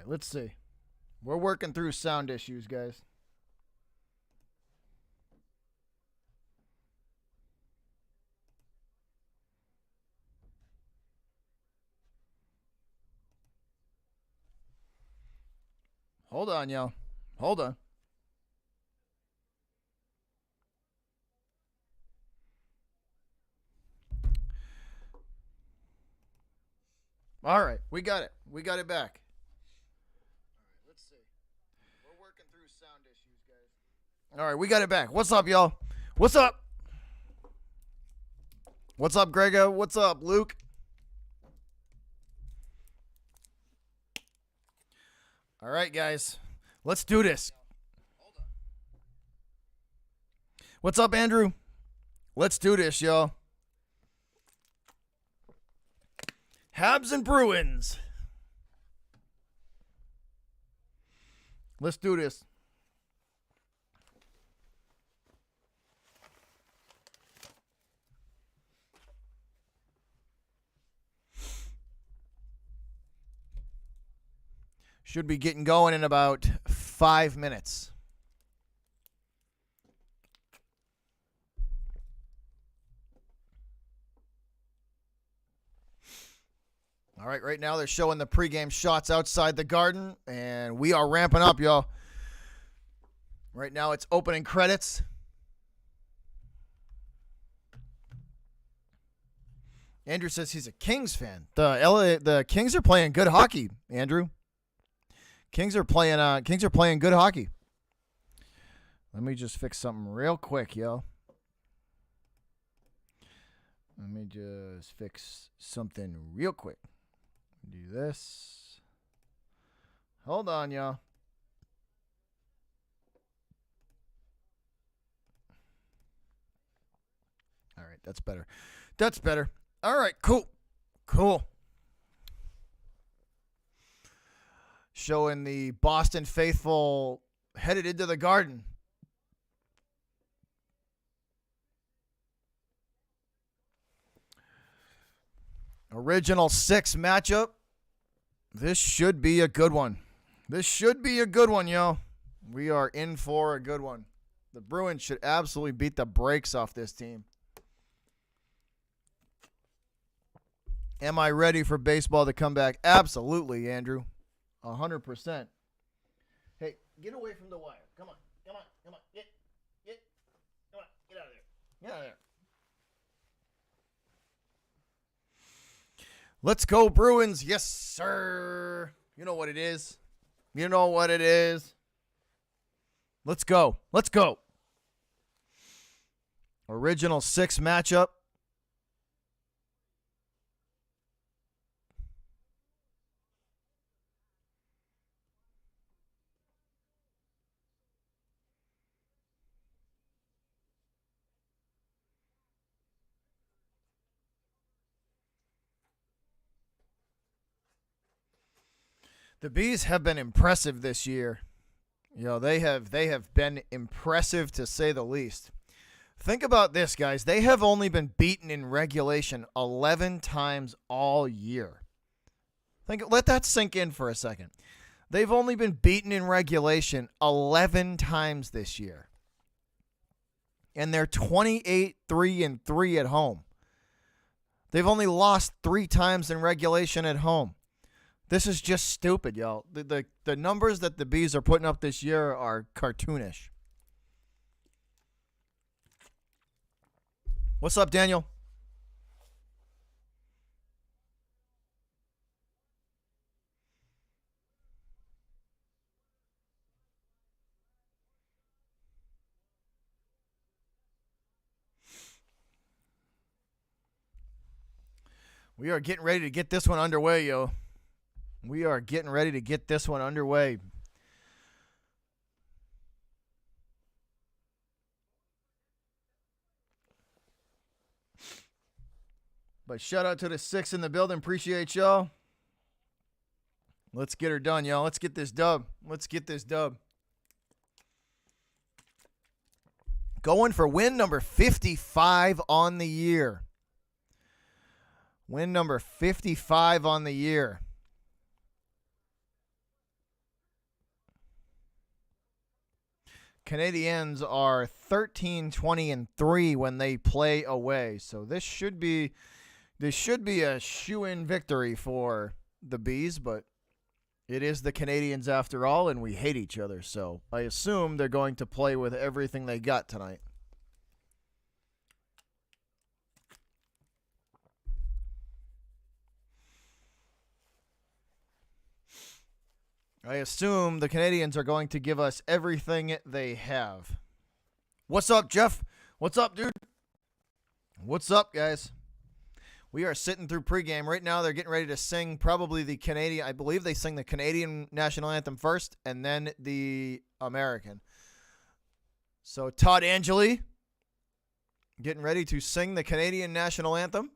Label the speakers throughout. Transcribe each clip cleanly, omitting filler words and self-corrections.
Speaker 1: right, let's see. We're working through sound issues, guys. Hold on, y'all. Hold on. All right, we got it. We got it back. All right, let's see. We're working through sound issues, guys. All right, we got it back. What's up, y'all? What's up? What's up, Grego? What's up, Luke? All right, guys. Let's do this. What's up, Andrew? Let's do this, y'all. Habs and Bruins. Let's do this. Should be getting going in about 5 minutes. All right, right now they're showing the pregame shots outside the Garden, and we are ramping up, y'all. Right now it's opening credits. Andrew says he's a Kings fan. The Kings are playing good hockey, Andrew. Kings are playing good hockey. Let me just fix something real quick, yo. Let me just fix something real quick. Do this. Hold on, y'all. All right, that's better. That's better. All right, cool. Cool. Showing the Boston faithful headed into the Garden. Original 6 matchup. This should be a good one. This should be a good one, yo. We are in for a good one. The Bruins should absolutely beat the brakes off this team. Am I ready for baseball to come back? Absolutely, Andrew. 100%. Hey, get away from the wire. Come on. Come on. Come on. Get. Come on. Get out of there. Get out of there. Let's go, Bruins. Yes, sir. You know what it is. You know what it is. Let's go. Let's go. Original 6 matchup. The Bees have been impressive this year. You know, they have been impressive to say the least. Think about this, guys. They have only been beaten in regulation 11 times all year. Let that sink in for a second. They've only been beaten in regulation 11 times this year. And they're 28-3-3 at home. They've only lost 3 times in regulation at home. This is just stupid, y'all. The numbers that the Bees are putting up this year are cartoonish. What's up, Daniel? We are getting ready to get this one underway, yo. We are getting ready to get this one underway. But shout out to the 6 in the building. Appreciate y'all. Let's get her done, y'all. Let's get this dub. Let's get this dub. Going for win number 55 on the year. Win number 55 on the year. Canadiens are 13-20-3 when they play away. So this should be a shoo-in victory for the Bees, but it is the Canadiens after all, and we hate each other. So I assume they're going to play with everything they got tonight. I assume the Canadiens are going to give us everything they have. What's up, Jeff? What's up, dude? What's up, guys? We are sitting through pregame. Right now, they're getting ready to sing probably the Canadian. I believe they sing the Canadian national anthem first and then the American. So Todd Angeli getting ready to sing the Canadian national anthem.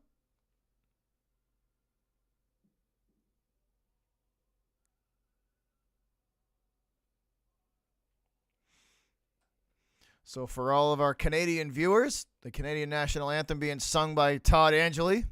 Speaker 1: So for all of our Canadian viewers, the Canadian national anthem being sung by Todd Angeli.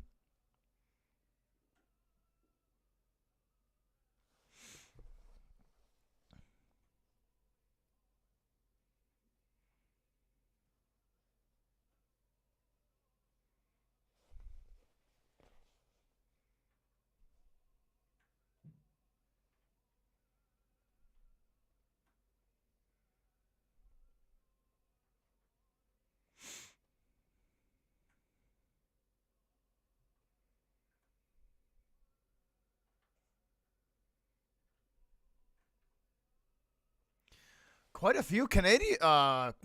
Speaker 1: Quite a few Canadians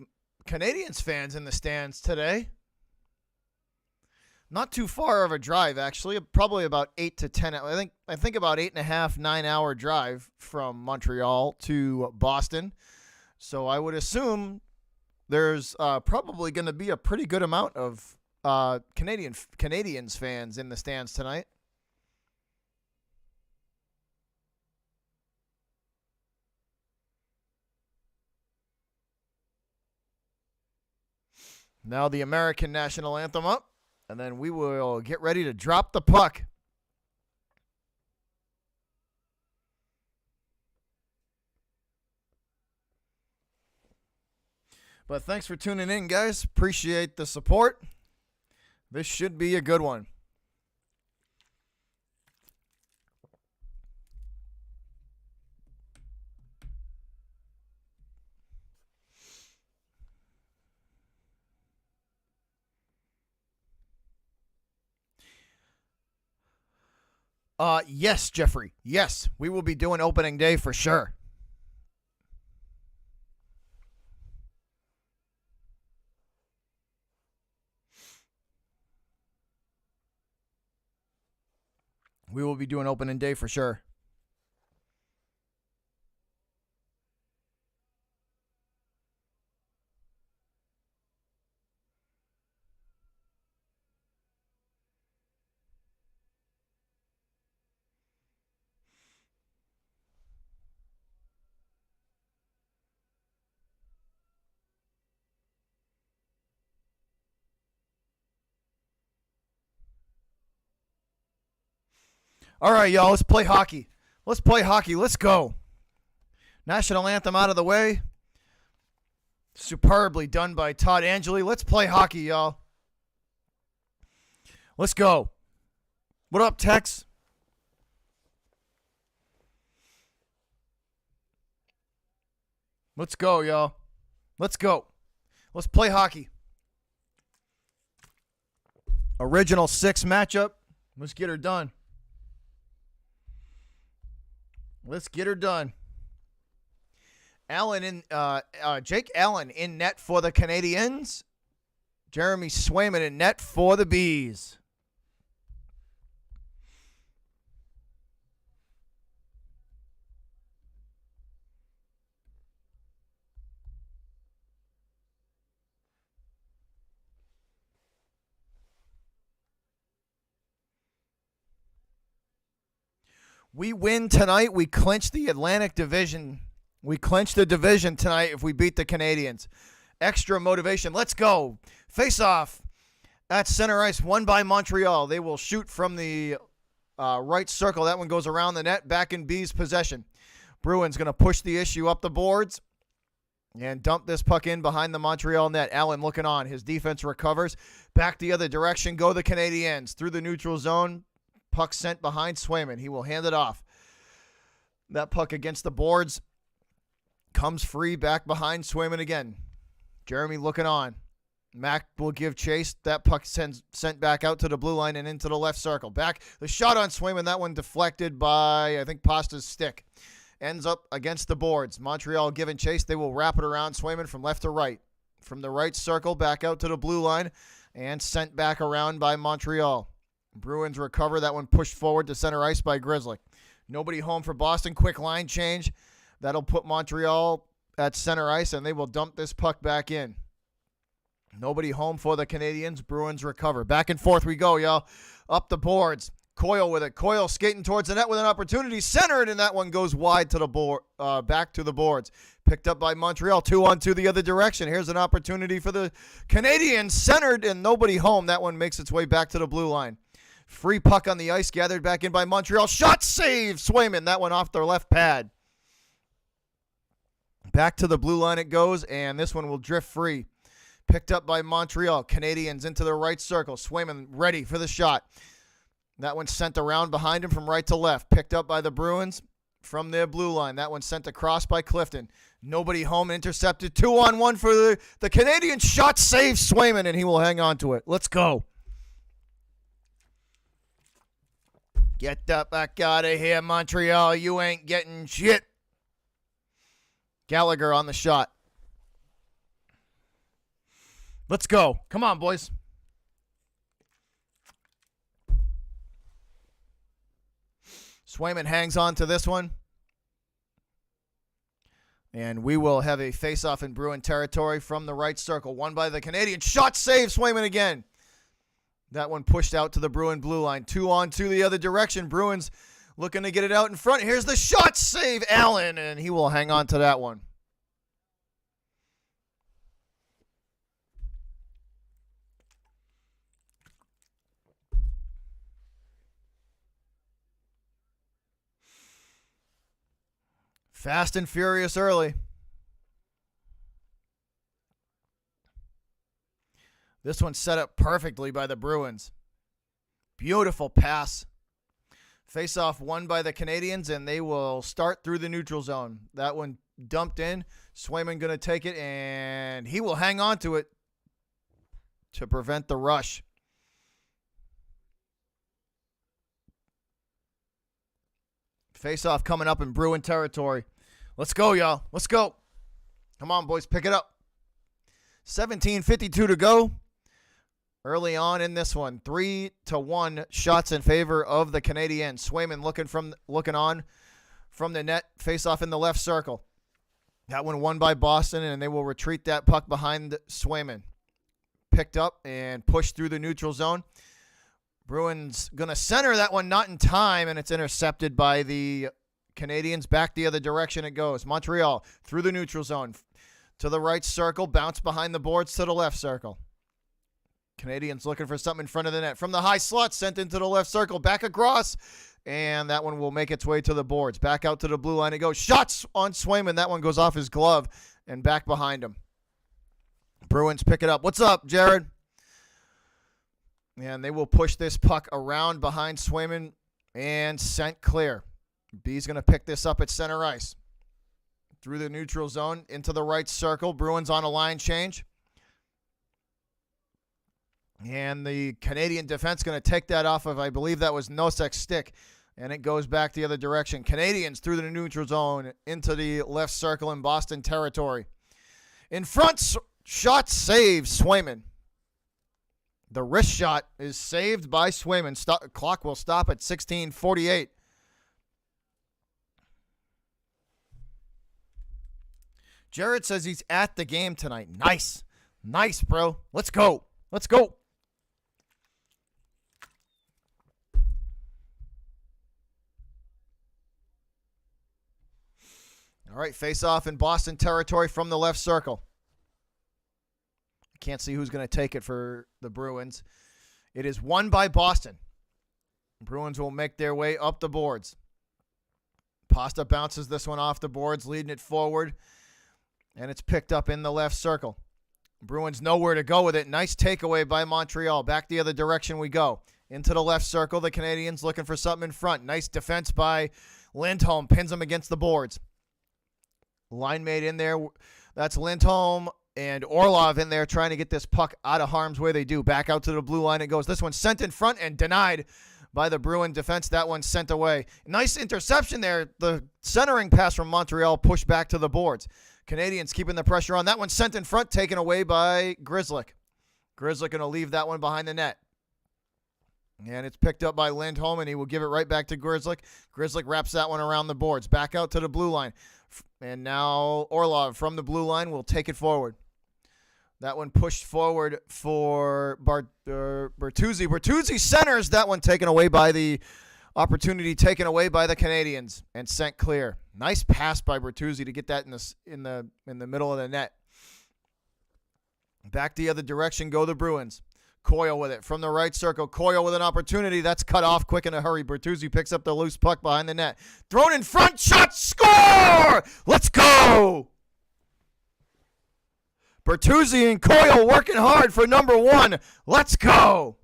Speaker 1: fans in the stands today. Not too far of a drive, actually. Probably about 8 to 10. I think about 8.5, 9-hour drive from Montreal to Boston. So I would assume there's probably going to be a pretty good amount of Canadians fans in the stands tonight. Now the American national anthem up, and then we will get ready to drop the puck. But thanks for tuning in, guys. Appreciate the support. This should be a good one. Yes, Jeffrey. Yes, we will be doing opening day for sure. We will be doing opening day for sure. All right, y'all, let's play hockey. Let's play hockey. Let's go. National anthem out of the way. Superbly done by Todd Angeli. Let's play hockey, y'all. Let's go. What up, Tex? Let's go, y'all. Let's go. Let's play hockey. Original 6 matchup. Let's get her done. Let's get her done. Jake Allen in net for the Canadiens. Jeremy Swayman in net for the Bees. We win tonight. We clinch the Atlantic Division. We clinch the division tonight if we beat the Canadiens. Extra motivation. Let's go. Face off at center ice, won by Montreal. They will shoot from the right circle. That one goes around the net, back in B's possession. Bruins going to push the issue up the boards. and dump this puck in behind the Montreal net. Allen looking on. His defense recovers. Back the other direction go the Canadiens. Through the neutral zone. Puck sent behind Swayman. He will hand it off. That puck against the boards. Comes free back behind Swayman again. Jeremy looking on. Mac will give chase. That puck sent back out to the blue line and into the left circle. Back. The shot on Swayman. That one deflected by, I think, Pasta's stick. Ends up against the boards. Montreal giving chase. They will wrap it around Swayman from left to right. From the right circle back out to the blue line and sent back around by Montreal. Bruins recover. That one pushed forward to center ice by Grizzly. Nobody home for Boston. Quick line change. That'll put Montreal at center ice, and they will dump this puck back in. Nobody home for the Canadiens. Bruins recover. Back and forth we go, y'all. Up the boards. Coyle with it. Coyle skating towards the net with an opportunity. Centered, and that one goes wide to the board, back to the boards. Picked up by Montreal. 2-on-2 the other direction. Here's an opportunity for the Canadiens. Centered, and nobody home. That one makes its way back to the blue line. Free puck on the ice. Gathered back in by Montreal. Shot save. Swayman. That one off their left pad. Back to the blue line it goes, and this one will drift free. Picked up by Montreal. Canadiens into the right circle. Swayman ready for the shot. That one sent around behind him from right to left. Picked up by the Bruins from their blue line. That one sent across by Clifton. Nobody home. Intercepted. 2-on-1 for the Canadiens. Shot save Swayman, and he will hang on to it. Let's go. Get the fuck out of here, Montreal. You ain't getting shit. Gallagher on the shot. Let's go. Come on, boys. Swayman hangs on to this one. And we will have a face-off in Bruin territory from the right circle. Won by the Canadiens. Shot save Swayman again. That one pushed out to the Bruin blue line. 2-on-2 the other direction. Bruins looking to get it out in front. Here's the shot save, Allen, and he will hang on to that one. Fast and furious early. This one's set up perfectly by the Bruins. Beautiful pass. Face-off won by the Canadiens, and they will start through the neutral zone. That one dumped in. Swayman going to take it, and he will hang on to it to prevent the rush. Face-off coming up in Bruin territory. Let's go, y'all. Let's go. Come on, boys. Pick it up. 17:52 to go. Early on in this one. 3-1 shots in favor of the Canadiens. Swayman looking on from the net. Face-off in the left circle. That one won by Boston, and they will retreat that puck behind Swayman. Picked up and pushed through the neutral zone. Bruins going to center that one, not in time, and it's intercepted by the Canadiens. Back the other direction it goes. Montreal through the neutral zone to the right circle, bounce behind the boards to the left circle. Canadiens looking for something in front of the net. From the high slot, sent into the left circle, back across, and that one will make its way to the boards. Back out to the blue line it goes. Shots on Swayman. That one goes off his glove and back behind him. Bruins pick it up. What's up, Jared? And they will push this puck around behind Swayman and sent clear. B's going to pick this up at center ice. Through the neutral zone into the right circle. Bruins on a line change. And the Canadian defense going to take that off of, I believe that was Nosek's stick. And it goes back the other direction. Canadians through the neutral zone into the left circle in Boston territory. In front, shot save Swayman. The wrist shot is saved by Swayman. Clock will stop at 16:48. Jared says he's at the game tonight. Nice. Nice, bro. Let's go. Let's go. All right, face off in Boston territory from the left circle. Can't see who's going to take it for the Bruins. It is won by Boston. Bruins will make their way up the boards. Pasta bounces this one off the boards, leading it forward. And it's picked up in the left circle. Bruins nowhere to go with it. Nice takeaway by Montreal. Back the other direction we go. Into the left circle. The Canadiens looking for something in front. Nice defense by Lindholm. Pins him against the boards. Line mate in there. That's Lindholm and Orlov in there trying to get this puck out of harm's way. They do. Back out to the blue line it goes. This one's sent in front and denied by the Bruin defense. That one's sent away. Nice interception there. The centering pass from Montreal pushed back to the boards. Canadiens keeping the pressure on. That one's sent in front, taken away by Grzelcyk. Grzelcyk going to leave that one behind the net. And it's picked up by Lindholm, and he will give it right back to Grzelcyk. Grzelcyk wraps that one around the boards. Back out to the blue line. And now Orlov from the blue line will take it forward. That one pushed forward for Bertuzzi. Bertuzzi centers. That one taken away by the opportunity taken away by the Canadiens and sent clear. Nice pass by Bertuzzi to get that in the middle of the net. Back the other direction go the Bruins. Coyle with it from the right circle. Coyle with an opportunity. That's cut off quick in a hurry. Bertuzzi picks up the loose puck behind the net. Thrown in front. Shot. Score! Let's go! Bertuzzi and Coyle working hard for number one. Let's go!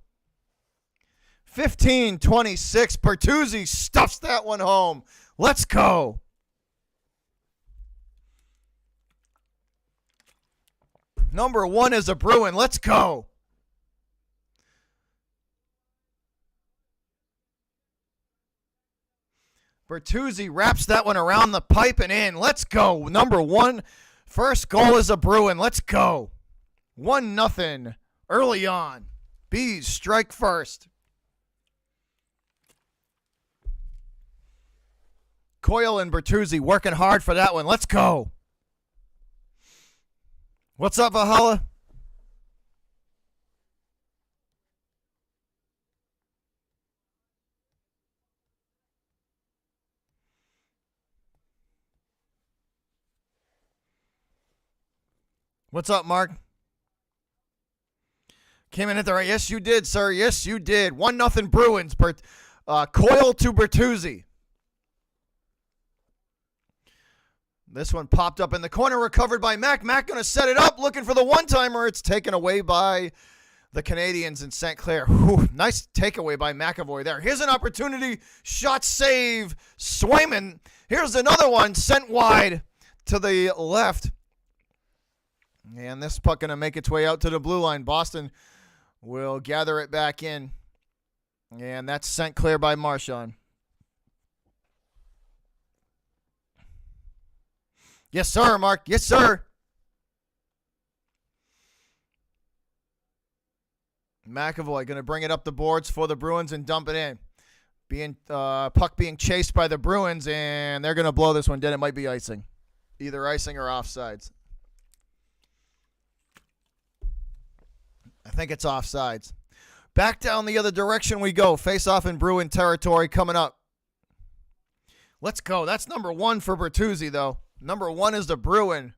Speaker 1: 15-26. Bertuzzi stuffs that one home. Let's go! Number one is a Bruin. Let's go! Bertuzzi wraps that one around the pipe and in. Let's go. Number one. First goal is a Bruin. Let's go. 1-0 early on. Bees strike first. Coyle and Bertuzzi working hard for that one. Let's go. What's up, Valhalla? What's up, Mark? Came in at the right. Yes, you did, sir. Yes, you did. 1-0 Bruins. Coyle to Bertuzzi. This one popped up in the corner, recovered by Mac. Mac going to set it up, looking for the one-timer. It's taken away by the Canadiens in St. Clair. Whew, nice takeaway by McAvoy there. Here's an opportunity. Shot save. Swayman. Here's another one sent wide to the left. And this puck going to make its way out to the blue line. Boston will gather it back in. And that's sent clear by Marchand. Yes, sir, Mark. Yes, sir. McAvoy going to bring it up the boards for the Bruins and dump it in. Puck being chased by the Bruins, and they're going to blow this one dead. It might be icing. Either icing or offsides. I think it's offsides. Back down the other direction we go. Face off in Bruin territory coming up. Let's go. That's number one for Bertuzzi, though. Number one is the Bruin.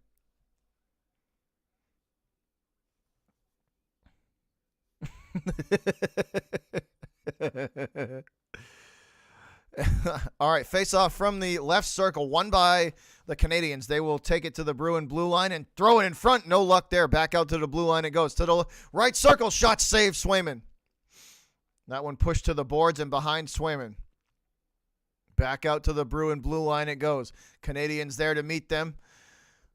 Speaker 1: All right, face off from the left circle, won by the Canadiens. They will take it to the Bruin blue line and throw it in front. No luck there. Back out to the blue line it goes. To the right circle, shot save Swayman. That one pushed to the boards and behind Swayman. Back out to the Bruin blue line it goes. Canadiens there to meet them.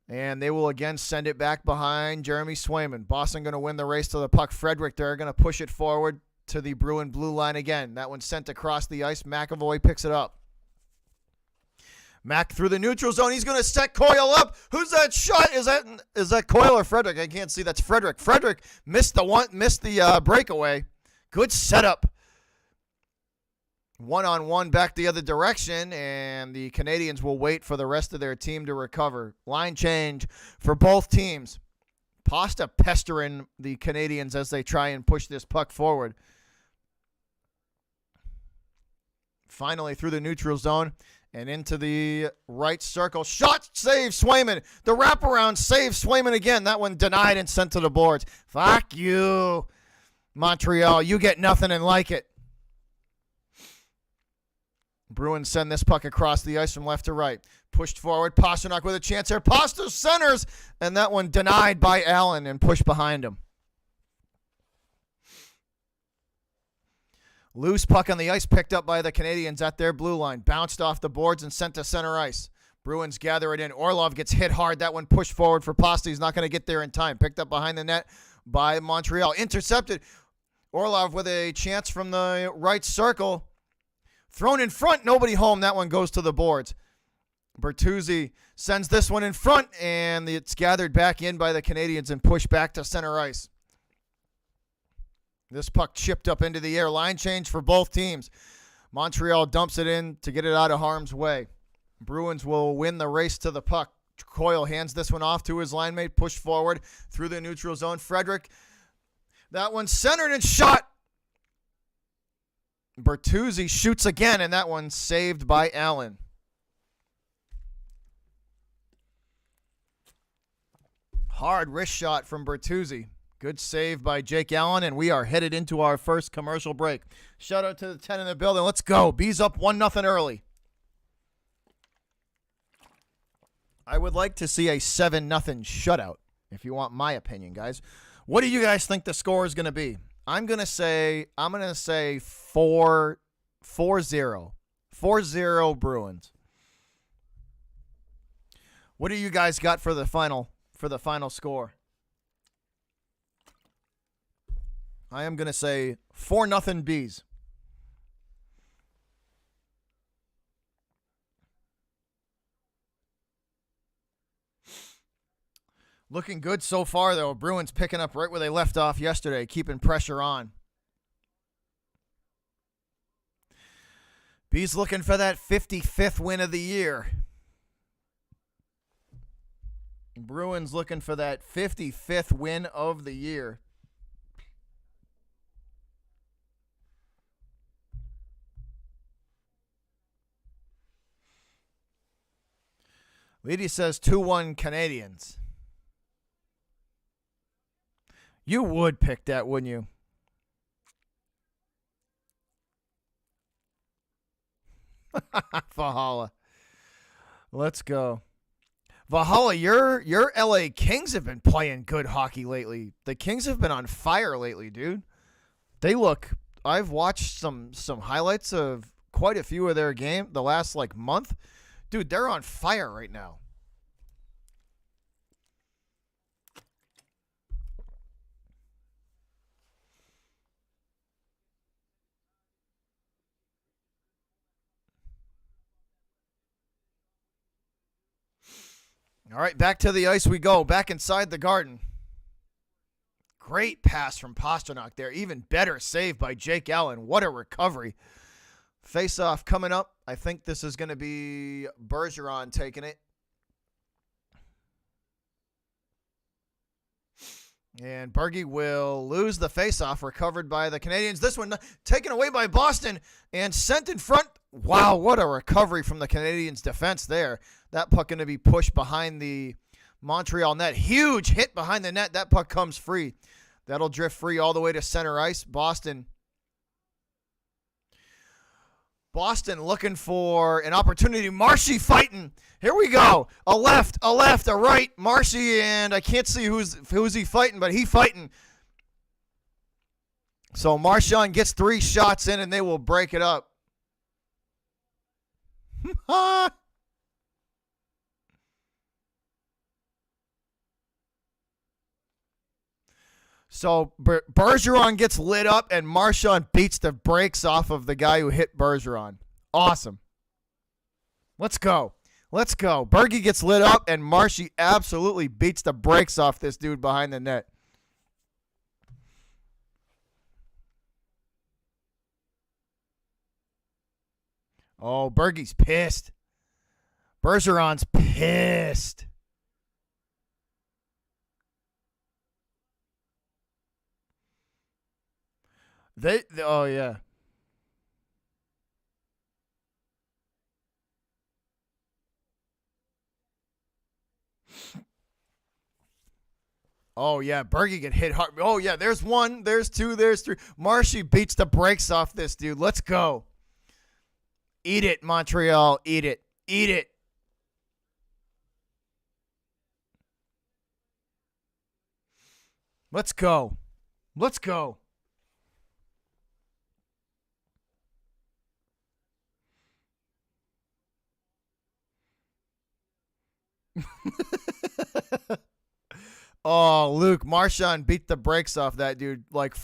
Speaker 1: And they will again send it back behind Jeremy Swayman. Boston going to win the race to the puck. Frederick there going to push it forward to the Bruin blue line again. That one sent across the ice. McAvoy picks it up. Mac through the neutral zone. He's going to set Coyle up. Who's that shot? Is that Coyle or Frederick? I can't see. That's Frederick. Frederick missed the breakaway. Good setup. One-on-one back the other direction, and the Canadiens will wait for the rest of their team to recover. Line change for both teams. Pasta pestering the Canadiens as they try and push this puck forward. Finally through the neutral zone and into the right circle. Shot save Swayman. The wraparound save Swayman again. That one denied and sent to the boards. Fuck you, Montreal. You get nothing and like it. Bruins send this puck across the ice from left to right. Pushed forward. Pastrnak with a chance here. Pasta centers. And that one denied by Allen and pushed behind him. Loose puck on the ice picked up by the Canadiens at their blue line. Bounced off the boards and sent to center ice. Bruins gather it in. Orlov gets hit hard. That one pushed forward for Pasta. He's not going to get there in time. Picked up behind the net by Montreal. Intercepted. Orlov with a chance from the right circle. Thrown in front. Nobody home. That one goes to the boards. Bertuzzi sends this one in front, and it's gathered back in by the Canadiens and pushed back to center ice. This puck chipped up into the air. Line change for both teams. Montreal dumps it in to get it out of harm's way. Bruins will win the race to the puck. Coyle hands this one off to his line mate. Push forward through the neutral zone. Frederick. That one centered and shot. Bertuzzi shoots again, and that one saved by Allen. Hard wrist shot from Bertuzzi. Good save by Jake Allen, and we are headed into our first commercial break. Shout out to the 10 in the building. Let's go. Bees up 1-0 early. I would like to see a 7-0 shutout, if you want my opinion, guys. What do you guys think the score is going to be? I'm going to say 4-0. 4-0 Bruins. What do you guys got for the final score? I am going to say 4-0 Bees. Looking good so far, though. Bruins picking up right where they left off yesterday, keeping pressure on. Bees looking for that 55th win of the year. Bruins looking for that 55th win of the year. Lady says 2-1 Canadiens. You would pick that, wouldn't you? Valhalla. Let's go. Valhalla, your LA Kings have been playing good hockey lately. The Kings have been on fire lately, dude. I've watched some highlights of quite a few of their game the last month. Dude, they're on fire right now. All right, back to the ice we go. Back inside the Garden. Great pass from Pastrnak there. Even better save by Jake Allen. What a recovery. Face-off coming up. I think this is going to be Bergeron taking it. And Bergie will lose the face-off, recovered by the Canadiens. This one taken away by Boston and sent in front. Wow, what a recovery from the Canadiens' defense there. That puck going to be pushed behind the Montreal net. Huge hit behind the net. That puck comes free. That'll drift free all the way to center ice. Boston looking for an opportunity. Marshy fighting. Here we go. A left, a right. Marshy, and I can't see who's he fighting, but he fighting. So Marchand gets 3 shots in, and they will break it up. So Bergeron gets lit up, and Marchand beats the brakes off of the guy who hit Bergeron. Awesome. Let's go. Let's go. Bergie gets lit up, and Marshy absolutely beats the brakes off this dude behind the net. Oh, Bergie's pissed. Bergeron's pissed. Oh, yeah. Oh, yeah. Bergie get hit hard. Oh, yeah. There's 1. There's 2. There's 3. Marshy beats the brakes off this dude. Let's go. Eat it, Montreal. Eat it. Eat it. Let's go. Let's go. Oh, Luke, Marchand beat the brakes off that dude like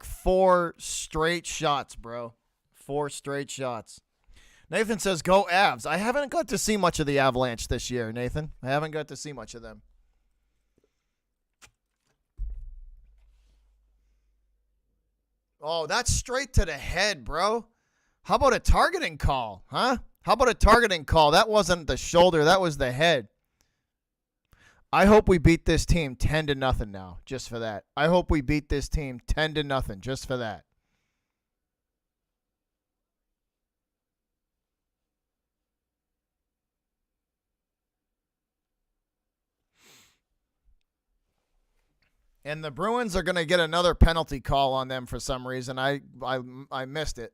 Speaker 1: 4 straight shots, bro. 4 straight shots. Nathan says, go Avs. I haven't got to see much of the Avalanche this year, Nathan. I haven't got to see much of them. Oh, that's straight to the head, bro. How about a targeting call, huh? How about a targeting call? That wasn't the shoulder. That was the head. I hope we beat this team 10-0 now, just for that. I hope we beat this team 10-0, just for that. And the Bruins are going to get another penalty call on them for some reason. I missed it.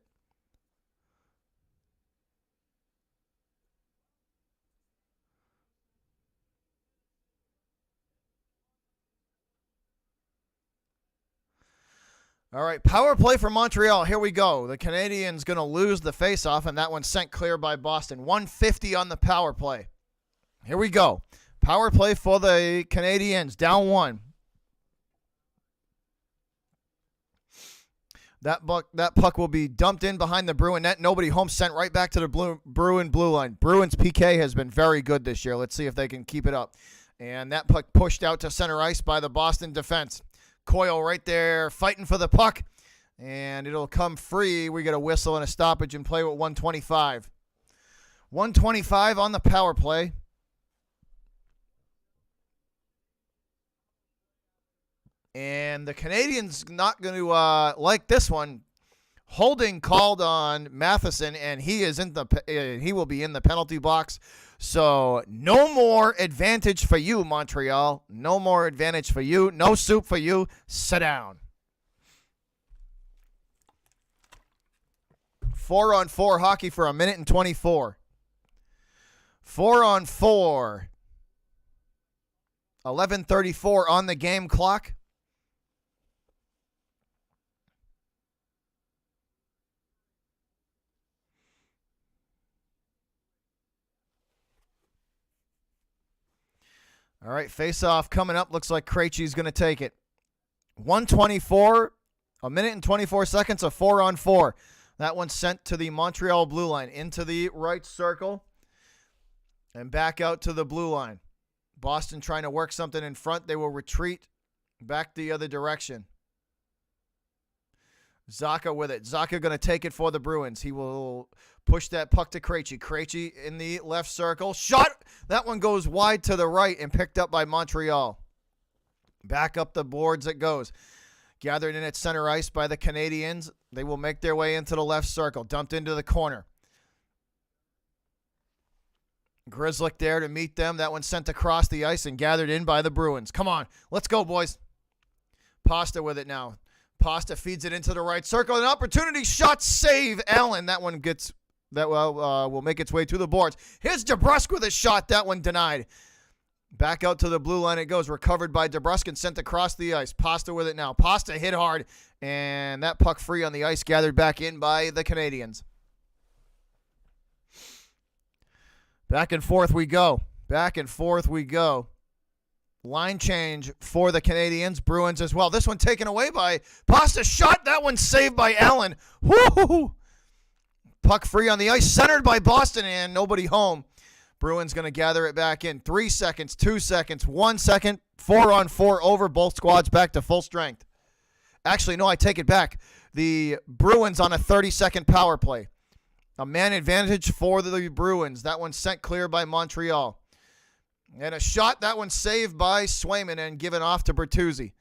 Speaker 1: All right, power play for Montreal. Here we go. The Canadiens going to lose the faceoff, and that one's sent clear by Boston. 150 on the power play. Here we go. Power play for the Canadiens. Down 1. That puck will be dumped in behind the Bruin net. Nobody home, sent right back to the Bruin blue line. Bruins PK has been very good this year. Let's see if they can keep it up. And that puck pushed out to center ice by the Boston defense. Coyle right there fighting for the puck. And it'll come free. We get a whistle and a stoppage and play with 125. 125 on the power play. And the Canadiens not going to like this one. Holding called on Matheson, and he will be in the penalty box. So no more advantage for you, Montreal. No more advantage for you. No soup for you. Sit down. 4-on-4 hockey for 1:24. 4-on-4. 11:34 on the game clock. All right, face-off coming up. Looks like Krejci's going to take it. 1:24, 1:24, a 4-on-4. That one's sent to the Montreal blue line, into the right circle, and back out to the blue line. Boston trying to work something in front. They will retreat back the other direction. Zacha with it. Zacha going to take it for the Bruins. He will push that puck to Krejci. Krejci in the left circle. Shot! That one goes wide to the right and picked up by Montreal. Back up the boards it goes. Gathered in at center ice by the Canadiens. They will make their way into the left circle. Dumped into the corner. Grzelcyk there to meet them. That one sent across the ice and gathered in by the Bruins. Come on. Let's go, boys. Pasta with it now. Pasta feeds it into the right circle. An opportunity shot, save. Allen. That one will make its way to the boards. Here's DeBrusk with a shot. That one denied. Back out to the blue line it goes. Recovered by DeBrusk and sent across the ice. Pasta with it now. Pasta hit hard. And that puck free on the ice, gathered back in by the Canadiens. Back and forth we go. Back and forth we go. Line change for the Canadiens. Bruins as well. This one taken away by Pasta. Shot. That one saved by Allen. Woo! Puck free on the ice. Centered by Boston and nobody home. Bruins going to gather it back in. 3 seconds, 2 seconds, 1 second. 4-on-4 over. Both squads back to full strength. Actually, no, I take it back. The Bruins on a 30-second power play. A man advantage for the Bruins. That one sent clear by Montreal. And a shot, that one saved by Swayman and given off to Bertuzzi.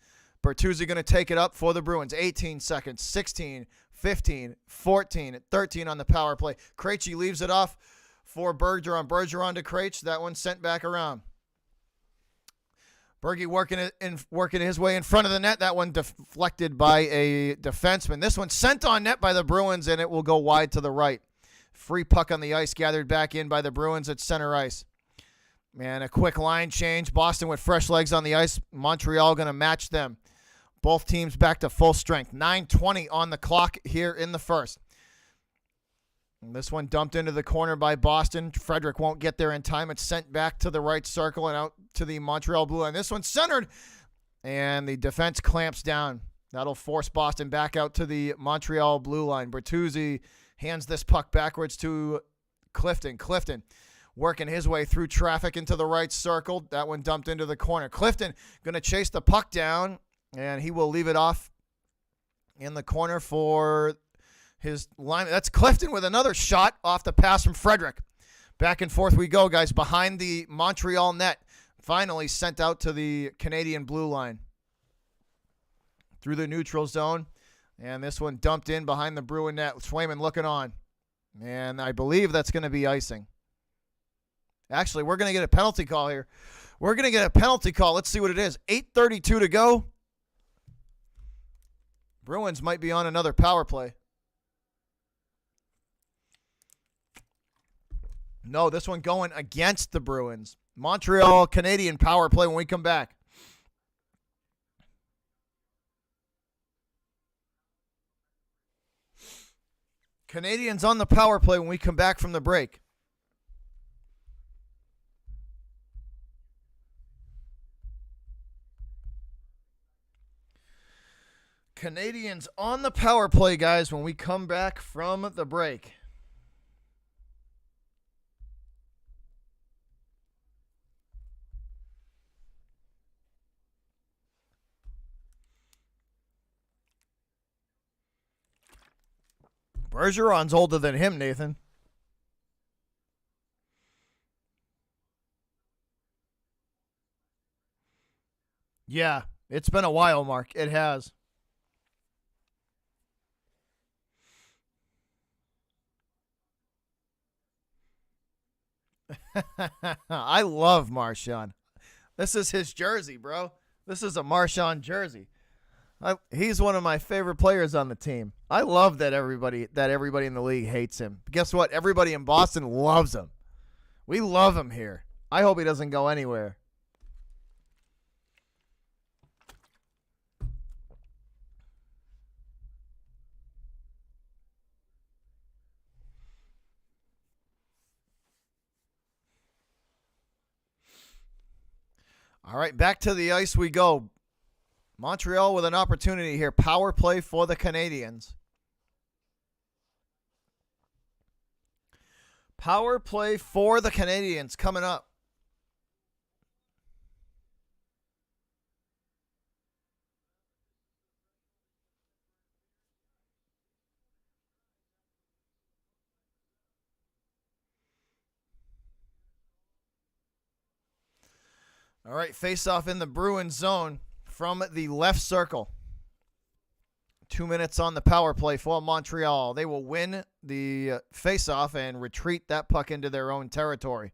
Speaker 1: Bertuzzi going to take it up for the Bruins. 18 seconds, 16, 15, 14, 13 on the power play. Krejci leaves it off for Bergeron. Bergeron to Krejci. That one sent back around. Bergie working his way in front of the net. That one deflected by a defenseman. This one sent on net by the Bruins, and it will go wide to the right. Free puck on the ice gathered back in by the Bruins at center ice. Man, a quick line change. Boston with fresh legs on the ice. Montreal going to match them. Both teams back to full strength. 9:20 on the clock here in the first. And this one dumped into the corner by Boston. Frederick won't get there in time. It's sent back to the right circle and out to the Montreal blue line. This one's centered, and the defense clamps down. That'll force Boston back out to the Montreal blue line. Bertuzzi hands this puck backwards to Clifton. Clifton working his way through traffic into the right circle. That one dumped into the corner. Clifton going to chase the puck down, and he will leave it off in the corner for his line. That's Clifton with another shot off the pass from Frederick. Back and forth we go, guys, behind the Montreal net. Finally sent out to the Canadian blue line. Through the neutral zone. And this one dumped in behind the Bruin net. Swayman looking on. And I believe that's going to be icing. Actually, we're going to get a penalty call here. We're going to get a penalty call. Let's see what it is. 8:32 to go. Bruins might be on another power play. No, this one going against the Bruins. Montreal Canadian power play when we come back. Canadians on the power play when we come back from the break. Canadians on the power play, guys, when we come back from the break. Bergeron's older than him, Nathan. Yeah, it's been a while, Mark. It has. I love Marchand. This is his jersey, bro. This is a Marchand jersey. He's one of my favorite players on the team. I love that everybody in the league hates him. But guess what? Everybody in Boston loves him. We love him here. I hope he doesn't go anywhere. All right, back to the ice we go. Montreal with an opportunity here. Power play for the Canadiens. Power play for the Canadiens coming up. All right, face-off in the Bruins zone from the left circle. 2 minutes on the power play for Montreal. They will win the face-off and retreat that puck into their own territory.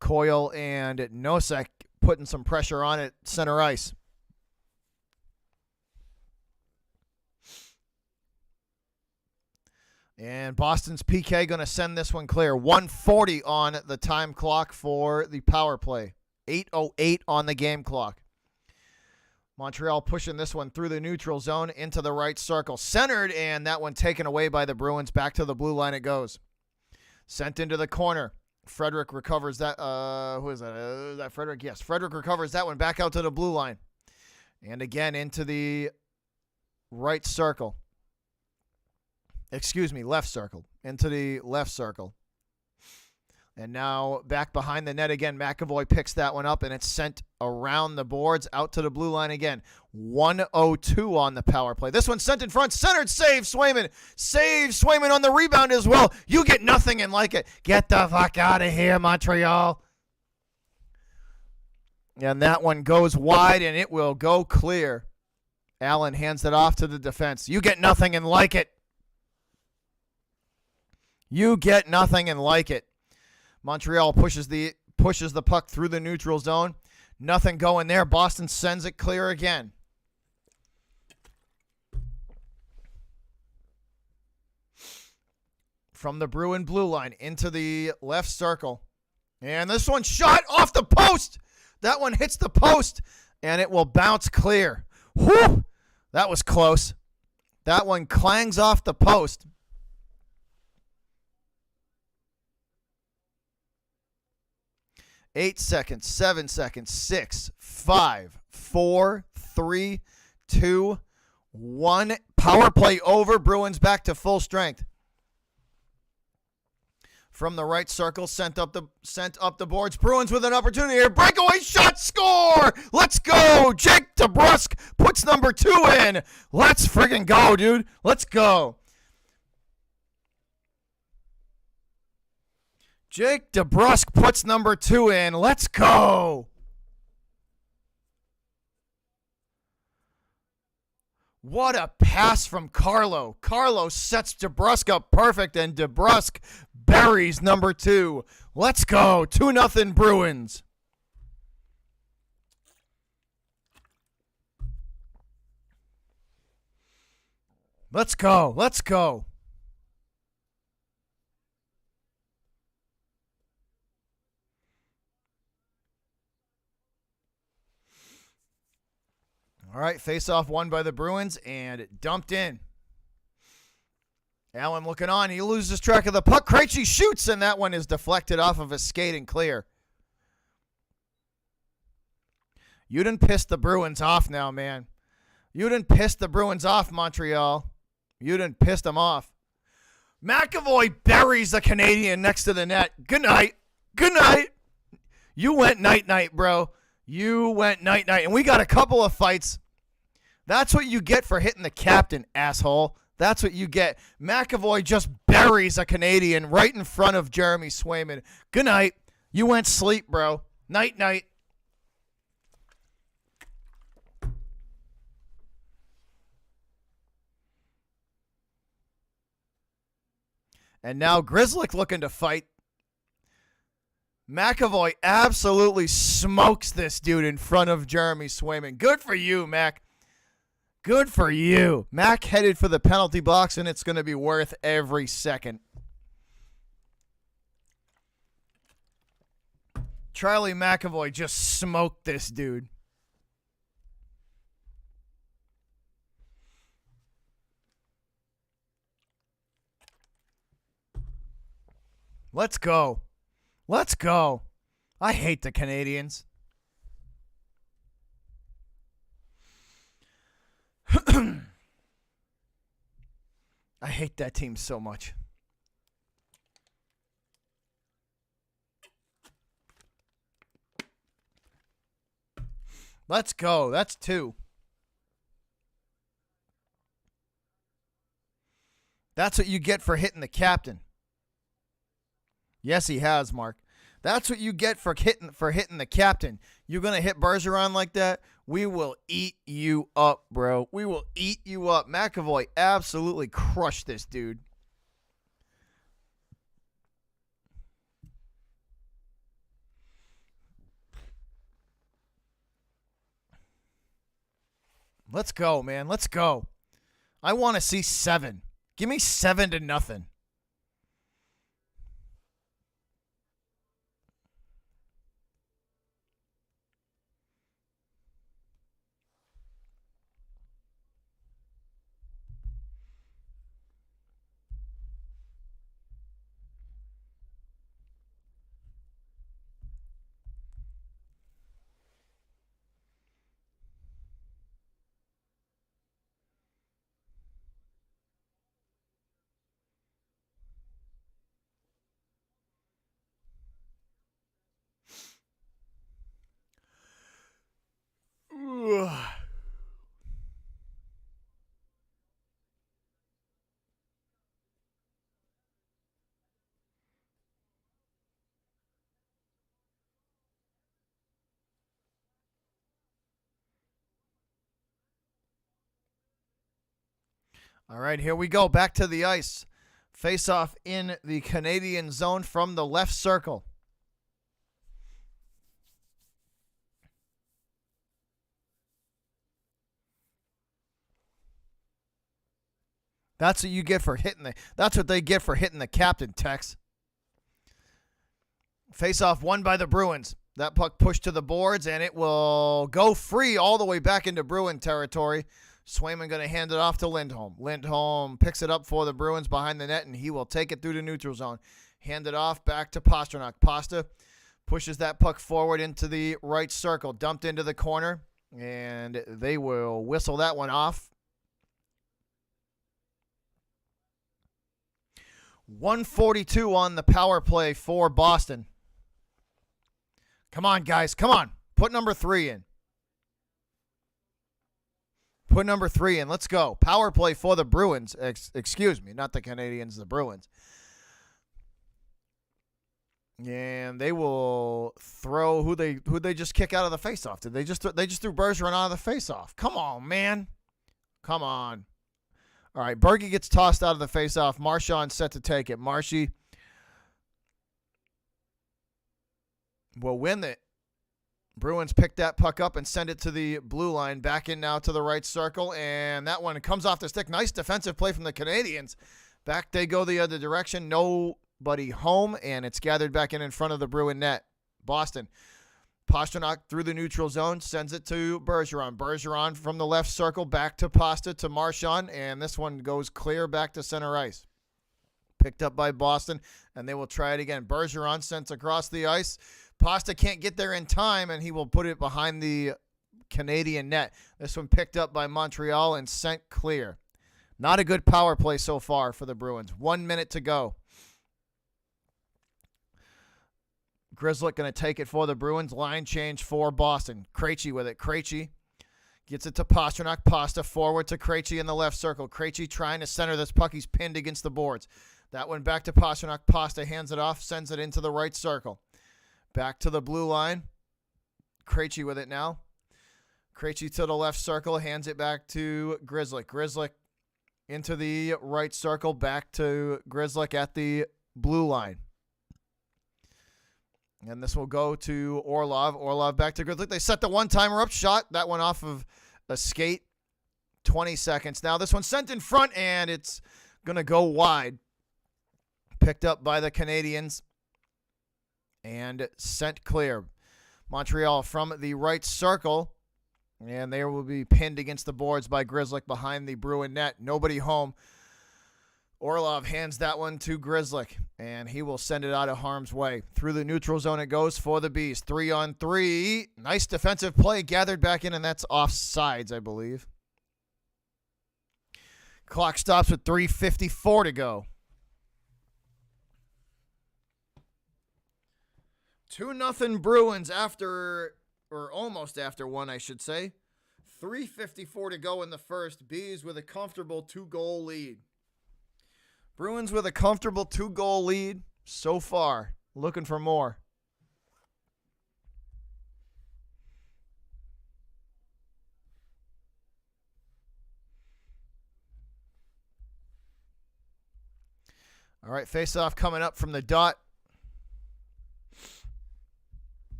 Speaker 1: Coyle and Nosek putting some pressure on it, center ice. And Boston's PK going to send this one clear. 1:40 on the time clock for the power play. 8:08 on the game clock. Montreal pushing this one through the neutral zone into the right circle. Centered, and that one taken away by the Bruins. Back to the blue line it goes. Sent into the corner. Frederick recovers that. Who is that? Is that Frederick? Yes. Frederick recovers that one back out to the blue line. And again into the right circle. Excuse me, left circle. Into the left circle. And now back behind the net again. McAvoy picks that one up, and it's sent around the boards out to the blue line again. 1:02 on the power play. This one's sent in front. Centered, save Swayman. Save Swayman on the rebound as well. You get nothing and like it. Get the fuck out of here, Montreal. And that one goes wide, and it will go clear. Allen hands it off to the defense. You get nothing and like it. You get nothing and like it. Montreal pushes the puck through the neutral zone. Nothing going there. Boston sends it clear again. from the Bruin blue line into the left circle. And this one shot off the post. That one hits the post, and it will bounce clear. Whew! That was close. That one clangs off the post. Eight seconds, 7 seconds, 6, 5, 4, 3, 2, 1. Power play over. Bruins back to full strength. From the right circle, sent up the boards. Bruins with an opportunity here. Breakaway shot, score! Let's go! Jake DeBrusk puts number 2 in. Let's friggin' go, dude. Let's go. Jake DeBrusk puts number 2 in. Let's go. What a pass from Carlo. Carlo sets DeBrusk up perfect, and DeBrusk buries number 2. Let's go. 2-0 Bruins. Let's go. Let's go. All right, face-off won by the Bruins and dumped in. Allen looking on. He loses track of the puck. Krejci shoots, and that one is deflected off of his skate and clear. You done pissed the Bruins off now, man. You done pissed the Bruins off, Montreal. You done pissed them off. McAvoy buries the Canadian next to the net. Good night. Good night. You went night-night, bro. You went night-night. And we got a couple of fights. That's what you get for hitting the captain, asshole. That's what you get. McAvoy just buries a Canadian right in front of Jeremy Swayman. Good night. You went sleep, bro. Night-night. And now Grzelcyk looking to fight. McAvoy absolutely smokes this dude in front of Jeremy Swayman. Good for you, Mac. Good for you. Mac headed for the penalty box, and it's going to be worth every second. Charlie McAvoy just smoked this dude. Let's go. Let's go. I hate the Canadiens. I hate that team so much. Let's go. That's 2. That's what you get for hitting the captain. Yes, he has, Mark. That's what you get for hitting the captain. You're going to hit Bergeron like that? We will eat you up, bro. We will eat you up. McAvoy absolutely crushed this dude. Let's go, man. Let's go. I want to see 7. Give me 7-0. All right, here we go. Back to the ice. Face off in the Canadian zone from the left circle. That's what you get for hitting that's what they get for hitting the captain, Tex. Face-off won by the Bruins. That puck pushed to the boards, and it will go free all the way back into Bruin territory. Swayman going to hand it off to Lindholm. Lindholm picks it up for the Bruins behind the net, and he will take it through the neutral zone. Hand it off back to Pastrnak. Pasta pushes that puck forward into the right circle. Dumped into the corner, and they will whistle that one off. 1:42 on the power play for Boston. Come on, guys. Come on. Put number 3 in. Put number 3 in. Let's go. Power play for the Bruins. Excuse me, not the Canadiens, the Bruins. And they will throw who they just kick out of the faceoff. Did they just threw Bergeron out of the faceoff? Come on, man. Come on. All right, Berge gets tossed out of the faceoff. Marchand set to take it. Marshy will win it. Bruins pick that puck up and send it to the blue line. Back in now to the right circle, and that one comes off the stick. Nice defensive play from the Canadiens. Back they go the other direction. Nobody home, and it's gathered back in front of the Bruin net. Boston. Pastrnak through the neutral zone, sends it to Bergeron. Bergeron from the left circle back to Pasta to Marchand, and this one goes clear back to center ice. Picked up by Boston, and they will try it again. Bergeron sent across the ice. Pasta can't get there in time, and he will put it behind the Canadian net. This one picked up by Montreal and sent clear. Not a good power play so far for the Bruins. 1 minute to go. Grzelcyk going to take it for the Bruins. Line change for Boston. Krejci with it. Krejci gets it to Pastrnak. Pasta forward to Krejci in the left circle. Krejci trying to center this puck. He's pinned against the boards. That one back to Pastrnak. Pasta hands it off, sends it into the right circle. Back to the blue line. Krejci with it now. Krejci to the left circle, hands it back to Grzelcyk. Grzelcyk into the right circle, back to Grzelcyk at the blue line. And this will go to Orlov. Orlov back to Grzelcyk. They set the one-timer up, shot. That one off of a skate. 20 seconds. Now this one's sent in front, and it's going to go wide. Picked up by the Canadiens and sent clear. Montreal from the right circle, and they will be pinned against the boards by Grzelcyk behind the Bruin net. Nobody home. Orlov hands that one to Grzelcyk, and he will send it out of harm's way. Through the neutral zone it goes for the Bees. 3-on-3. Nice defensive play. Gathered back in, and that's offsides, I believe. Clock stops with 3:54 to go. 2-0 Bruins after, or almost after one, I should say. 3:54 to go in the first. Bees with a comfortable 2-goal lead. Bruins with a comfortable 2-goal lead so far. Looking for more. All right, face-off coming up from the dot.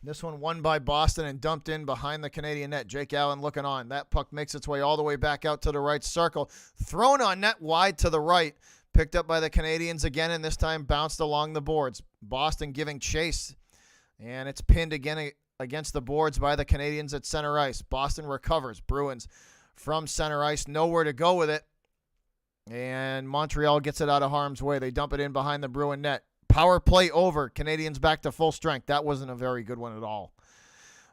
Speaker 1: This one won by Boston and dumped in behind the Canadian net. Jake Allen looking on. That puck makes its way all the way back out to the right circle. Thrown on net wide to the right. Picked up by the Canadiens again, and this time bounced along the boards. Boston giving chase, and it's pinned again against the boards by the Canadiens at center ice. Boston recovers. Bruins from center ice. Nowhere to go with it. And Montreal gets it out of harm's way. They dump it in behind the Bruin net. Power play over. Canadiens back to full strength. That wasn't a very good one at all.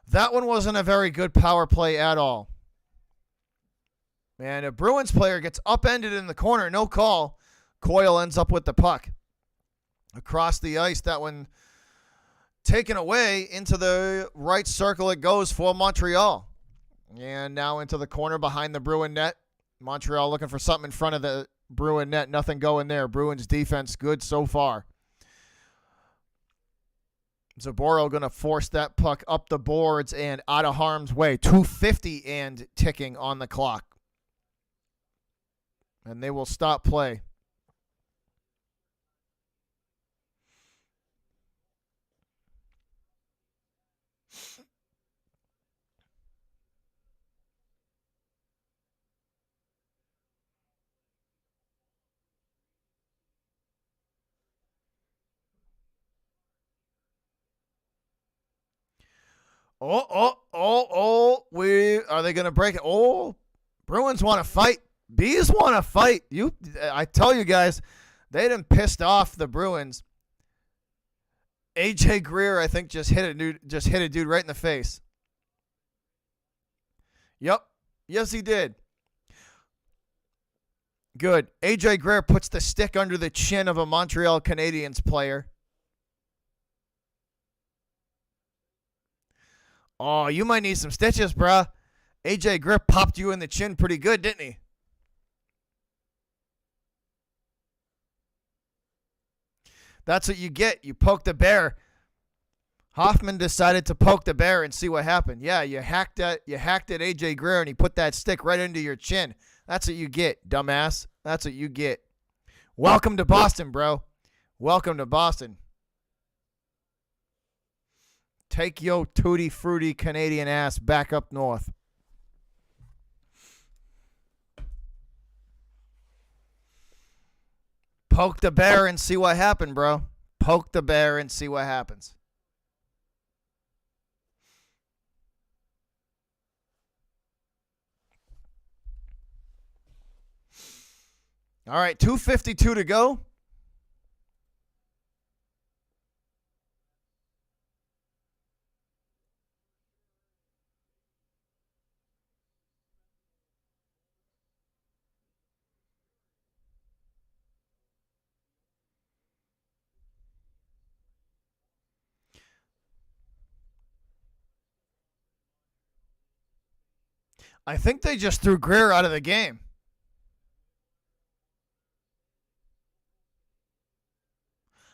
Speaker 1: That one wasn't a very good power play at all. And a Bruins player gets upended in the corner. No call. Coyle ends up with the puck. Across the ice, that one taken away into the right circle. It goes for Montreal. And now into the corner behind the Bruin net. Montreal looking for something in front of the Bruin net. Nothing going there. Bruins defense good so far. Zaboro going to force that puck up the boards and out of harm's way. 2:50 and ticking on the clock. And they will stop play. Are they going to break it? Oh, Bruins want to fight. Bees want to fight. I tell you guys, they done pissed off the Bruins. AJ Greer, I think, just hit a dude right in the face. Yep. Yes, he did. Good. AJ Greer puts the stick under the chin of a Montreal Canadiens player. Oh, you might need some stitches, bruh. AJ Greer popped you in the chin pretty good, didn't he? That's what you get. You poke the bear. Hoffman decided to poke the bear and see what happened. Yeah, you hacked at AJ Greer and he put that stick right into your chin. That's what you get, dumbass. That's what you get. Welcome to Boston, bro. Welcome to Boston. Take your tutti fruity Canadian ass back up north. Poke the bear and see what happened, bro. Poke the bear and see what happens. All right, 2:52 to go. I think they just threw Greer out of the game.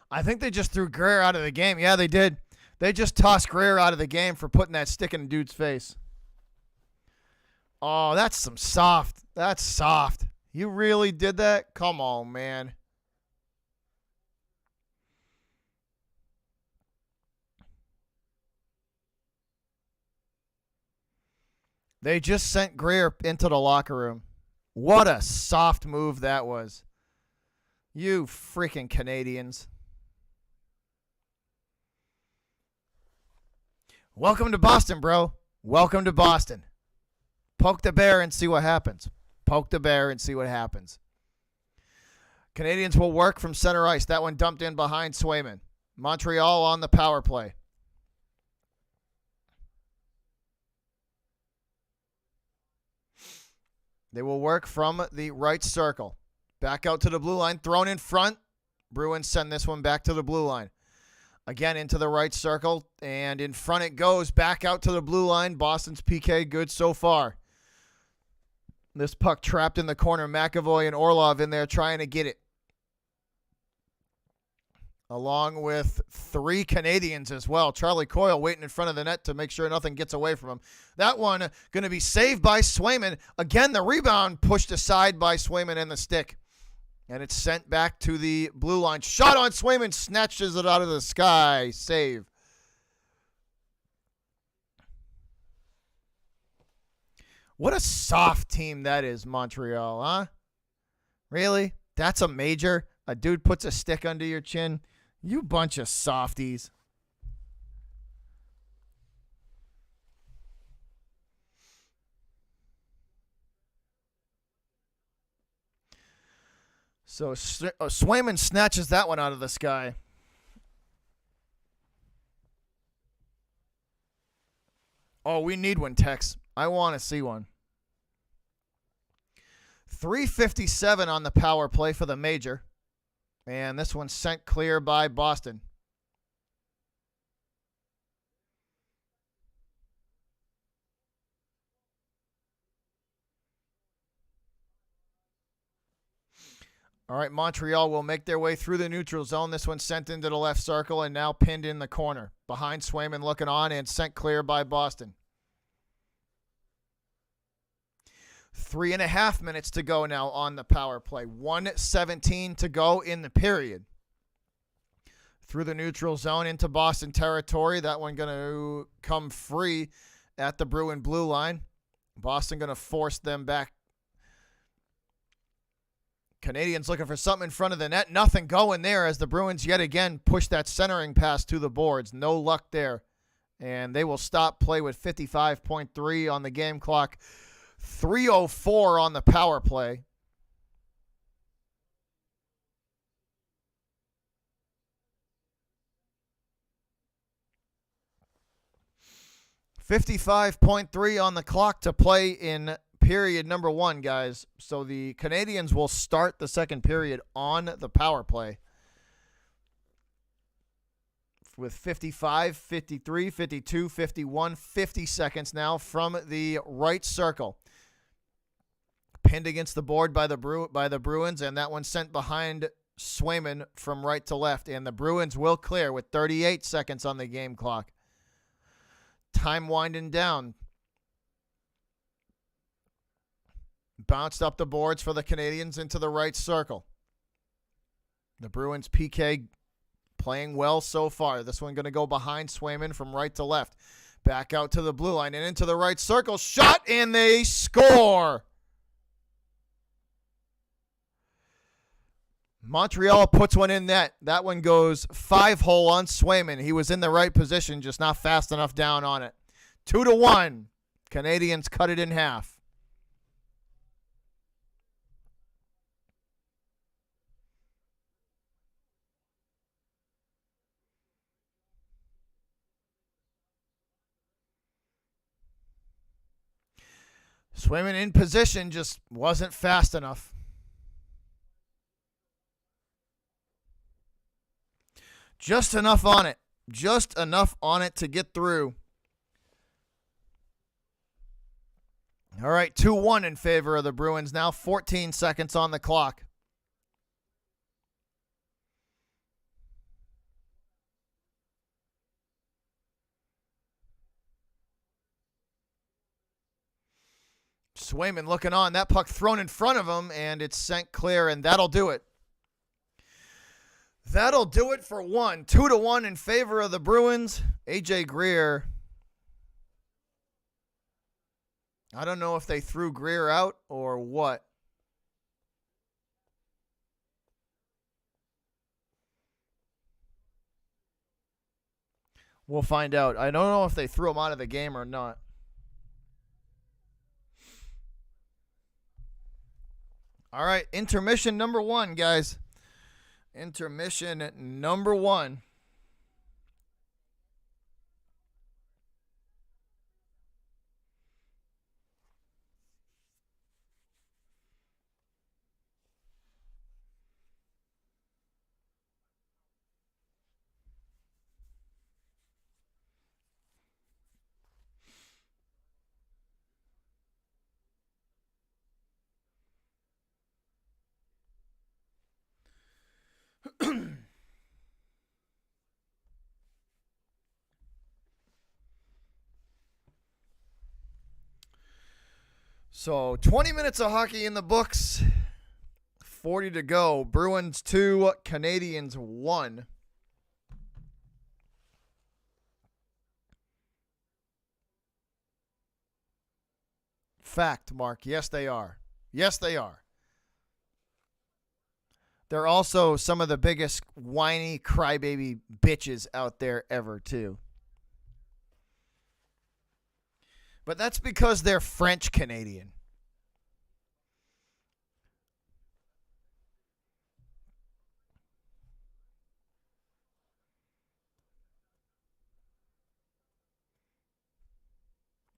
Speaker 1: I think they just threw Greer out of the game. Yeah, they did. They just tossed Greer out of the game for putting that stick in a dude's face. Oh, that's some soft. That's soft. You really did that? Come on, man. They just sent Greer into the locker room. What a soft move that was. You freaking Canadians. Welcome to Boston, bro. Welcome to Boston. Poke the bear and see what happens. Poke the bear and see what happens. Canadians will work from center ice. That one dumped in behind Swayman. Montreal on the power play. They will work from the right circle. Back out to the blue line. Thrown in front. Bruins send this one back to the blue line. Again into the right circle. And in front it goes. Back out to the blue line. Boston's PK good so far. This puck trapped in the corner. McAvoy and Orlov in there trying to get it. Along with 3 Canadians as well. Charlie Coyle waiting in front of the net to make sure nothing gets away from him. That one going to be saved by Swayman. Again, the rebound pushed aside by Swayman and the stick. And it's sent back to the blue line. Shot on Swayman. Snatches it out of the sky. Save. What a soft team that is, Montreal, huh? Really? That's a major? A dude puts a stick under your chin? You bunch of softies. So Swayman snatches that one out of the sky. Oh, we need one, Tex. I want to see one. 3:57 on the power play for the major. And this one's sent clear by Boston. All right, Montreal will make their way through the neutral zone. This one's sent into the left circle and now pinned in the corner. Behind Swayman looking on and sent clear by Boston. 3.5 minutes to go now on the power play. 1:17 to go in the period. Through the neutral zone into Boston territory. That one going to come free at the Bruin blue line. Boston going to force them back. Canadians looking for something in front of the net. Nothing going there as the Bruins yet again push that centering pass to the boards. No luck there. and they will stop play with 55.3 on the game clock. 3:04 on the power play. .3 on the clock to play in period number 1, guys. So the Canadiens will start the second period on the power play with 55, 53, 52, 51, 50 seconds now from the right circle. Pinned against the board by the Bruins, and that one sent behind Swayman from right to left. And the Bruins will clear with 38 seconds on the game clock. Time winding down. Bounced up the boards for the Canadiens into the right circle. The Bruins PK playing well so far. This one going to go behind Swayman from right to left. Back out to the blue line and into the right circle. Shot, and they score. Montreal puts one in net. That one goes 5-hole on Swayman. He was in the right position, just not fast enough down on it. 2-1. Canadiens cut it in half. Swayman in position, just wasn't fast enough. Just enough on it. Just enough on it to get through. All right, 2-1 in favor of the Bruins now. 14 seconds on the clock. Swayman looking on. That puck thrown in front of him, and it's sent clear, and that'll do it. That'll do it for one. 2-1 in favor of the Bruins. A.J. Greer. I don't know if they threw Greer out or what. We'll find out. I don't know if they threw him out of the game or not. All right, intermission number 1, guys. Intermission number 1. So 20 minutes of hockey in the books. 40 to go. Bruins 2, Canadiens 1. Fact, Mark. Yes, they are. Yes, they are. They're also some of the biggest whiny crybaby bitches out there ever, too. But that's because they're French Canadian.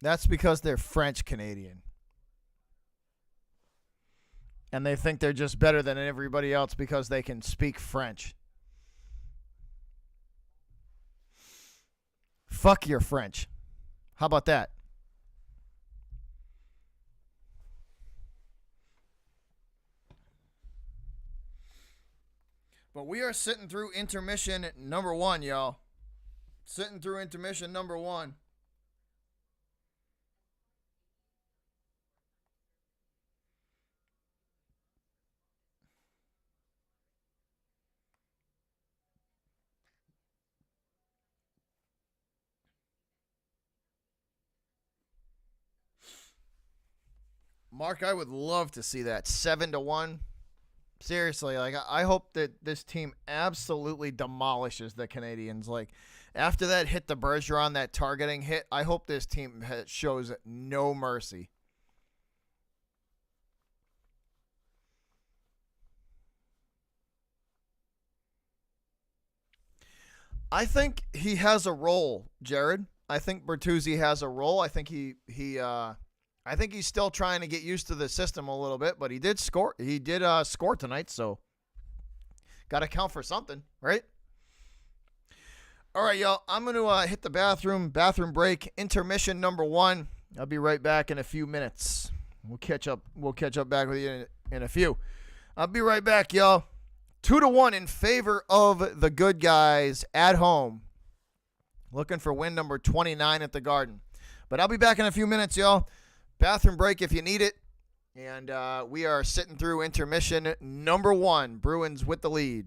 Speaker 1: That's because they're French Canadian. And they think they're just better than everybody else because they can speak French. Fuck your French. How about that? But we are sitting through intermission number 1, y'all. Sitting through intermission number 1. Mark, I would love to see that 7-1. Seriously, like I hope that this team absolutely demolishes the Canadians. Like after that hit the Bergeron, that targeting hit, I hope this team shows no mercy. I think he has a role, Jared. I think Bertuzzi has a role. I think he's still trying to get used to the system a little bit, but he did score. He did score tonight, so got to count for something, right? All right, y'all. I'm going to hit the bathroom. Bathroom break. Intermission number 1. I'll be right back in a few minutes. We'll catch up. We'll catch up back with you in a few. I'll be right back, y'all. 2-1 in favor of the good guys at home. Looking for win number 29 at the Garden. But I'll be back in a few minutes, y'all. Bathroom break if you need it. And we are sitting through intermission number 1. Bruins with the lead.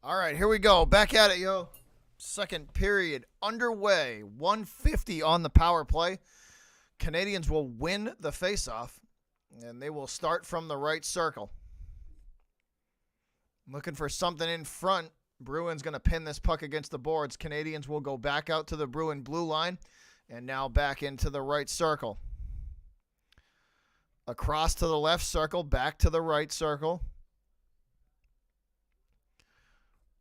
Speaker 1: All right, here we go. Back at it, yo. Second period underway. 150 on the power play. Canadians will win the faceoff, and they will start from the right circle. Looking for something in front. Bruins going to pin this puck against the boards. Canadians will go back out to the Bruin blue line, and now back into the right circle. Across to the left circle, back to the right circle.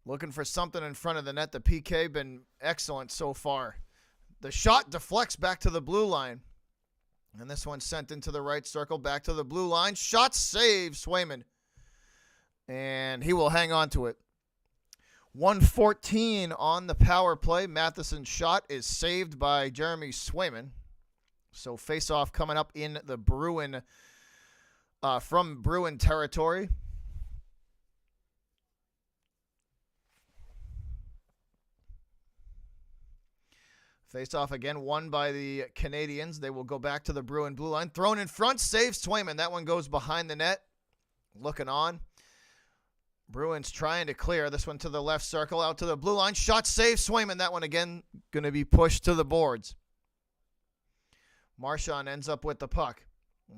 Speaker 1: Looking for something in front of the net. The PK been excellent so far. The shot deflects back to the blue line. And this one sent into the right circle, back to the blue line. Shot save, Swayman. And he will hang on to it. 114 on the power play. Matheson's shot is saved by Jeremy Swayman. So face-off coming up in the Bruin, from Bruin territory. Face-off again, won by the Canadiens. They will go back to the Bruin blue line. Thrown in front, save Swayman. That one goes behind the net. Looking on. Bruins trying to clear. This one to the left circle, out to the blue line. Shot save Swayman. That one again going to be pushed to the boards. Marchand ends up with the puck.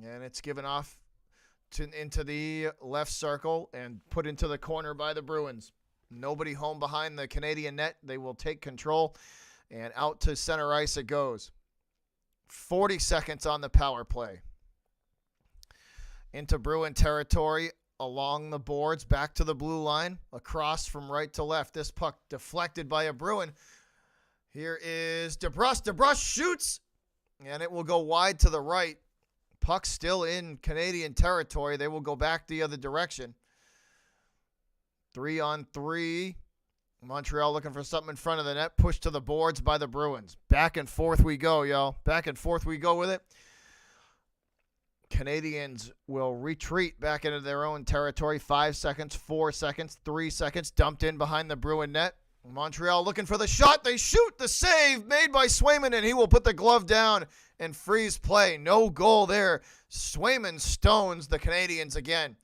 Speaker 1: And it's given off into the left circle and put into the corner by the Bruins. Nobody home behind the Canadian net. They will take control. And out to center ice it goes. 40 seconds on the power play. Into Bruin territory, along the boards, back to the blue line, across from right to left. This puck deflected by a Bruin. Here is DeBrusk. DeBrusk shoots, and it will go wide to the right. Puck still in Canadian territory. They will go back the other direction. 3-on-3. Montreal looking for something in front of the net. Pushed to the boards by the Bruins. Back and forth we go, yo. Back and forth we go with it. Canadians will retreat back into their own territory. 5 seconds, 4 seconds, 3 seconds. Dumped in behind the Bruin net. Montreal looking for the shot. They shoot. The save made by Swayman, and he will put the glove down and freeze play. No goal there. Swayman stones the Canadians again.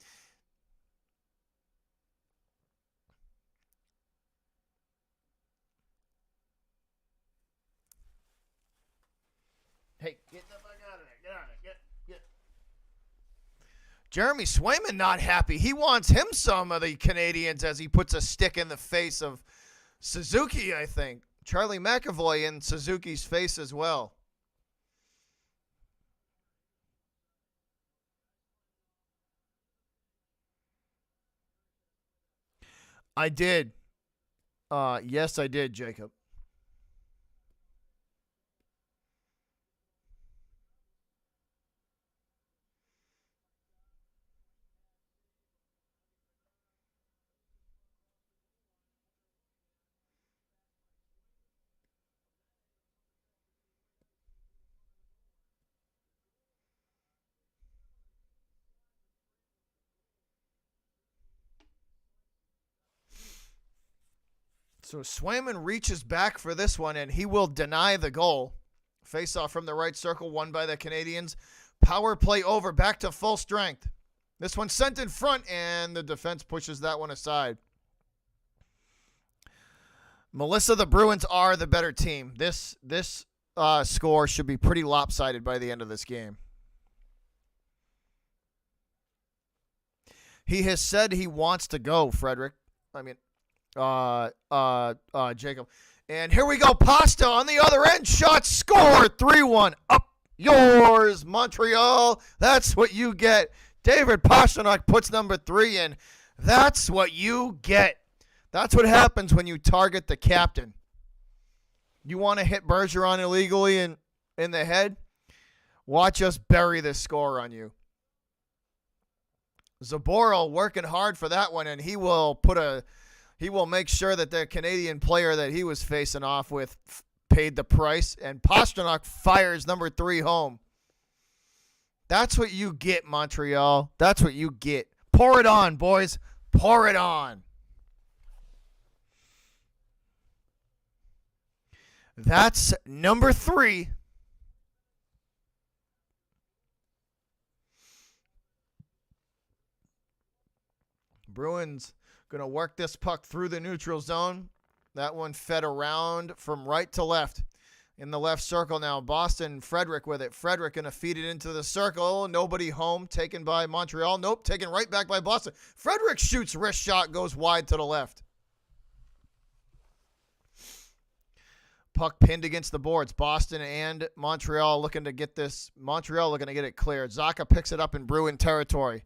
Speaker 1: Hey, get the fuck out of there. Get out of there. Get. Jeremy Swayman not happy. He wants him some of the Canadians as he puts a stick in the face of Suzuki, I think. Charlie McAvoy in Suzuki's face as well. I did. Yes, I did, Jacob. So Swayman reaches back for this one, and he will deny the goal. Face-off from the right circle, won by the Canadiens. Power play over, back to full strength. This one sent in front, and the defense pushes that one aside. Melissa, the Bruins are the better team. This score should be pretty lopsided by the end of this game. He has said he wants to go, Frederick. I mean, Jacob. And here we go. Pasta on the other end. Shot scored. 3-1. Up yours, Montreal. That's what you get. David Pastrnak puts number 3 in. That's what you get. That's what happens when you target the captain. You want to hit Bergeron illegally in the head? Watch us bury this score on you. Zaboral working hard for that one, and he will make sure that the Canadian player that he was facing off with paid the price, and Pastrnak fires number 3 home. That's what you get, Montreal. That's what you get. Pour it on, boys. Pour it on. That's number 3. Bruins going to work this puck through the neutral zone. That one fed around from right to left. In the left circle now, Boston, Frederick with it. Frederick going to feed it into the circle. Nobody home, taken by Montreal. Nope, taken right back by Boston. Frederick shoots, wrist shot, goes wide to the left. Puck pinned against the boards. Boston and Montreal looking to get this. Montreal looking to get it cleared. Zacha picks it up in Bruin territory.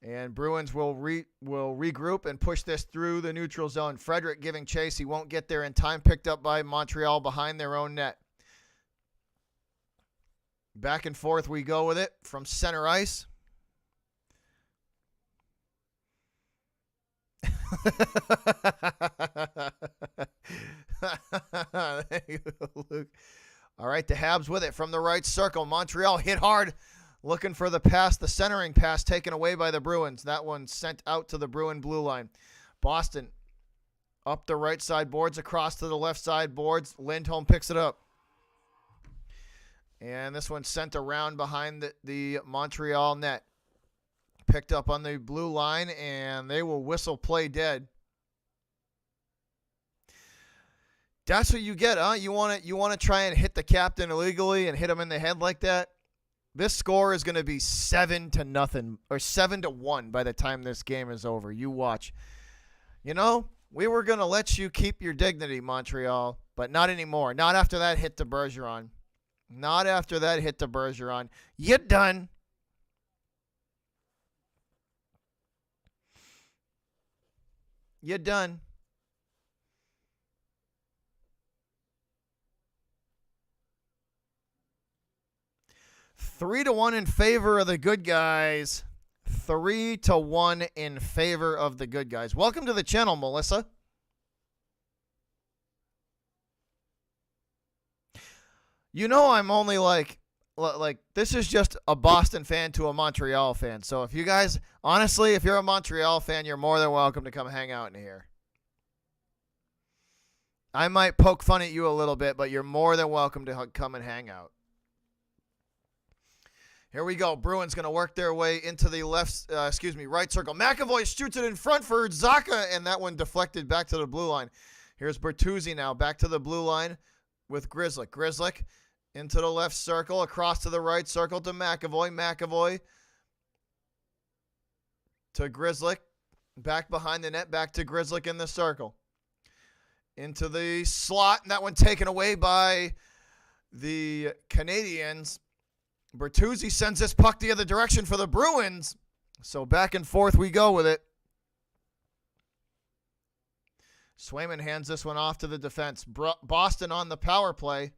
Speaker 1: And Bruins will regroup and push this through the neutral zone. Frederick giving chase. He won't get there in time. Picked up by Montreal behind their own net. Back and forth we go with it from center ice. There you go, Luke. All right, the Habs with it from the right circle. Montreal hit hard. Looking for the pass, the centering pass taken away by the Bruins. That one sent out to the Bruin blue line. Boston up the right side boards, across to the left side boards. Lindholm picks it up. And this one sent around behind the Montreal net. Picked up on the blue line, and they will whistle play dead. That's what you get, huh? You want to try and hit the captain illegally and hit him in the head like that? This score is going to be 7-0 or 7-1 by the time this game is over. You watch. You know, we were going to let you keep your dignity, Montreal, but not anymore. Not after that hit to Bergeron. Not after that hit to Bergeron. You're done. You're done. Three to 1 in favor of the good guys. 3-1 in favor of the good guys. Welcome to the channel, Melissa. You know I'm only like this is just a Boston fan to a Montreal fan. So if you guys, honestly, if you're a Montreal fan, you're more than welcome to come hang out in here. I might poke fun at you a little bit, but you're more than welcome to come and hang out. Here we go. Bruins going to work their way into the right circle. McAvoy shoots it in front for Zacha, and that one deflected back to the blue line. Here's Bertuzzi now back to the blue line with Grzelcyk. Grzelcyk into the left circle, across to the right circle to McAvoy. McAvoy to Grzelcyk. Back behind the net, back to Grzelcyk in the circle. Into the slot, and that one taken away by the Canadiens. Bertuzzi sends this puck the other direction for the Bruins. So back and forth we go with it. Swayman hands this one off to the defense. Boston on the power play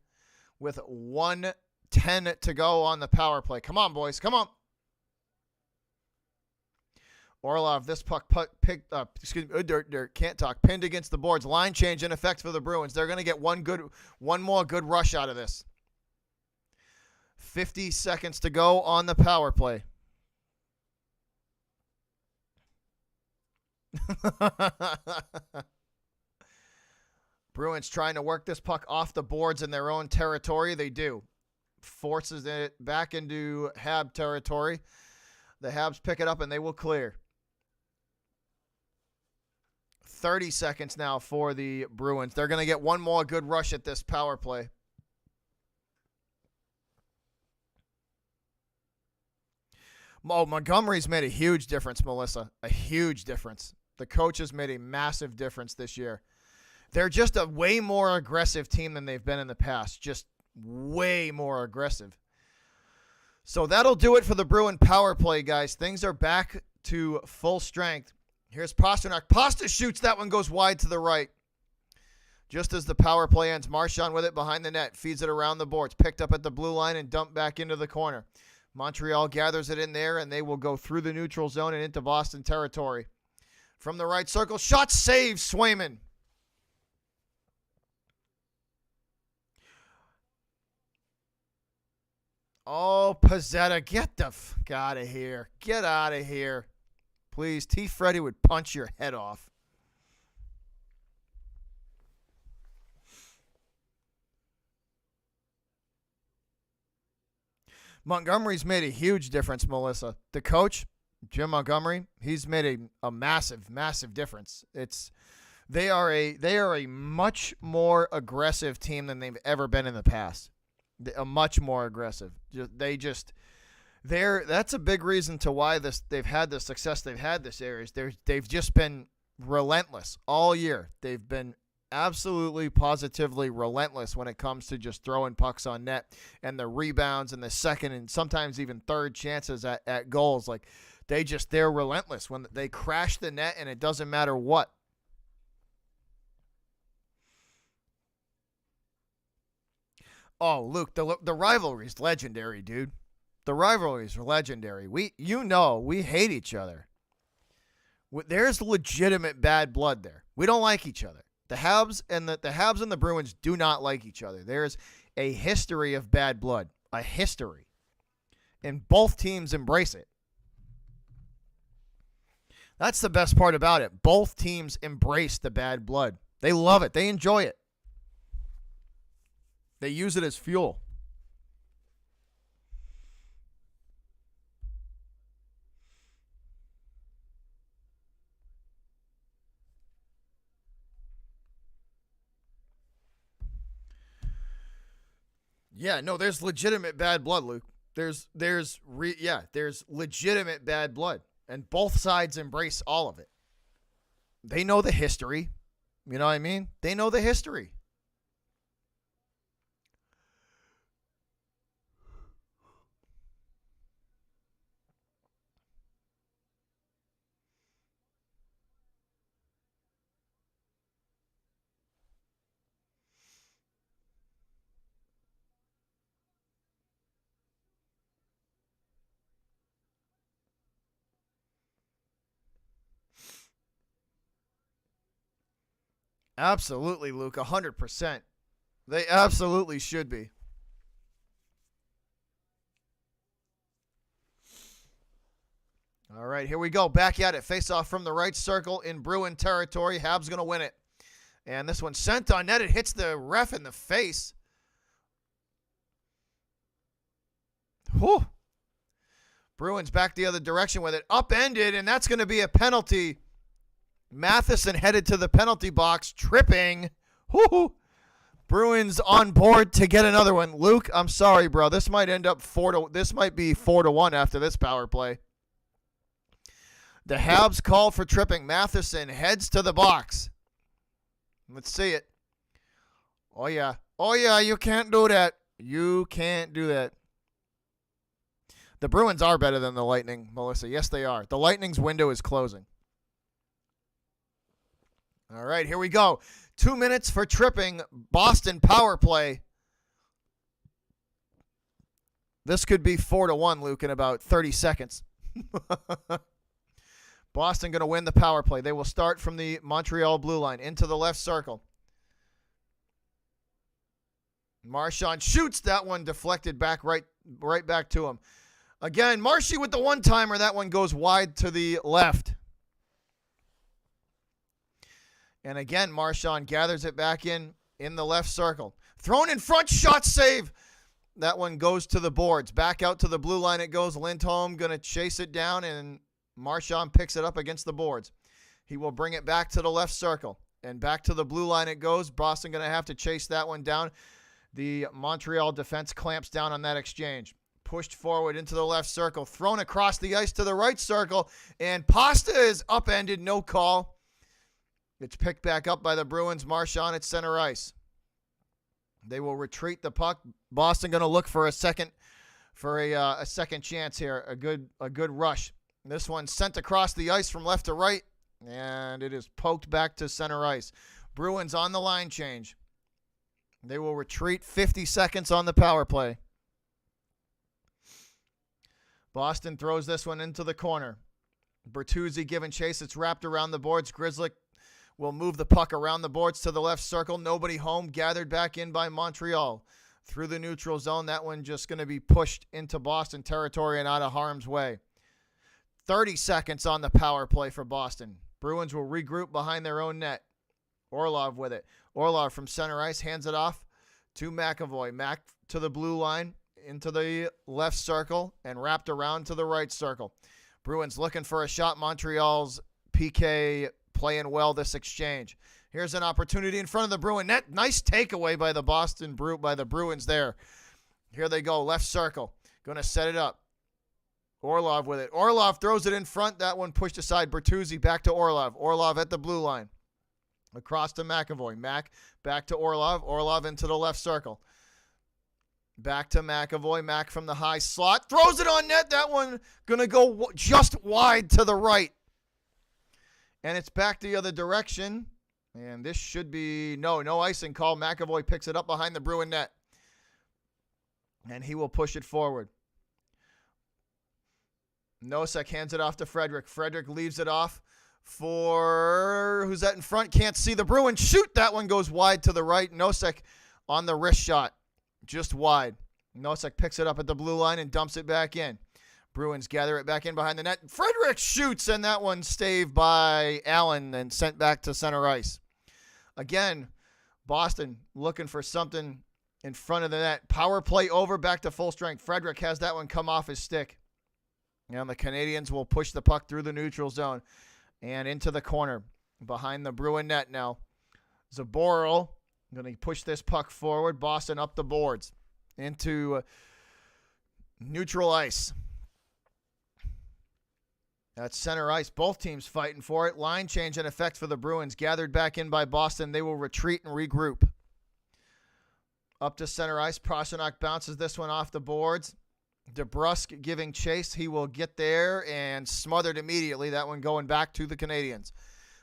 Speaker 1: with 1:10 to go on the power play. Come on, boys. Come on. Orlov, this puck picked up. Can't talk. Pinned against the boards. Line change in effect for the Bruins. They're going to get one more good rush out of this. 50 seconds to go on the power play. Bruins trying to work this puck off the boards in their own territory. They do. Forces it back into Hab territory. The Habs pick it up and they will clear. 30 seconds now for the Bruins. They're going to get one more good rush at this power play. Oh, Montgomery's made a huge difference, Melissa. A huge difference. The coach has made a massive difference this year. They're just a way more aggressive team than they've been in the past. Just way more aggressive. So that'll do it for the Bruin power play, guys. Things are back to full strength. Here's Pastrnak. Pasta shoots. That one goes wide to the right. Just as the power play ends, Marchand with it behind the net. Feeds it around the boards. Picked up at the blue line and dumped back into the corner. Montreal gathers it in there, and they will go through the neutral zone and into Boston territory. From the right circle, shot save, Swayman. Oh, Pizzetta, get the fuck out of here. Get out of here. Please, T. Freddy would punch your head off. Montgomery's made a huge difference, Melissa. The coach, Jim Montgomery, he's made a massive, massive difference. They are a much more aggressive team than they've ever been in the past. A much more aggressive. That's a big reason to why they've had the success they've had this year. Is they've just been relentless all year. They've been absolutely positively relentless when it comes to just throwing pucks on net and the rebounds and the second and sometimes even third chances at goals. Like they're relentless when they crash the net, and it doesn't matter what. Oh, Luke, the rivalry's legendary, dude. The rivalry's legendary. We hate each other. There's legitimate bad blood there. We don't like each other. The Habs and the Bruins do not like each other. There's a history of bad blood, a history, and both teams embrace it. That's the best part about it. Both teams embrace the bad blood. They love it. They enjoy it. They use it as fuel. Yeah, no, there's legitimate bad blood, Luke. There's legitimate bad blood, and both sides embrace all of it. They know the history. You know what I mean? They know the history. Absolutely, Luke, 100%. They absolutely should be. All right, here we go. Back at it. Face off from the right circle in Bruin territory. Habs going to win it. And this one sent on net. It hits the ref in the face. Whew. Bruins back the other direction with it. Upended, and that's going to be a penalty. Matheson headed to the penalty box, tripping. Whoo! Bruins on board to get another one. Luke, I'm sorry, bro. This might end up 4-1 after this power play. The Habs call for tripping. Matheson heads to the box. Let's see it. Oh yeah, you can't do that. You can't do that. The Bruins are better than the Lightning, Melissa. Yes, they are. The Lightning's window is closing. All right, here we go. 2 minutes for tripping. Boston power play. This could be 4-1, Luke, in about 30 seconds. Boston going to win the power play. They will start from the Montreal blue line into the left circle. Marchand shoots. That one deflected back right back to him. Again, Marshy with the one-timer. That one goes wide to the left. And again, Marchand gathers it back in the left circle. Thrown in front, shot save. That one goes to the boards. Back out to the blue line it goes. Lindholm going to chase it down, and Marchand picks it up against the boards. He will bring it back to the left circle. And back to the blue line it goes. Boston going to have to chase that one down. The Montreal defense clamps down on that exchange. Pushed forward into the left circle. Thrown across the ice to the right circle. And Pasta is upended. No call. It's picked back up by the Bruins. Marchand at center ice. They will retreat the puck. Boston going to look for a second chance here. A good rush. This one sent across the ice from left to right, and it is poked back to center ice. Bruins on the line change. They will retreat 50 seconds on the power play. Boston throws this one into the corner. Bertuzzi giving chase. It's wrapped around the boards. Grzelcyk will move the puck around the boards to the left circle. Nobody home. Gathered back in by Montreal. Through the neutral zone. That one just going to be pushed into Boston territory and out of harm's way. 30 seconds on the power play for Boston. Bruins will regroup behind their own net. Orlov with it. Orlov from center ice hands it off to McAvoy. Mac to the blue line. into the left circle and wrapped around to the right circle. Bruins looking for a shot. Montreal's PK playing well this exchange. Here's an opportunity in front of the Bruin net. Nice takeaway by the Bruins there. Here they go, left circle. Going to set it up. Orlov with it. Orlov throws it in front. That one pushed aside. Bertuzzi back to Orlov. Orlov at the blue line. Across to McAvoy. Mac back to Orlov. Orlov into the left circle. Back to McAvoy. Mac from the high slot. Throws it on net. That one going to go just wide to the right. And it's back the other direction. And this should be no icing call. McAvoy picks it up behind the Bruin net. And he will push it forward. Nosek hands it off to Frederick. Frederick leaves it off for who's that in front? Can't see the Bruins. Shoot! That one goes wide to the right. Nosek on the wrist shot. Just wide. Nosek picks it up at the blue line and dumps it back in. Bruins gather it back in behind the net. Frederick shoots, and that one staved by Allen and sent back to center ice. Again, Boston looking for something in front of the net. Power play over, back to full strength. Frederick has that one come off his stick. And the Canadiens will push the puck through the neutral zone and into the corner behind the Bruin net now. Zaboral going to push this puck forward. Boston up the boards into neutral ice. That's center ice. Both teams fighting for it. Line change in effect for the Bruins. Gathered back in by Boston. They will retreat and regroup. Up to center ice. Pastrnak bounces this one off the boards. DeBrusk giving chase. He will get there and smothered immediately. That one going back to the Canadiens.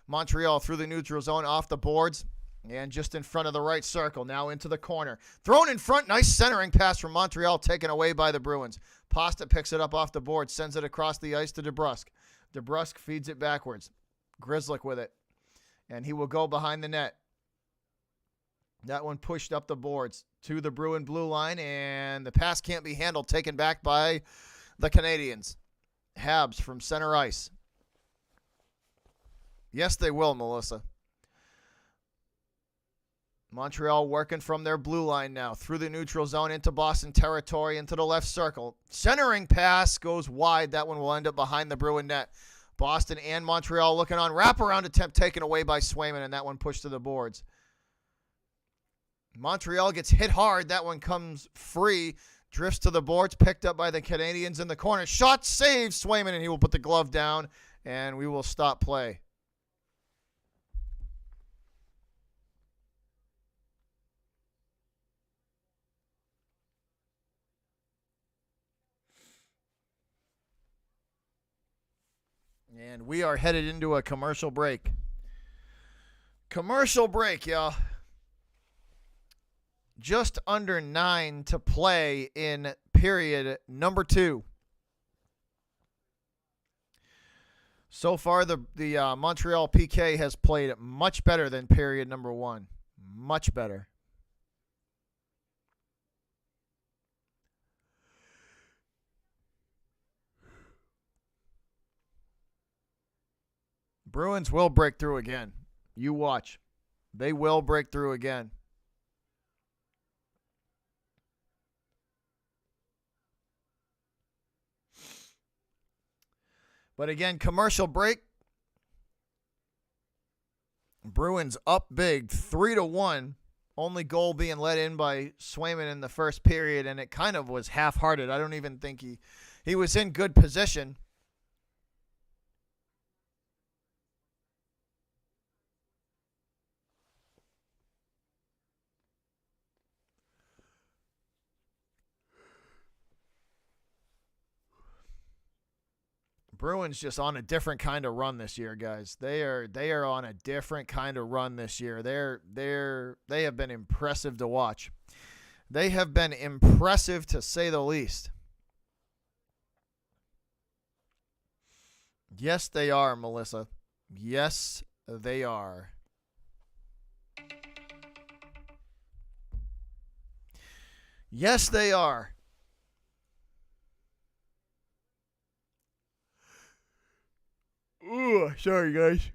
Speaker 1: Montreal through the neutral zone off the boards and just in front of the right circle. Now into the corner. Thrown in front. Nice centering pass from Montreal taken away by the Bruins. Pasta picks it up off the board. Sends it across the ice to DeBrusk. DeBrusk feeds it backwards. Grzelcyk with it. And he will go behind the net. That one pushed up the boards to the Bruin blue line, and the pass can't be handled, taken back by the Canadiens. Habs from center ice. Yes, they will, Melissa. Montreal working from their blue line now, through the neutral zone into Boston territory, into the left circle. Centering pass goes wide. That one will end up behind the Bruin net. Boston and Montreal looking on. Wraparound attempt taken away by Swayman, and that one pushed to the boards. Montreal gets hit hard. That one comes free. Drifts to the boards. Picked up by the Canadiens in the corner. Shot saved Swayman, and he will put the glove down, and we will stop play. And we are headed into a commercial break. Commercial break, y'all. Just under 9 to play in period number 2. So far, the Montreal PK has played much better than period number 1. Much better. Bruins will break through again. You watch. They will break through again. But again, commercial break. Bruins up big, 3-1. Only goal being let in by Swayman in the first period, and it kind of was half-hearted. I don't even think he was in good position. Bruins just on a different kind of run this year, guys. They are on a different kind of run this year. They have been impressive to watch. They have been impressive to say the least. Yes, they are, Melissa. Yes, they are. Yes, they are. Ooh, sorry, guys.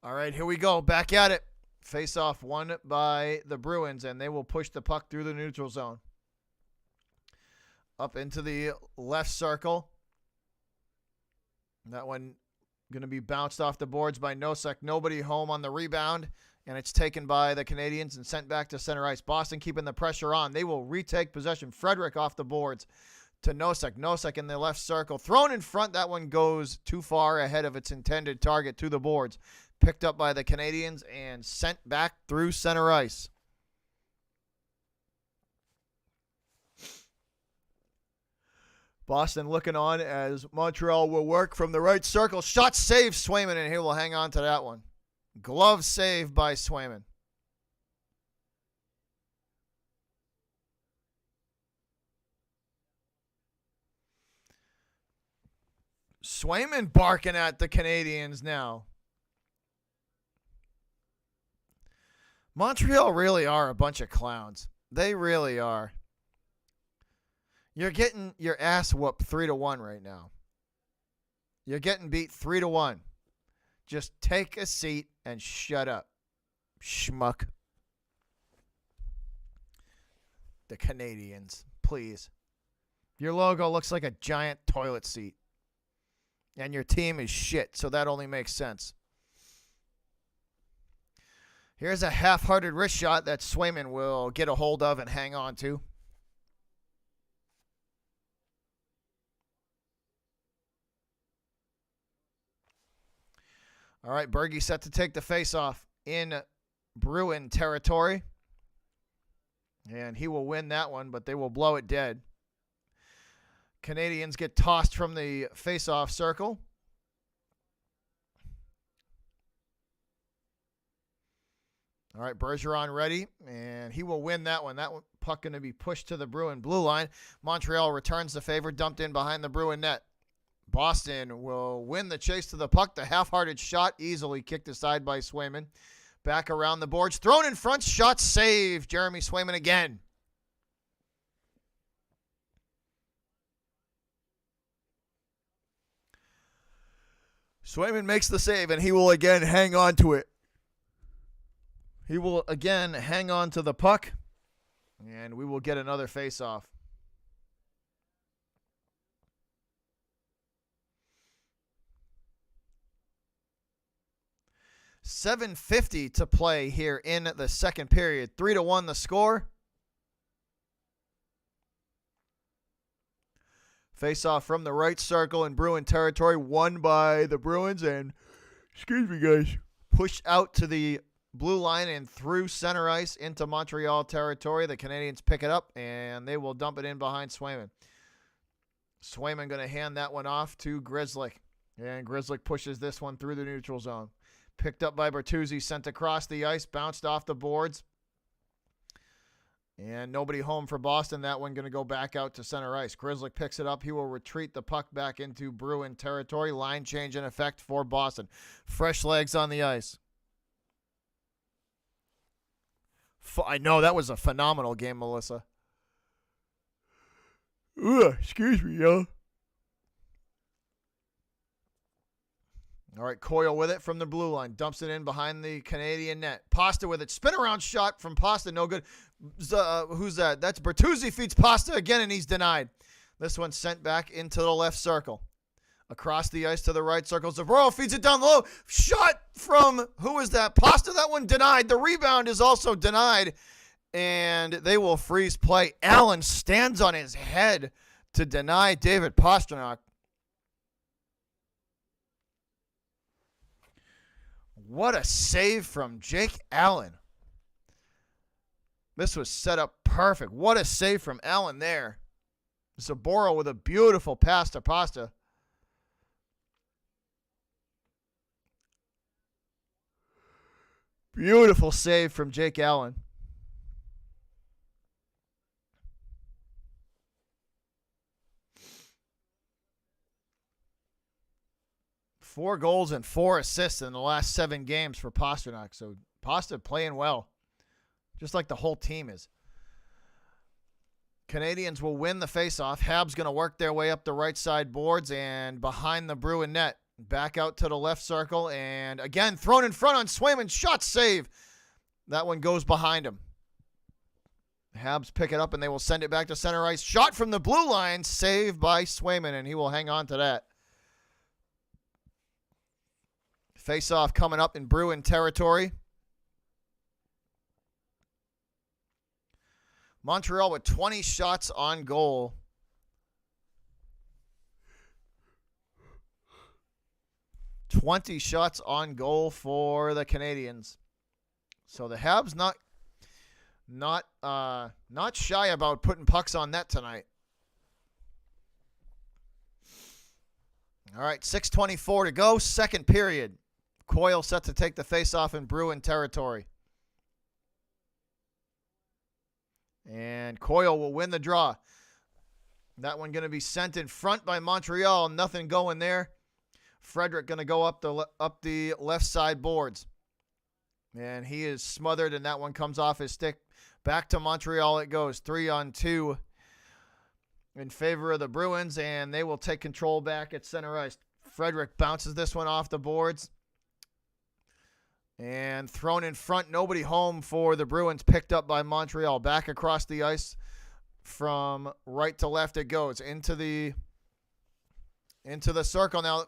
Speaker 1: All right, here we go. Back at it. Face off won by the Bruins, and they will push the puck through the neutral zone. Up into the left circle. That one going to be bounced off the boards by Nosek. Nobody home on the rebound, and it's taken by the Canadiens and sent back to center ice. Boston keeping the pressure on. They will retake possession. Frederick off the boards to Nosek. Nosek in the left circle. Thrown in front. That one goes too far ahead of its intended target to the boards. Picked up by the Canadiens and sent back through center ice. Boston looking on as Montreal will work from the right circle. Shot save Swayman, and he will hang on to that one. Glove save by Swayman. Swayman barking at the Canadiens now. Montreal really are a bunch of clowns. They really are. You're getting your ass whooped 3-1 right now. You're getting beat 3-1. Just take a seat and shut up, schmuck. The Canadiens, please. Your logo looks like a giant toilet seat. And your team is shit, so that only makes sense. Here's a half-hearted wrist shot that Swayman will get a hold of and hang on to. All right, Berge set to take the face-off in Bruin territory. And he will win that one, but they will blow it dead. Canadiens get tossed from the face-off circle. All right, Bergeron ready, and he will win that one. That one puck going to be pushed to the Bruin blue line. Montreal returns the favor, dumped in behind the Bruin net. Boston will win the chase to the puck. The half-hearted shot easily kicked aside by Swayman. Back around the boards. Thrown in front. Shot saved. Jeremy Swayman again. Swayman makes the save, and he will again hang on to it. He will again hang on to the puck, and we will get another face-off. .750 to play here in the second period. 3-1 the score. Face-off from the right circle in Bruin territory, won by the Bruins, and, excuse me guys, pushed out to the blue line and through center ice into Montreal territory. The Canadiens pick it up, and they will dump it in behind Swayman. Swayman going to hand that one off to Grzelcyk, and Grzelcyk pushes this one through the neutral zone. Picked up by Bertuzzi, sent across the ice, bounced off the boards. And nobody home for Boston. That one going to go back out to center ice. Grzelcyk picks it up. He will retreat the puck back into Bruin territory. Line change in effect for Boston. Fresh legs on the ice. I know, that was a phenomenal game, Melissa. Ugh, excuse me, y'all. All right, Coyle with it from the blue line. Dumps it in behind the Canadian net. Pasta with it. Spin around shot from Pasta. No good. Who's that? That's Bertuzzi feeds Pasta again, and he's denied. This one's sent back into the left circle. Across the ice to the right circle. Zaboro feeds it down low. Shot from, who is that? Pasta. That one denied. The rebound is also denied. And they will freeze play. Allen stands on his head to deny David Pastrnak. What a save from Jake Allen. This was set up perfect. What a save from Allen there. Zaboro with a beautiful pass to Pasta. Beautiful save from Jake Allen. Four goals and 4 assists in the last 7 games for Pastrnak. So Pasta playing well, just like the whole team is. Canadiens will win the faceoff. Habs going to work their way up the right side boards and behind the Bruin net. Back out to the left circle, and again, thrown in front on Swayman. Shot save. That one goes behind him. Habs pick it up, and they will send it back to center ice. Shot from the blue line, saved by Swayman, and he will hang on to that. Face-off coming up in Bruin territory. Montreal with 20 shots on goal. $20 shots on goal for the Canadiens. So the Habs not shy about putting pucks on net tonight. All right, 6:24 to go, second period. Coyle set to take the faceoff in Bruin territory. And Coyle will win the draw. That one going to be sent in front by Montreal. Nothing going there. Frederick going to go up the left side boards. And he is smothered, and that one comes off his stick. Back to Montreal it goes. 3-on-2 in favor of the Bruins, and they will take control back at center ice. Frederick bounces this one off the boards. And thrown in front, nobody home for the Bruins, picked up by Montreal. Back across the ice from right to left it goes. Into the circle now.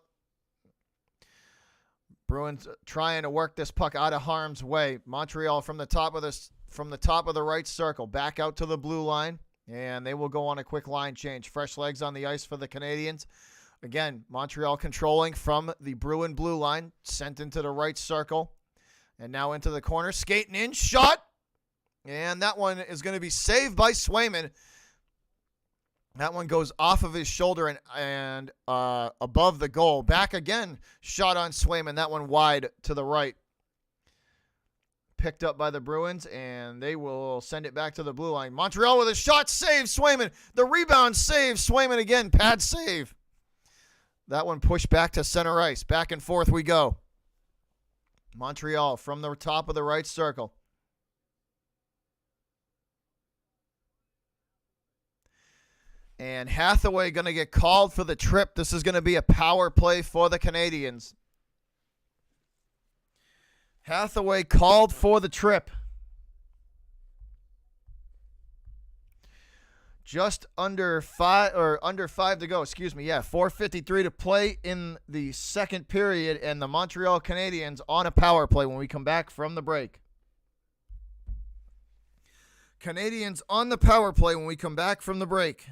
Speaker 1: Bruins trying to work this puck out of harm's way. Montreal from the top of the right circle, back out to the blue line, and they will go on a quick line change. Fresh legs on the ice for the Canadiens. Again, Montreal controlling from the Bruin blue line, sent into the right circle. And now into the corner, skating in, shot. And that one is going to be saved by Swayman. That one goes off of his shoulder and above the goal. Back again, shot on Swayman. That one wide to the right. Picked up by the Bruins, and they will send it back to the blue line. Montreal with a shot, save Swayman. The rebound, save Swayman again, pad save. That one pushed back to center ice. Back and forth we go. Montreal from the top of the right circle. And Hathaway going to get called for the trip. This is going to be a power play for the Canadiens. Hathaway called for the trip. Just under five to go. Excuse me. Yeah, 4:53 to play in the second period, and the Montreal Canadiens on a power play when we come back from the break. Canadiens on the power play when we come back from the break.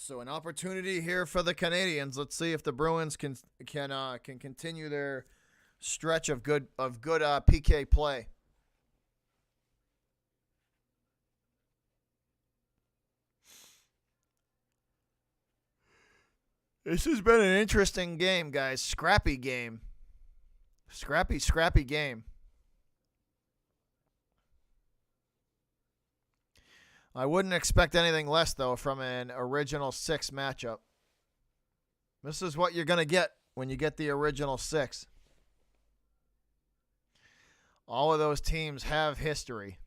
Speaker 1: So an opportunity here for the Canadiens. Let's see if the Bruins can continue their stretch of good PK play. This has been an interesting game, guys. Scrappy game. Scrappy game. I wouldn't expect anything less, though, from an original six matchup. This is what you're going to get when you get the original six. All of those teams have history.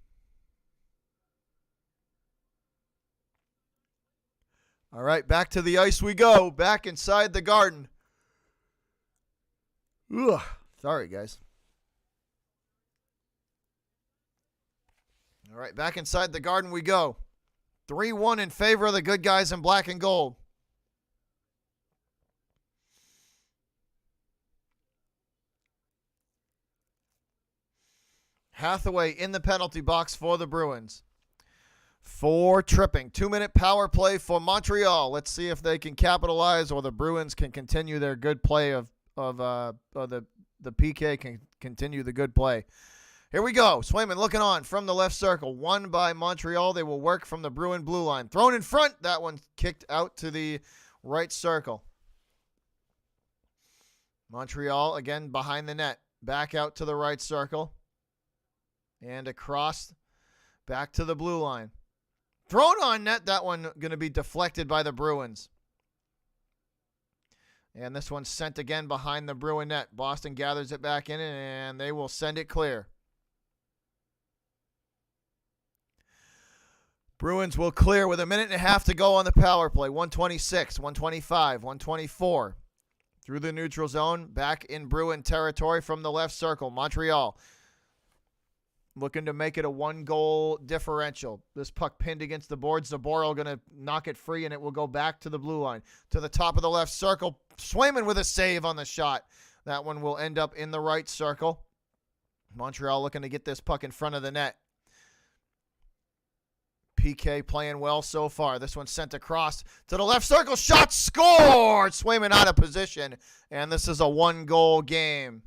Speaker 1: All right, back to the ice we go. Back inside the Garden. Ugh, sorry, guys. All right, back inside the Garden we go. 3-1 in favor of the good guys in black and gold. Hathaway in the penalty box for the Bruins. For tripping. 2-minute power play for Montreal. Let's see if they can capitalize or the Bruins can continue their good play of the PK can continue the good play. Here we go. Swayman looking on from the left circle. Won by Montreal. They will work from the Bruin blue line. Thrown in front. That one kicked out to the right circle. Montreal again behind the net. Back out to the right circle. And across back to the blue line. Thrown on net. That one going to be deflected by the Bruins. And this one's sent again behind the Bruin net. Boston gathers it back in, and they will send it clear. Bruins will clear with a minute and a half to go on the power play. 126, 125, 124. Through the neutral zone, back in Bruin territory from the left circle. Montreal looking to make it a one-goal differential. This puck pinned against the boards. Zaboral going to knock it free, and it will go back to the blue line. To the top of the left circle. Swayman with a save on the shot. That one will end up in the right circle. Montreal looking to get this puck in front of the net. PK playing well so far. This one sent across to the left circle. Shot scored! Swayman out of position, and this is a one-goal game.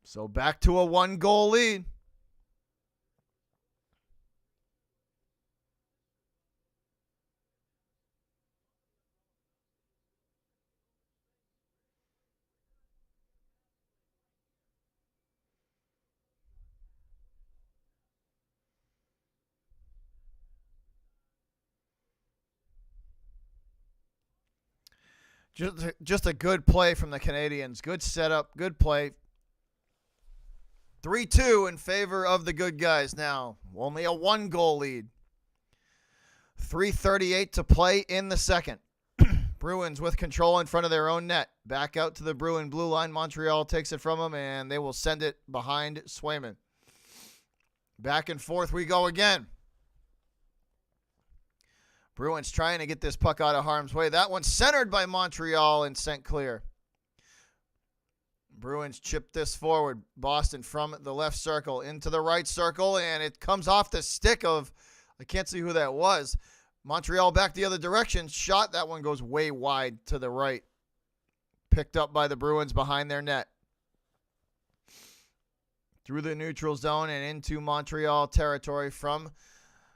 Speaker 1: So back to a one-goal lead. Just a good play from the Canadiens. Good setup, good play. 3-2 in favor of the good guys now. Only a one-goal lead. 3:38 to play in the second. Bruins with control in front of their own net. Back out to the Bruin blue line. Montreal takes it from them, and they will send it behind Swayman. Back and forth we go again. Bruins trying to get this puck out of harm's way. That one centered by Montreal and sent clear. Bruins chip this forward. Boston from the left circle into the right circle, and it comes off the stick of, I can't see who that was. Montreal back the other direction. Shot. That one goes way wide to the right. Picked up by the Bruins behind their net. Through the neutral zone and into Montreal territory from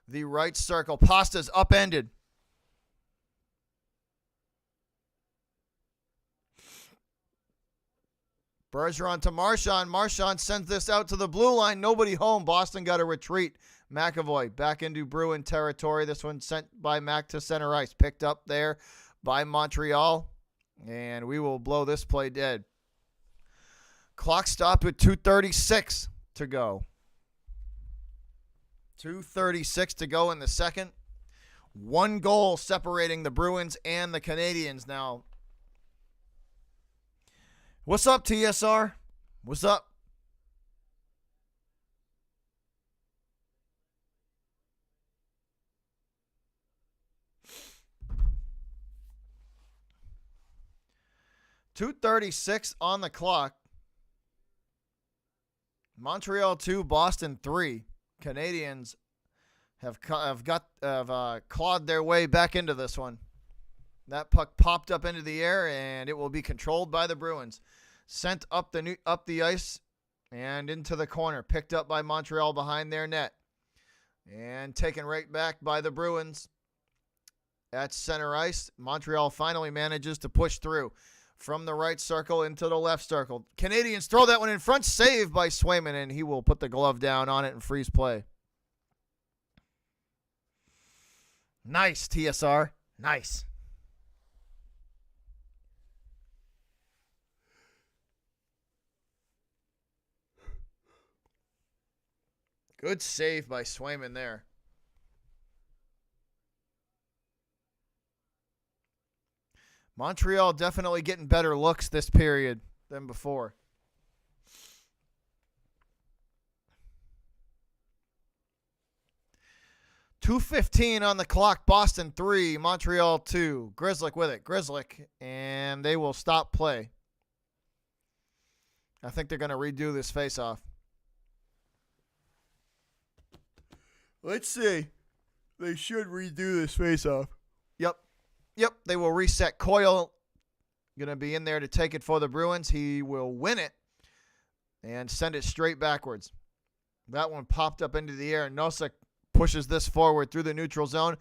Speaker 1: the right circle. Pasta's upended. Bergeron to Marchand. Marchand sends this out to the blue line. Nobody home. Boston got a retreat. McAvoy back into Bruin territory. This one sent by Mac to center ice. Picked up there by Montreal. And we will blow this play dead. Clock stopped with 2:36 to go. 2:36 to go in the second. One goal separating the Bruins and the Canadiens now. What's up, TSR? What's up? .236 on the clock. Montreal 2, Boston 3. Canadiens have clawed their way back into this one. That puck popped up into the air, and it will be controlled by the Bruins. Sent up the ice and into the corner. Picked up by Montreal behind their net. And taken right back by the Bruins at center ice. Montreal finally manages to push through from the right circle into the left circle. Canadiens throw that one in front. Saved by Swayman, and he will put the glove down on it and freeze play. Nice, TSR. Nice. Good save by Swayman there. Montreal definitely getting better looks this period than before. .215 on the clock. Boston 3, Montreal 2. Grzelcyk with it. Grzelcyk, and they will stop play. I think they're going to redo this faceoff. Let's see. They should redo this face-off. Yep. Yep. They will reset. Coyle going to be in there to take it for the Bruins. He will win it and send it straight backwards. That one popped up into the air. Nosek pushes this forward through the neutral zone,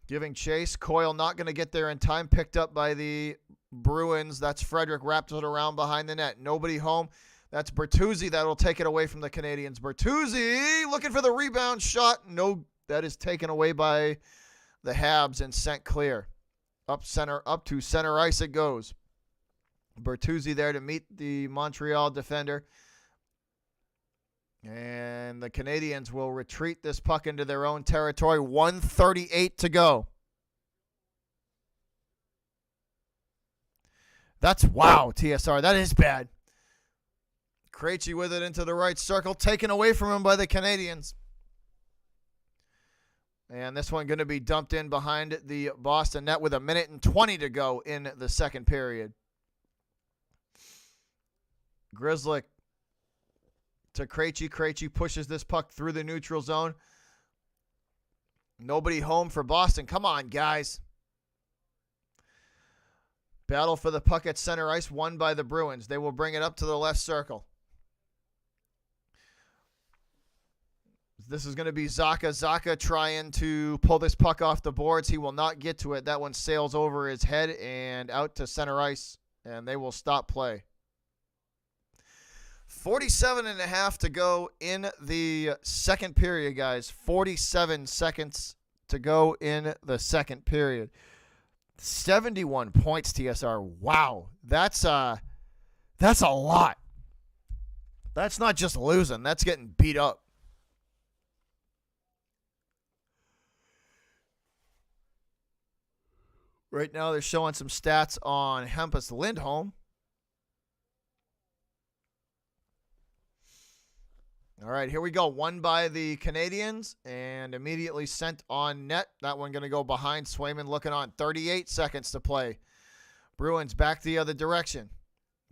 Speaker 1: giving chase. Coyle not going to get there in time. Picked up by the Bruins. That's Frederick. Wrapped it around behind the net. Nobody home. That's Bertuzzi that will take it away from the Canadiens. Bertuzzi looking for the rebound shot. No, that is taken away by the Habs and sent clear. Up to center ice it goes. Bertuzzi there to meet the Montreal defender. And the Canadiens will retreat this puck into their own territory. 1:38 to go. That's wow, TSR. That is bad. Krejci with it into the right circle, taken away from him by the Canadiens. And this one going to be dumped in behind the Boston net with 1:20 to go in the second period. Grzelcyk to Krejci. Krejci pushes this puck through the neutral zone. Nobody home for Boston. Come on, guys. Battle for the puck at center ice, won by the Bruins. They will bring it up to the left circle. This is going to be Zacha. Zacha trying to pull this puck off the boards. He will not get to it. That one sails over his head and out to center ice, and they will stop play. 47.5 to go in the second period, guys. 47 seconds to go in the second period. 71 points, TSR. Wow. That's a lot. That's not just losing. That's getting beat up. Right now, they're showing some stats on Hampus Lindholm. All right, here we go. Won by the Canadiens and immediately sent on net. That one going to go behind. Swayman looking on. 38 seconds to play. Bruins back the other direction.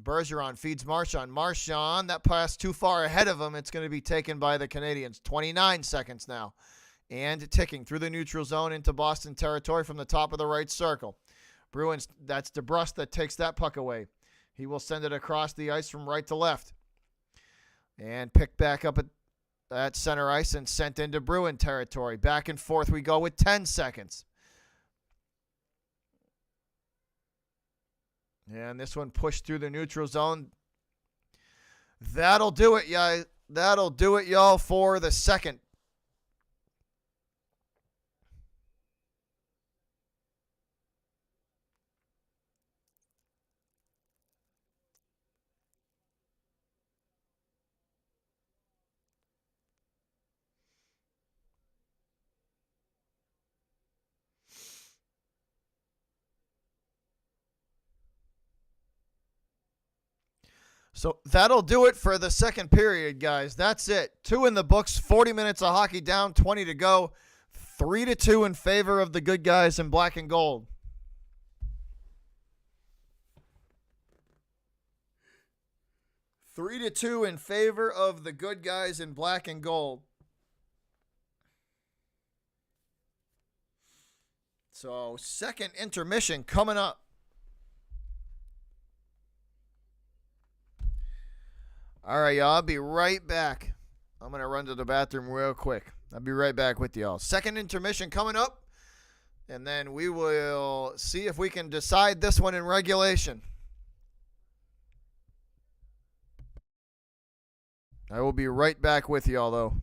Speaker 1: Bergeron feeds Marchand. Marchand, that pass too far ahead of him. It's going to be taken by the Canadiens. 29 seconds now. And ticking through the neutral zone into Boston territory from the top of the right circle. Bruins, that's DeBrus that takes that puck away. He will send it across the ice from right to left. And picked back up at center ice and sent into Bruin territory. Back and forth we go with 10 seconds. And this one pushed through the neutral zone. That'll do it, yeah. That'll do it, y'all, for the second. So that'll do it for the second period, guys. That's it. 2 in the books, 40 minutes of hockey down, 20 to go. 3-2 in favor of the good guys in black and gold. Three to two in favor of the good guys in black and gold. So second intermission coming up. All right, y'all. I'll be right back. I'm going to run to the bathroom real quick. I'll be right back with y'all. Second intermission coming up. And then we will see if we can decide this one in regulation. I will be right back with y'all, though.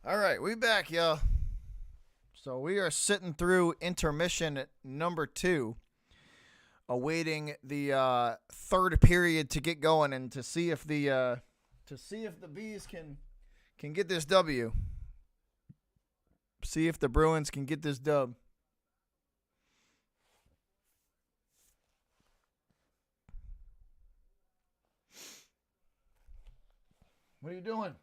Speaker 1: All right, we back, y'all. So we are sitting through intermission number 2, awaiting the third period to get going and to see if the Bees can get this W. See if the Bruins can get this dub. What are you doing?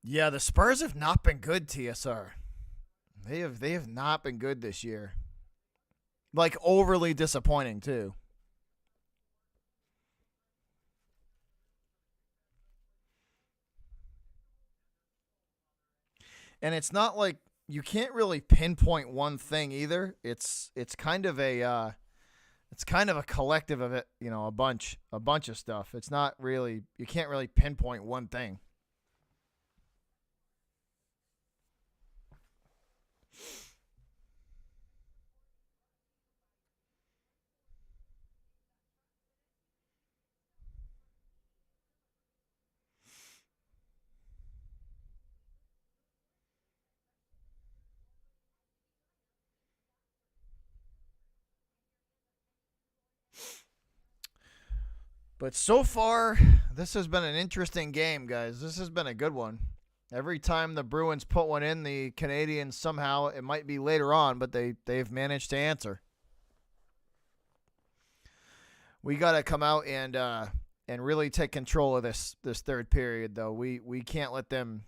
Speaker 1: Yeah, the Spurs have not been good, TSR. They have not been good this year. Like overly disappointing too. And it's not like you can't really pinpoint one thing either. It's kind of a collective of it, a bunch of stuff. It's not really you can't really pinpoint one thing. But so far, this has been an interesting game, guys. This has been a good one. Every time the Bruins put one in, the Canadiens somehow, it might be later on, but they've managed to answer. We got to come out and really take control of this third period, though. We can't let them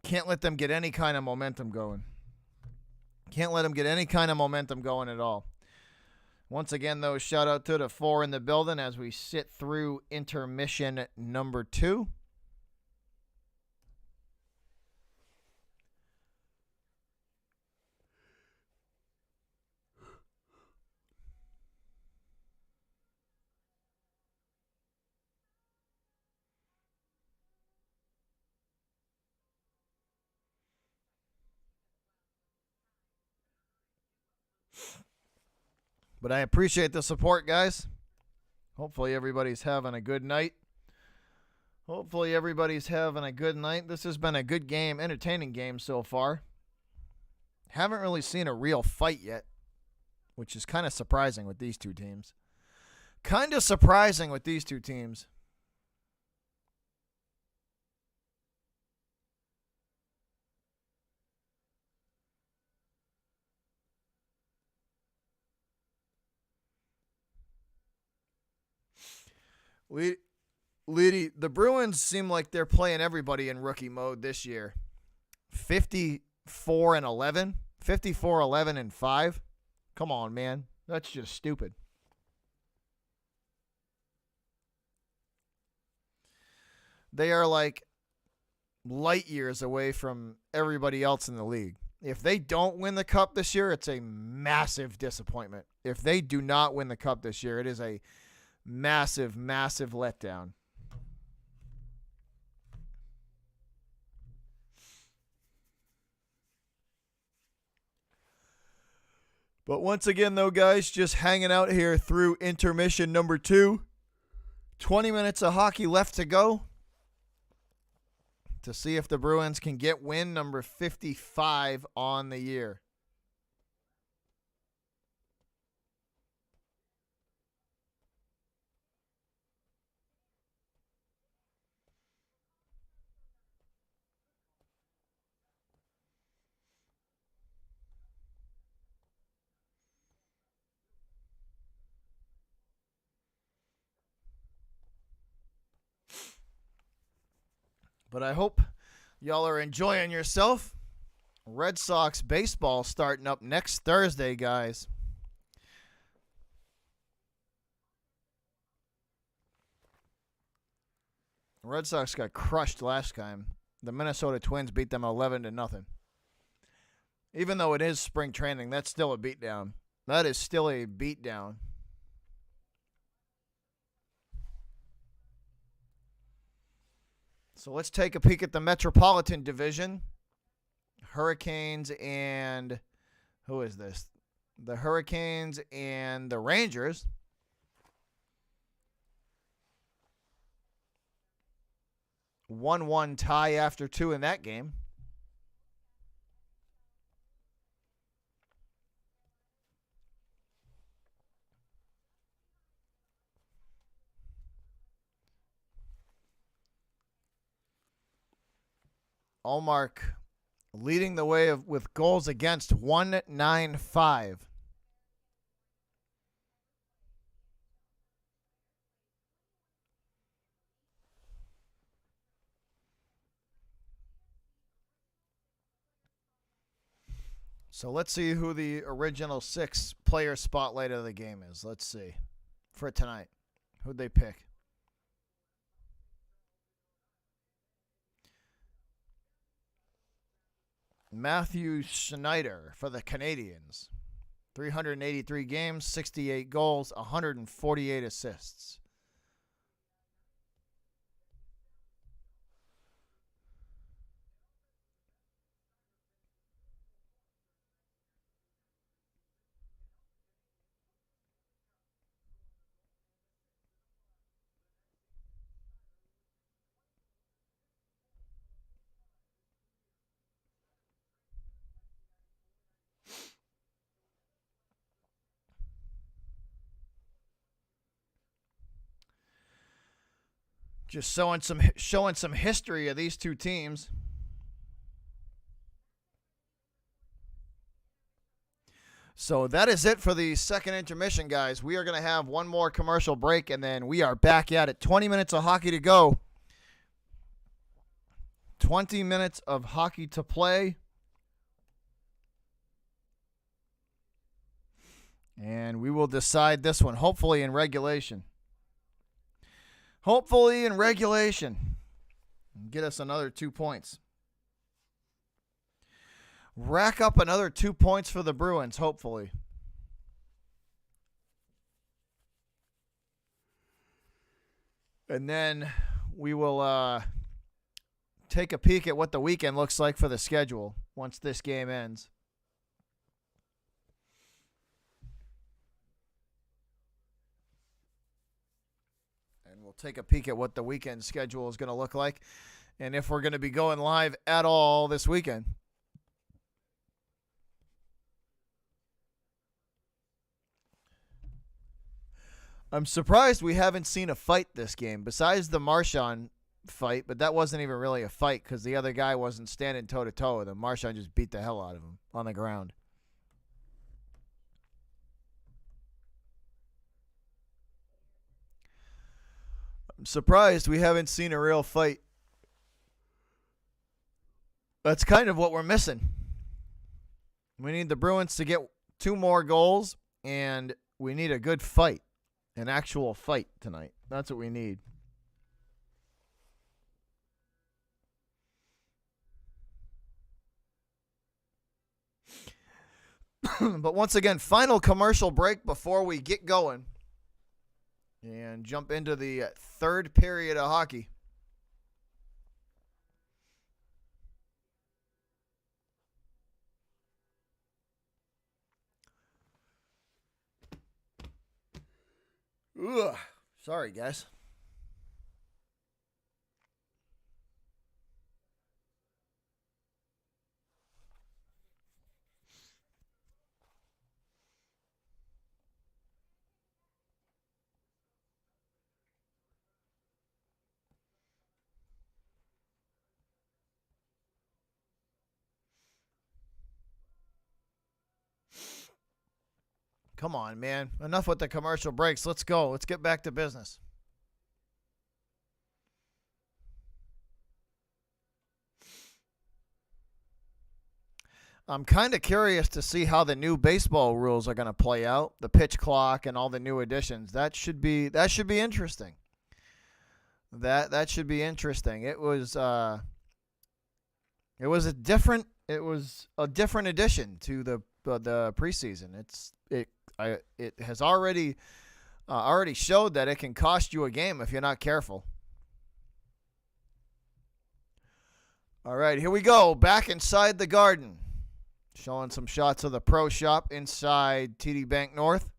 Speaker 1: get any kind of momentum going. Can't let them get any kind of momentum going at all. Once again, though, shout out to the 4 in the building as we sit through intermission number 2. But I appreciate the support, guys. Hopefully everybody's having a good night. This has been a good game, entertaining game so far. Haven't really seen a real fight yet, which is kind of surprising with these two teams. The Bruins seem like they're playing everybody in rookie mode this year. 54-11, 54-11-5. Come on, man. That's just stupid. They are like light years away from everybody else in the league. If they don't win the cup this year, it's a massive disappointment. If they do not win the cup this year, it is a massive, massive letdown. But once again, though, guys, just hanging out here through intermission number 2. 20 minutes of hockey left to go to see if the Bruins can get win number 55 on the year. But I hope y'all are enjoying yourself. Red Sox baseball starting up next Thursday, guys. Red Sox got crushed last time. The Minnesota Twins beat them 11-0. Even though it is spring training, that's still a beatdown. That is still a beatdown. So let's take a peek at the Metropolitan Division. Hurricanes and who is this? The Hurricanes and the Rangers. 1-1 tie after 2 in that game. Allmark leading the way with goals against 195. So let's see who the original 6 player spotlight of the game is. Let's see. For tonight. Who'd they pick? Matthew Schneider for the Canadiens. 383 games, 68 goals, 148 assists. Just showing some history of these two teams. So that is it for the second intermission, guys. We are going to have one more commercial break, and then we are back at it. 20 minutes of hockey to go. 20 minutes of hockey to play. And we will decide this one, hopefully in regulation. Hopefully in regulation. Get us another 2 points. Rack up another 2 points for the Bruins, hopefully. And then we will take a peek at what the weekend looks like for the schedule once this game ends. We'll take a peek at what the weekend schedule is going to look like and if we're going to be going live at all this weekend. I'm surprised we haven't seen a fight this game besides the Marchand fight, but that wasn't even really a fight because the other guy wasn't standing toe-to-toe with him. Marchand just beat the hell out of him on the ground. I'm surprised we haven't seen a real fight. That's kind of what we're missing. We need the Bruins to get 2 more goals, and we need a good fight, an actual fight tonight. That's what we need. But once again, final commercial break before we get going. And jump into the third period of hockey. Ugh. Sorry, guys. Come on, man. Enough with the commercial breaks. Let's go. Let's get back to business. I'm kind of curious to see how the new baseball rules are going to play out. The pitch clock and all the new additions. That should be interesting. That should be interesting. It was a different addition to the preseason. It has already showed that it can cost you a game if you're not careful. All right, here we go. Back inside the Garden. Showing some shots of the Pro Shop inside TD Bank North.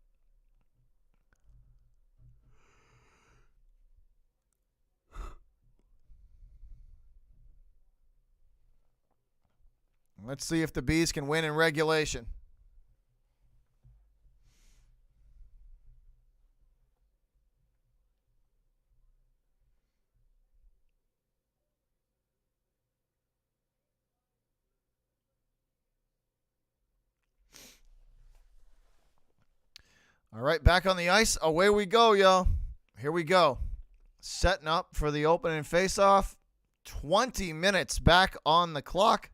Speaker 1: Let's see if the Bees can win in regulation. All right, back on the ice. Away we go, yo. Here we go. Setting up for the opening faceoff. 20 minutes back on the clock.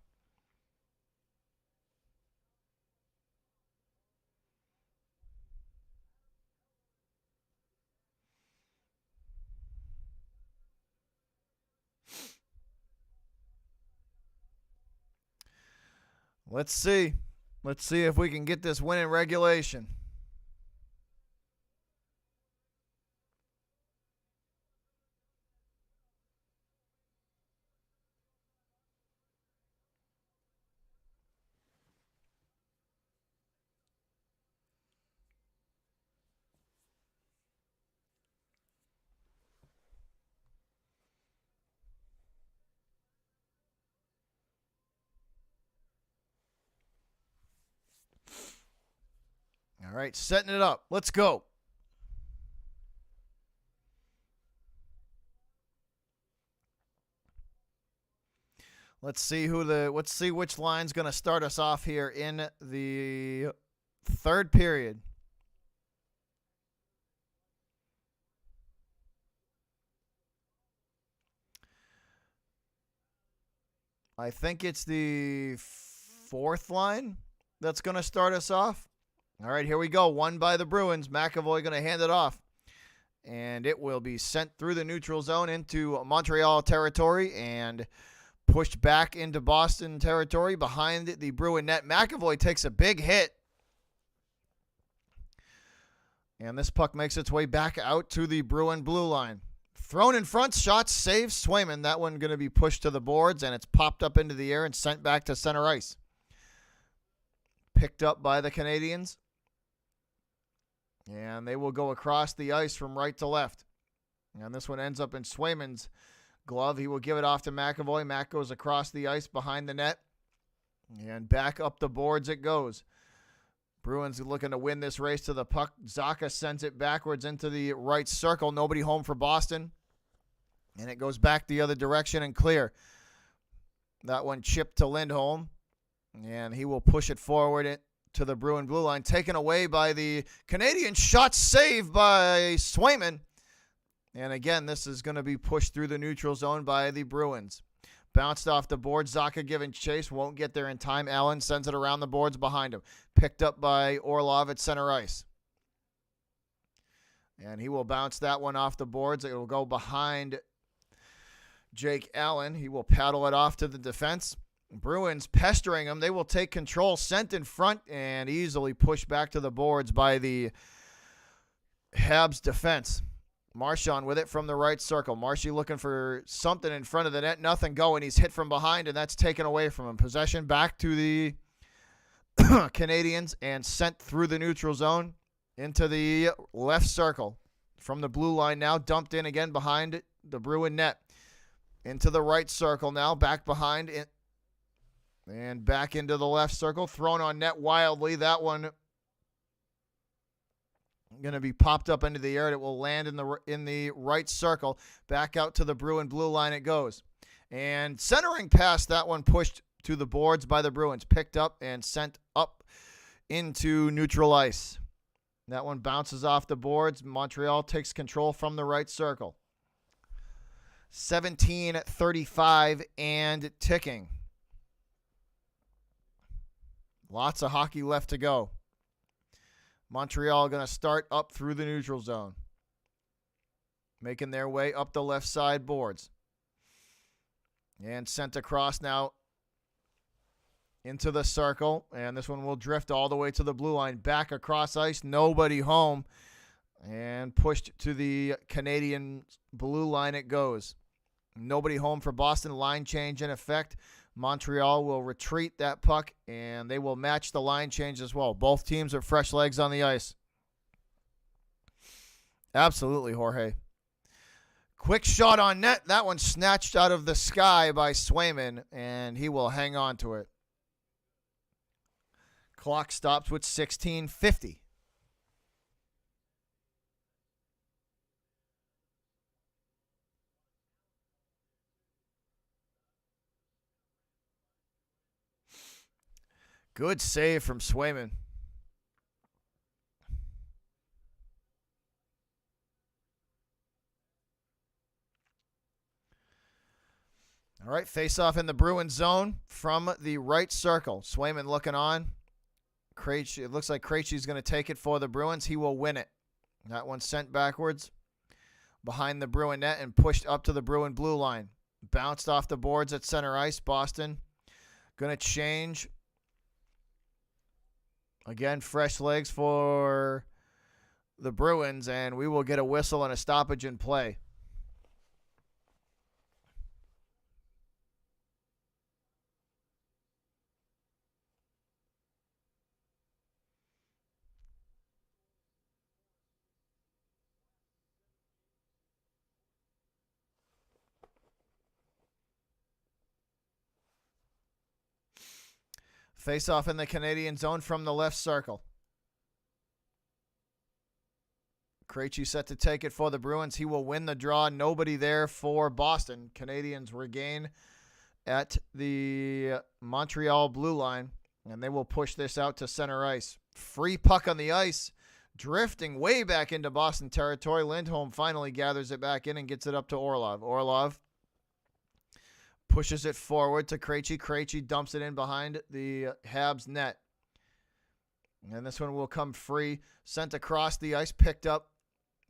Speaker 1: Let's see. Let's see if we can get this win in regulation. All right, setting it up. Let's go. Let's see which line's going to start us off here in the third period. I think it's the fourth line that's going to start us off. All right, here we go. One by the Bruins. McAvoy going to hand it off. And it will be sent through the neutral zone into Montreal territory and pushed back into Boston territory behind the Bruin net. McAvoy takes a big hit. And this puck makes its way back out to the Bruin blue line. Thrown in front, shot, save, Swayman. That one going to be pushed to the boards, and it's popped up into the air and sent back to center ice. Picked up by the Canadiens. And they will go across the ice from right to left. And this one ends up in Swayman's glove. He will give it off to McAvoy. Mac goes across the ice behind the net. And back up the boards it goes. Bruins looking to win this race to the puck. Zacha sends it backwards into the right circle. Nobody home for Boston. And it goes back the other direction and clear. That one chipped to Lindholm. And he will push it forward to the Bruin blue line. Taken away by the Canadian. Shot saved by Swayman. And again, this is going to be pushed through the neutral zone by the Bruins. Bounced off the board. Zacha giving chase. Won't get there in time. Allen sends it around the boards behind him. Picked up by Orlov at center ice. And he will bounce that one off the boards. It will go behind Jake Allen. He will paddle it off to the defense. Bruins pestering him. They will take control. Sent in front and easily pushed back to the boards by the Habs defense. Marchand with it from the right circle. Marshy looking for something in front of the net. Nothing going. He's hit from behind, and that's taken away from him. Possession back to the Canadiens and sent through the neutral zone into the left circle. From the blue line now, dumped in again behind the Bruin net. Into the right circle now, back behind it. And back into the left circle. Thrown on net wildly. That one going to be popped up into the air. It will land in the right circle. Back out to the Bruin blue line it goes. And centering past that one pushed to the boards by the Bruins. Picked up and sent up into neutral ice. That one bounces off the boards. Montreal takes control from the right circle. 17:35 and ticking. Lots of hockey left to go. Montreal going to start up through the neutral zone. Making their way up the left side boards. And sent across now into the circle. And this one will drift all the way to the blue line. Back across ice. Nobody home. And pushed to the Canadian blue line it goes. Nobody home for Boston. Line change in effect. Montreal will retreat that puck, and they will match the line change as well. Both teams are fresh legs on the ice. Absolutely, Jorge. Quick shot on net. That one snatched out of the sky by Swayman, and he will hang on to it. Clock stops with 16:50. Good save from Swayman. All right, face-off in the Bruins zone from the right circle. Swayman looking on. Krejci, it looks like Krejci's going to take it for the Bruins. He will win it. That one sent backwards behind the Bruin net and pushed up to the Bruin blue line. Bounced off the boards at center ice. Boston going to change. Again, fresh legs for the Bruins, and we will get a whistle and a stoppage in play. Face-off in the Canadian zone from the left circle. Krejci set to take it for the Bruins. He will win the draw. Nobody there for Boston. Canadians regain at the Montreal blue line, and they will push this out to center ice. Free puck on the ice, drifting way back into Boston territory. Lindholm finally gathers it back in and gets it up to Orlov. Orlov pushes it forward to Krejci. Krejci dumps it in behind the Habs net. And this one will come free. Sent across the ice, picked up,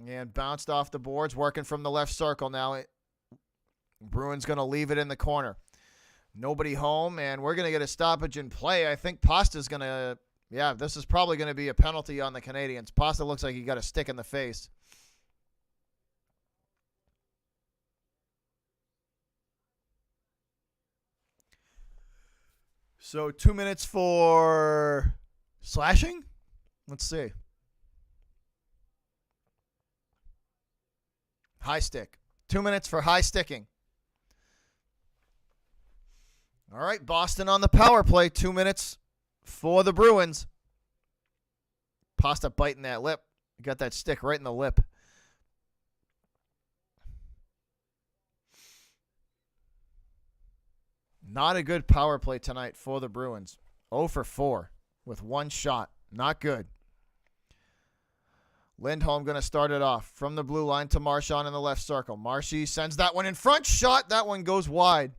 Speaker 1: and bounced off the boards. Working from the left circle now. Bruins going to leave it in the corner. Nobody home, and we're going to get a stoppage in play. I think Pasta's going to, this is probably going to be a penalty on the Canadiens. Pasta looks like he got a stick in the face. So 2 minutes for slashing? Let's see. High stick. 2 minutes for high sticking. All right, Boston on the power play. 2 minutes for the Bruins. Pasta biting that lip. Got that stick right in the lip. Not a good power play tonight for the Bruins. 0 for 4 with one shot. Not good. Lindholm going to start it off from the blue line to Marchand in the left circle. Marshy sends that one in front. Shot. That one goes wide.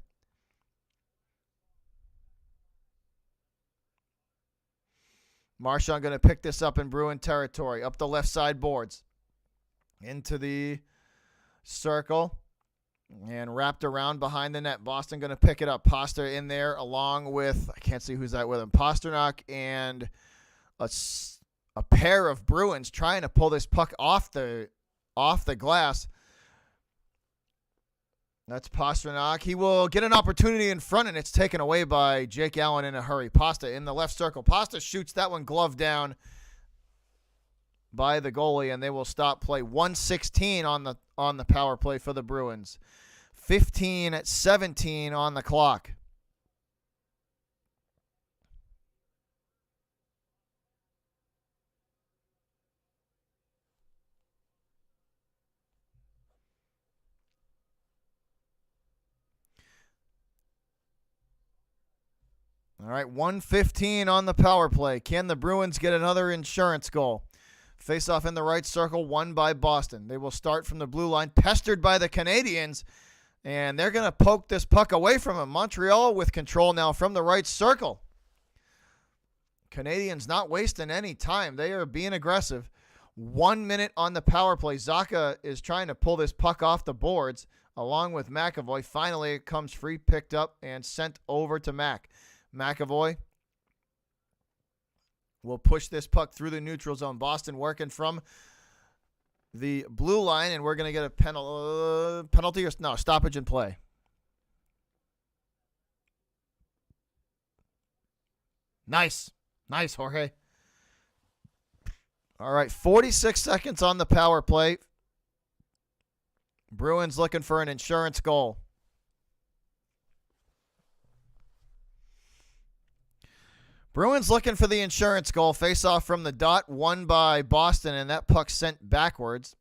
Speaker 1: Marchand going to pick this up in Bruin territory. Up the left side boards. Into the circle. And wrapped around behind the net. Boston going to pick it up. Pasta in there along with, I can't see who's that with him, Pasternak and a pair of Bruins trying to pull this puck off the glass. That's Pasternak. He will get an opportunity in front, and it's taken away by Jake Allen in a hurry. Pasta in the left circle. Pasta shoots that one glove down by the goalie, and they will stop play. 1:16 on the power play for the Bruins. 15:17 on the clock. All right, 1:15 on the power play. Can the Bruins get another insurance goal? Face-off in the right circle, won by Boston. They will start from the blue line, pestered by the Canadiens, and they're going to poke this puck away from him. Montreal with control now from the right circle. Canadiens not wasting any time. They are being aggressive. 1 minute on the power play. Zacha is trying to pull this puck off the boards along with McAvoy. Finally, it comes free, picked up, and sent over to Mac. McAvoy will push this puck through the neutral zone. Boston working from the blue line, and we're going to get a penalty or no, stoppage in play. Nice, Jorge. All right, 46 seconds on the power play. Bruins looking for an insurance goal. Bruins looking for the insurance goal. Face off from the dot, won by Boston, and that puck sent backwards.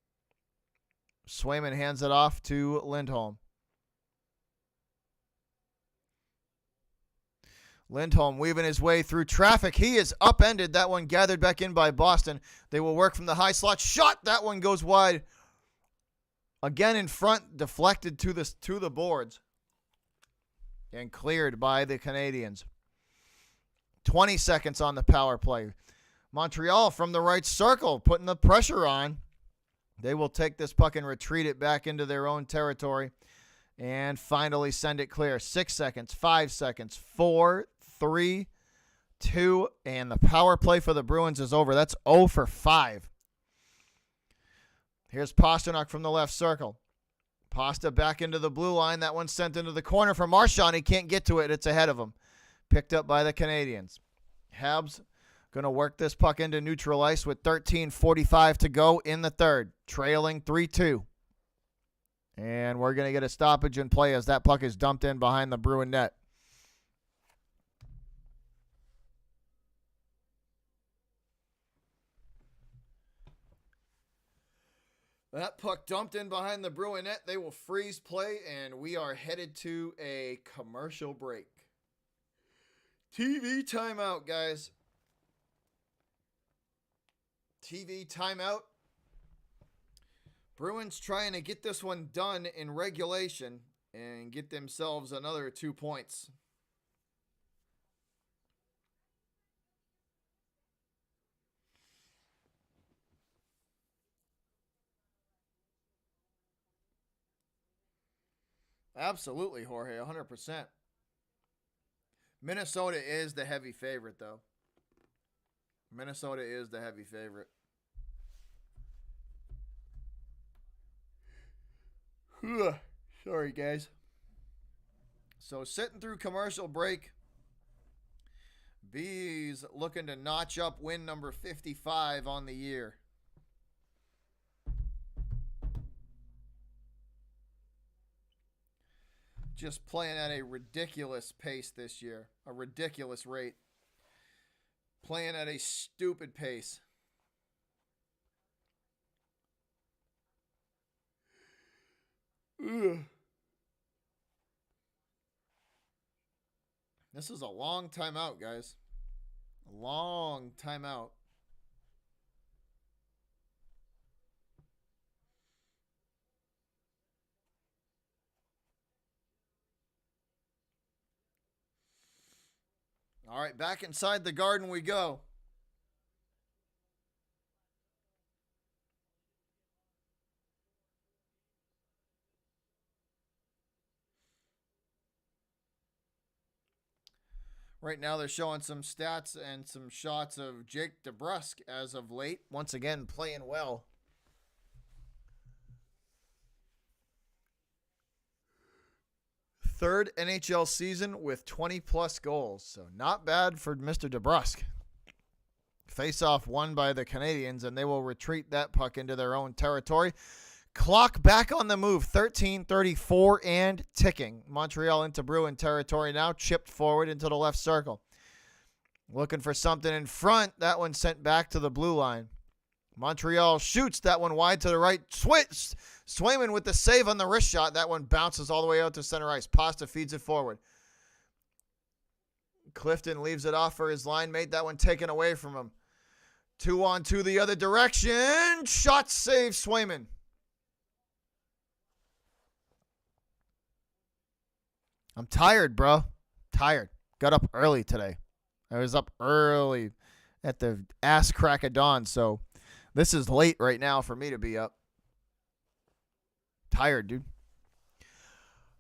Speaker 1: Swayman hands it off to Lindholm. Lindholm weaving his way through traffic. He is upended. That one gathered back in by Boston. They will work from the high slot. Shot. That one goes wide. Again in front, deflected to the boards. And cleared by the Canadiens. 20 seconds on the power play. Montreal from the right circle, putting the pressure on. They will take this puck and retreat it back into their own territory and finally send it clear. 6 seconds, 5 seconds, 4, 3, 2, and the power play for the Bruins is over. That's 0 for 5. Here's Pasternak from the left circle. Pasta back into the blue line. That one sent into the corner for Marchand. He can't get to it. It's ahead of him. Picked up by the Canadiens. Habs going to work this puck into neutral ice with 13:45 to go in the third. Trailing 3-2. And we're going to get a stoppage in play as that puck is dumped in behind the Bruin net. That puck dumped in behind the Bruin net. They will freeze play, and we are headed to a commercial break. TV timeout, guys. TV timeout. Bruins trying to get this one done in regulation and get themselves another 2 points. Absolutely, Jorge, 100%. Minnesota is the heavy favorite, though. Minnesota is the heavy favorite. Sorry, guys. So, sitting through commercial break. Bees looking to notch up win number 55 on the year. Just playing at a ridiculous pace this year. A ridiculous rate. Playing at a stupid pace. Ugh. This is a long time out, guys. A long time out. All right, back inside the Garden we go. Right now they're showing some stats and some shots of Jake DeBrusk as of late. Once again, playing well. Third NHL season with 20-plus goals. So not bad for Mr. DeBrusk. Face-off won by the Canadiens, and they will retreat that puck into their own territory. Clock back on the move, 13:34 and ticking. Montreal into Bruin territory now, chipped forward into the left circle. Looking for something in front. That one sent back to the blue line. Montreal shoots that one wide to the right. Swayman with the save on the wrist shot. That one bounces all the way out to center ice. Pasta feeds it forward. Clifton leaves it off for his line mate. That one taken away from him. 2-on-2 the other direction. Shot save Swayman. I'm tired, bro. Tired. Got up early today. I was up early at the ass crack of dawn, so this is late right now for me to be up. Tired, dude.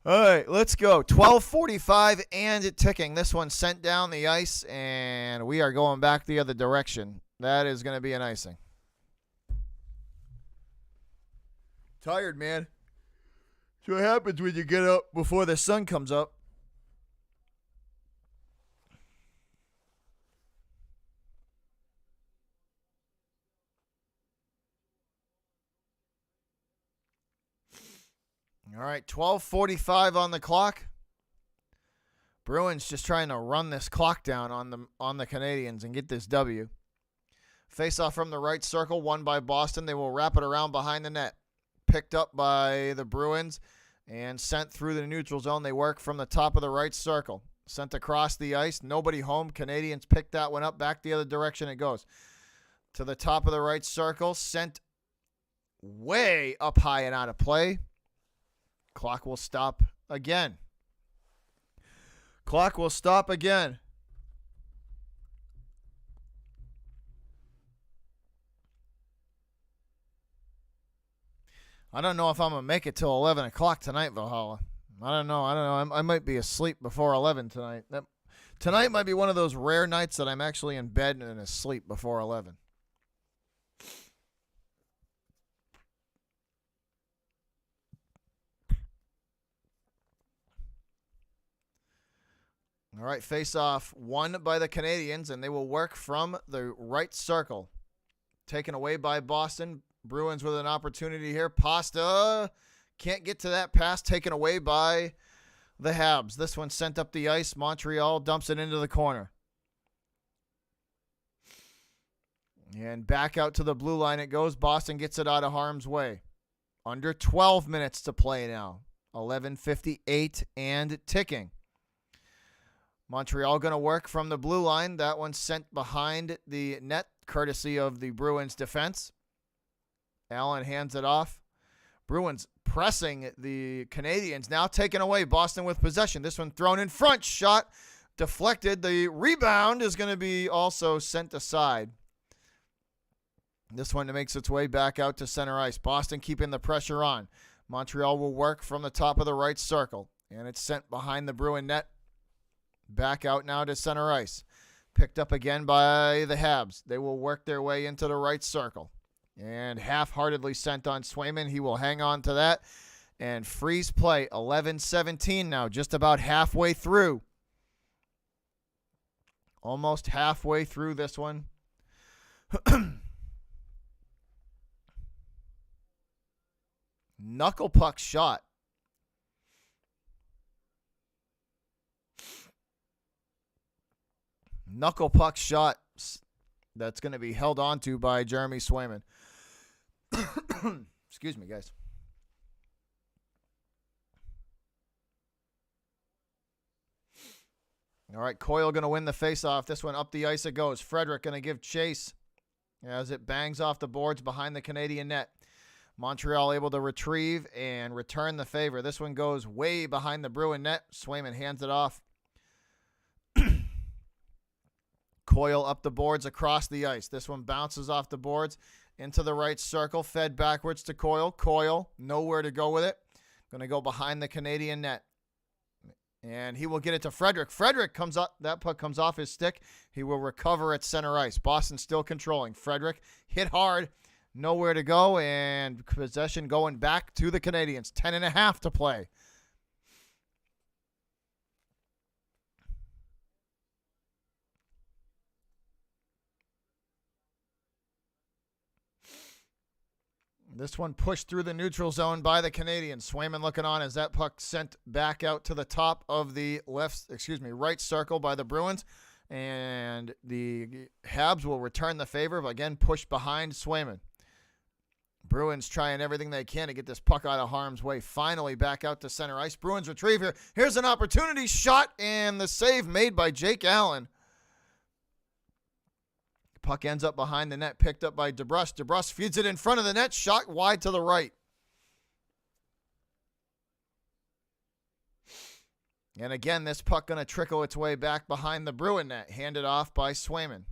Speaker 1: All right, let's go. 12:45 and it ticking. This one sent down the ice, and we are going back the other direction. That is going to be an icing. Tired, man. That's what happens when you get up before the sun comes up. All right, 12:45 on the clock. Bruins just trying to run this clock down on the Canadiens and get this W. Face-off from the right circle, won by Boston. They will wrap it around behind the net. Picked up by the Bruins and sent through the neutral zone. They work from the top of the right circle. Sent across the ice. Nobody home. Canadiens pick that one up. Back the other direction it goes. To the top of the right circle. Sent way up high and out of play. Clock will stop again. Clock will stop again. I don't know if I'm going to make it till 11 o'clock tonight, Valhalla. I don't know. I might be asleep before 11 tonight. Tonight might be one of those rare nights that I'm actually in bed and asleep before 11. All right, face-off won by the Canadiens, and they will work from the right circle. Taken away by Boston. Bruins with an opportunity here. Pasta can't get to that pass. Taken away by the Habs. This one sent up the ice. Montreal dumps it into the corner. And back out to the blue line it goes. Boston gets it out of harm's way. Under 12 minutes to play now. 11:58 and ticking. Montreal going to work from the blue line. That one sent behind the net, courtesy of the Bruins defense. Allen hands it off. Bruins pressing the Canadiens. Now taken away. Boston with possession. This one thrown in front. Shot deflected. The rebound is going to be also sent aside. This one makes its way back out to center ice. Boston keeping the pressure on. Montreal will work from the top of the right circle. And it's sent behind the Bruin net. Back out now to center ice. Picked up again by the Habs. They will work their way into the right circle. And half-heartedly sent on Swayman. He will hang on to that and freeze play. 11:17 now, just about halfway through. Almost halfway through this one. Knuckle puck shot. Knuckle puck shot that's going to be held on to by Jeremy Swayman. Excuse me, guys. All right, Coyle going to win the faceoff. This one up the ice it goes. Frederick going to give chase as it bangs off the boards behind the Canadian net. Montreal able to retrieve and return the favor. This one goes way behind the Bruin net. Swayman hands it off. Coyle up the boards across the ice. This one bounces off the boards into the right circle. Fed backwards to Coyle. Coyle, nowhere to go with it. Going to go behind the Canadian net. And he will get it to Frederick. Frederick comes up. That puck comes off his stick. He will recover at center ice. Boston still controlling. Frederick hit hard. Nowhere to go. And possession going back to the Canadiens. 10.5 to play. This one pushed through the neutral zone by the Canadiens. Swayman looking on as that puck sent back out to the top of the right circle by the Bruins. And the Habs will return the favor. Again, pushed behind Swayman. Bruins trying everything they can to get this puck out of harm's way. Finally back out to center ice. Bruins retrieve here. Here's an opportunity. Shot and the save made by Jake Allen. Puck ends up behind the net, picked up by DeBrusk. DeBrusk feeds it in front of the net, shot wide to the right. And again, this puck going to trickle its way back behind the Bruin net, handed off by Swayman.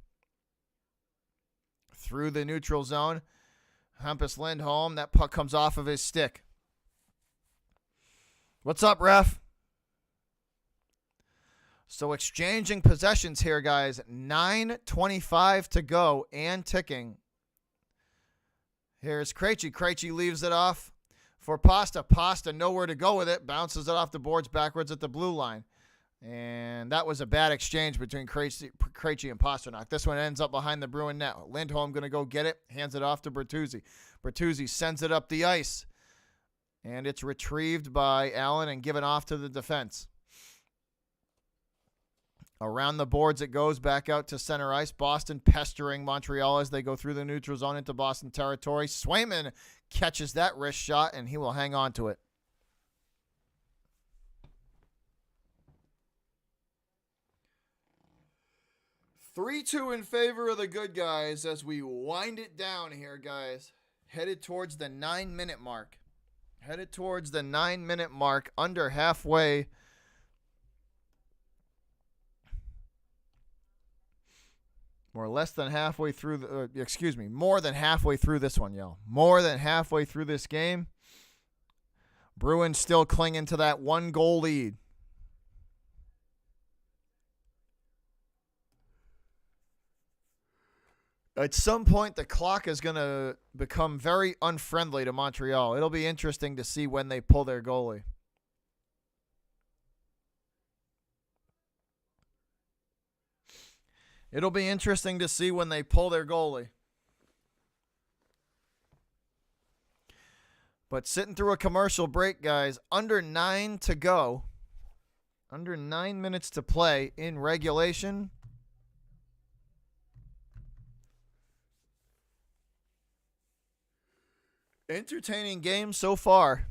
Speaker 1: Through the neutral zone, Hampus Lindholm, that puck comes off of his stick. What's up, ref? So exchanging possessions here, guys. 9:25 to go and ticking. Here's Krejci. Krejci leaves it off for Pasta. Pasta nowhere to go with it. Bounces it off the boards backwards at the blue line. And that was a bad exchange between Krejci and Pasternak. This one ends up behind the Bruin net. Lindholm going to go get it. Hands it off to Bertuzzi. Bertuzzi sends it up the ice. And it's retrieved by Allen and given off to the defense. Around the boards it goes, back out to center ice. Boston pestering Montreal as they go through the neutral zone into Boston territory. Swayman catches that wrist shot, and he will hang on to it. Three-two in favor of the good guys as we wind it down here, guys. Headed towards the 9-minute mark. Headed towards the 9-minute mark, under halfway. Or less than halfway through more than halfway through this one, y'all. More than halfway through this game. Bruins still clinging to that 1-goal lead. At some point, the clock is going to become very unfriendly to Montreal. It'll be interesting to see when they pull their goalie. It'll be interesting to see when they pull their goalie. But sitting through a commercial break, guys, under 9 to go. Under 9 minutes to play in regulation. Entertaining game so far.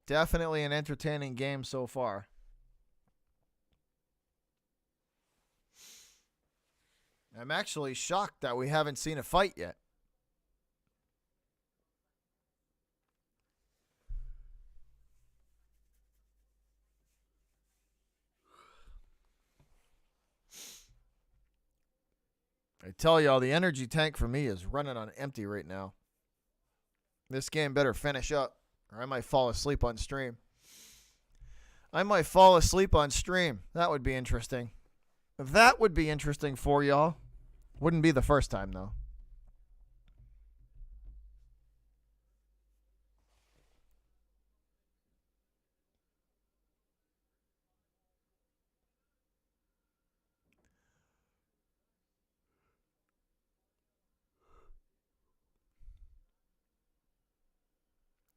Speaker 1: Definitely an entertaining game so far. I'm actually shocked that we haven't seen a fight yet. I tell y'all, the energy tank for me is running on empty right now. This game better finish up, or I might fall asleep on stream. That would be interesting. That would be interesting for y'all. Wouldn't be the first time, though.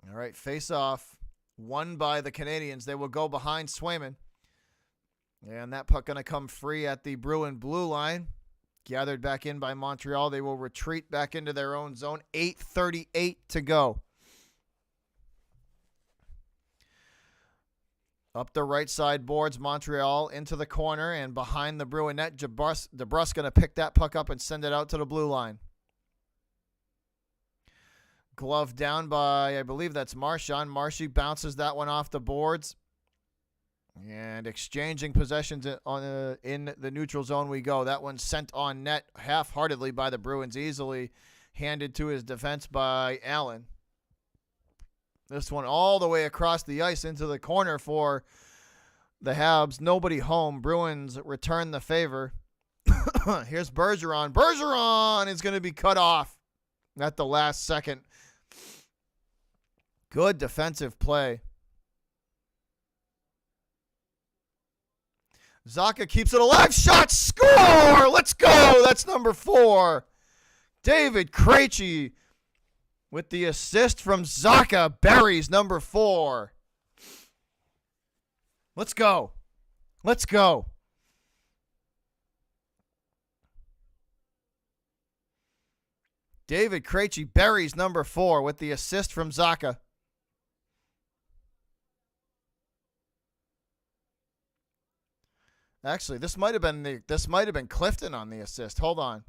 Speaker 1: All right, face off. Won by the Canadiens. They will go behind Swayman. And that puck going to come free at the Bruin blue line. Gathered back in by Montreal. They will retreat back into their own zone. 8:38 to go. Up the right side boards, Montreal into the corner and behind the Bruin net. DeBrusk going to pick that puck up and send it out to the blue line. Glove down by, I believe that's Marchand. Marshy bounces that one off the boards. And exchanging possessions in the neutral zone we go. That one sent on net half-heartedly by the Bruins, easily handed to his defense by Allen. This one all the way across the ice into the corner for the Habs. Nobody home. Bruins return the favor. Here's Bergeron. Bergeron is going to be cut off at the last second. Good defensive play. Zacha keeps it alive. Shot, score! Let's go. That's number 4. David Krejci with the assist from Zacha buries number 4. Let's go. Let's go. David Krejci buries number 4 with the assist from Zacha. Actually, this might have been Clifton on the assist. Hold on.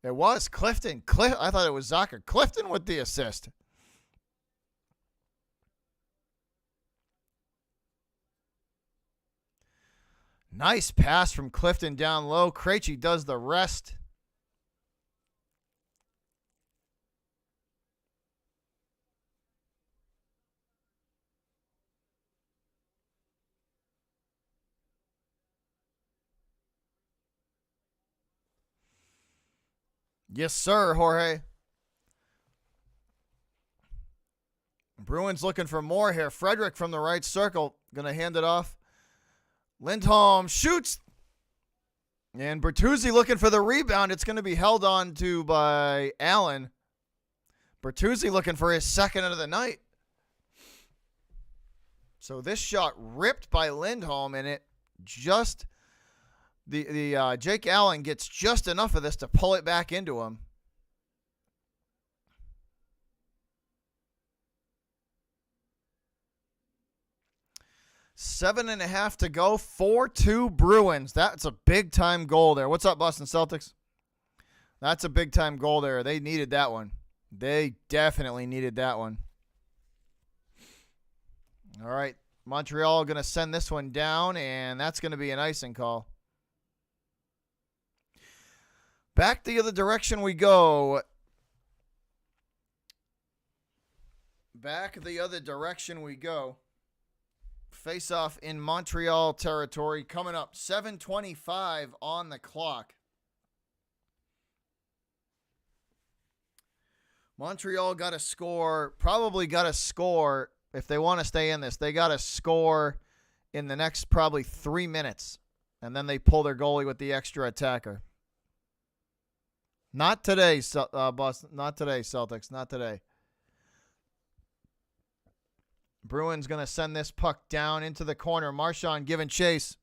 Speaker 1: It was Clifton. I thought it was Zacha. Clifton with the assist. Nice pass from Clifton down low. Krejci does the rest. Yes, sir, Jorge. Bruins looking for more here. Frederick from the right circle. Going to hand it off. Lindholm shoots. And Bertuzzi looking for the rebound. It's going to be held on to by Allen. Bertuzzi looking for his second of the night. So this shot ripped by Lindholm, and it just the Jake Allen gets just enough of this to pull it back into him. Seven and a half to go. 4-2 Bruins. That's a big-time goal there. What's up, Boston Celtics? That's a big-time goal there. They needed that one. They definitely needed that one. All right. Montreal going to send this one down, and that's going to be an icing call. Back the other direction we go. Back the other direction we go. Face-off in Montreal territory coming up. 7:25 on the clock. Montreal got to score, probably got to score if they want to stay in this. They got to score in the next probably 3 minutes, and then they pull their goalie with the extra attacker. Not today, Boston. Not today, Celtics. Not today. Bruins going to send this puck down into the corner. Marchand giving chase.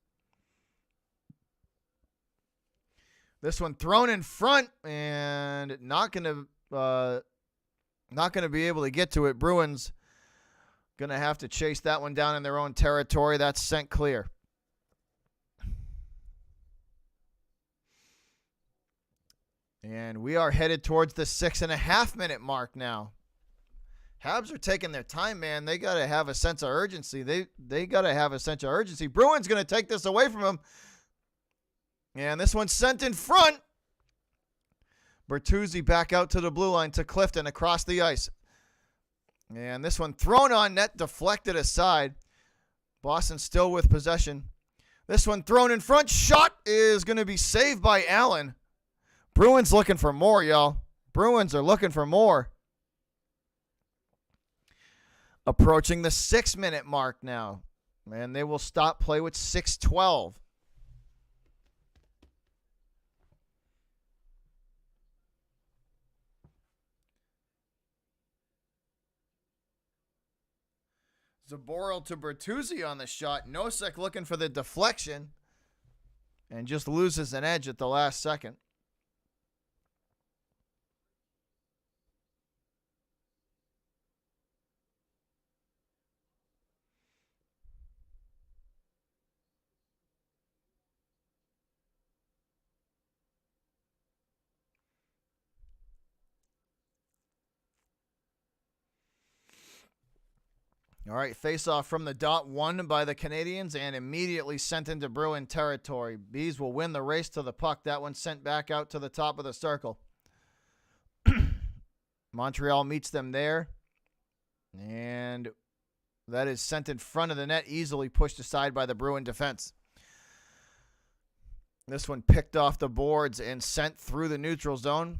Speaker 1: This one thrown in front and not going to be able to get to it. Bruins going to have to chase that one down in their own territory. That's sent clear. And we are headed towards the 6.5 minute mark now. Habs are taking their time, man. They got to have a sense of urgency. They got to have a sense of urgency. Bruins going to take this away from them. And this one's sent in front. Bertuzzi back out to the blue line to Clifton across the ice. And this one thrown on net, deflected aside. Boston still with possession. This one thrown in front. Shot is going to be saved by Allen. Bruins looking for more, y'all. Bruins are looking for more. Approaching the 6 minute mark now. And they will stop play with 6:12. Zaboral to Bertuzzi on the shot. Nosek looking for the deflection. And just loses an edge at the last second. All right, face-off from the dot, won by the Canadiens and immediately sent into Bruin territory. Bees will win the race to the puck. That one sent back out to the top of the circle. Montreal meets them there. And that is sent in front of the net, easily pushed aside by the Bruin defense. This one picked off the boards and sent through the neutral zone.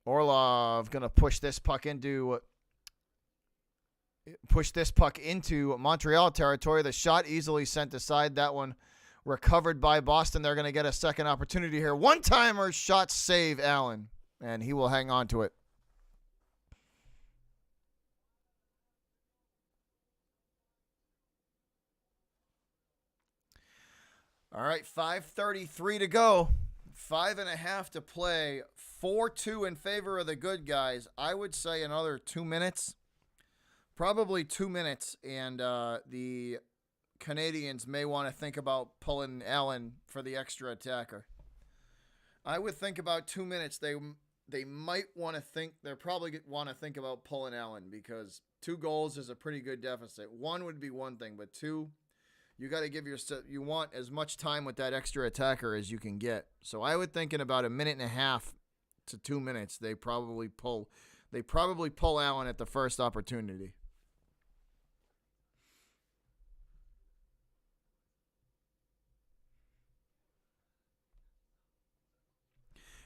Speaker 1: Orlov going to push this puck into Montreal territory. The shot easily sent aside. That one recovered by Boston. They're going to get a second opportunity here. One-timer shot save Allen, and he will hang on to it. All right, 5:33 to go. 5.5 to play. 4-2 in favor of the good guys. I would say another 2 minutes. Probably 2 minutes, and the Canadiens may want to think about pulling Allen for the extra attacker. I would think about 2 minutes. They might want to think. They're probably want to think about pulling Allen because 2 goals is a pretty good deficit. 1 would be one thing, but 2, you got to give you want as much time with that extra attacker as you can get. So I would think in about 1.5 to 2 minutes, they probably pull Allen at the first opportunity.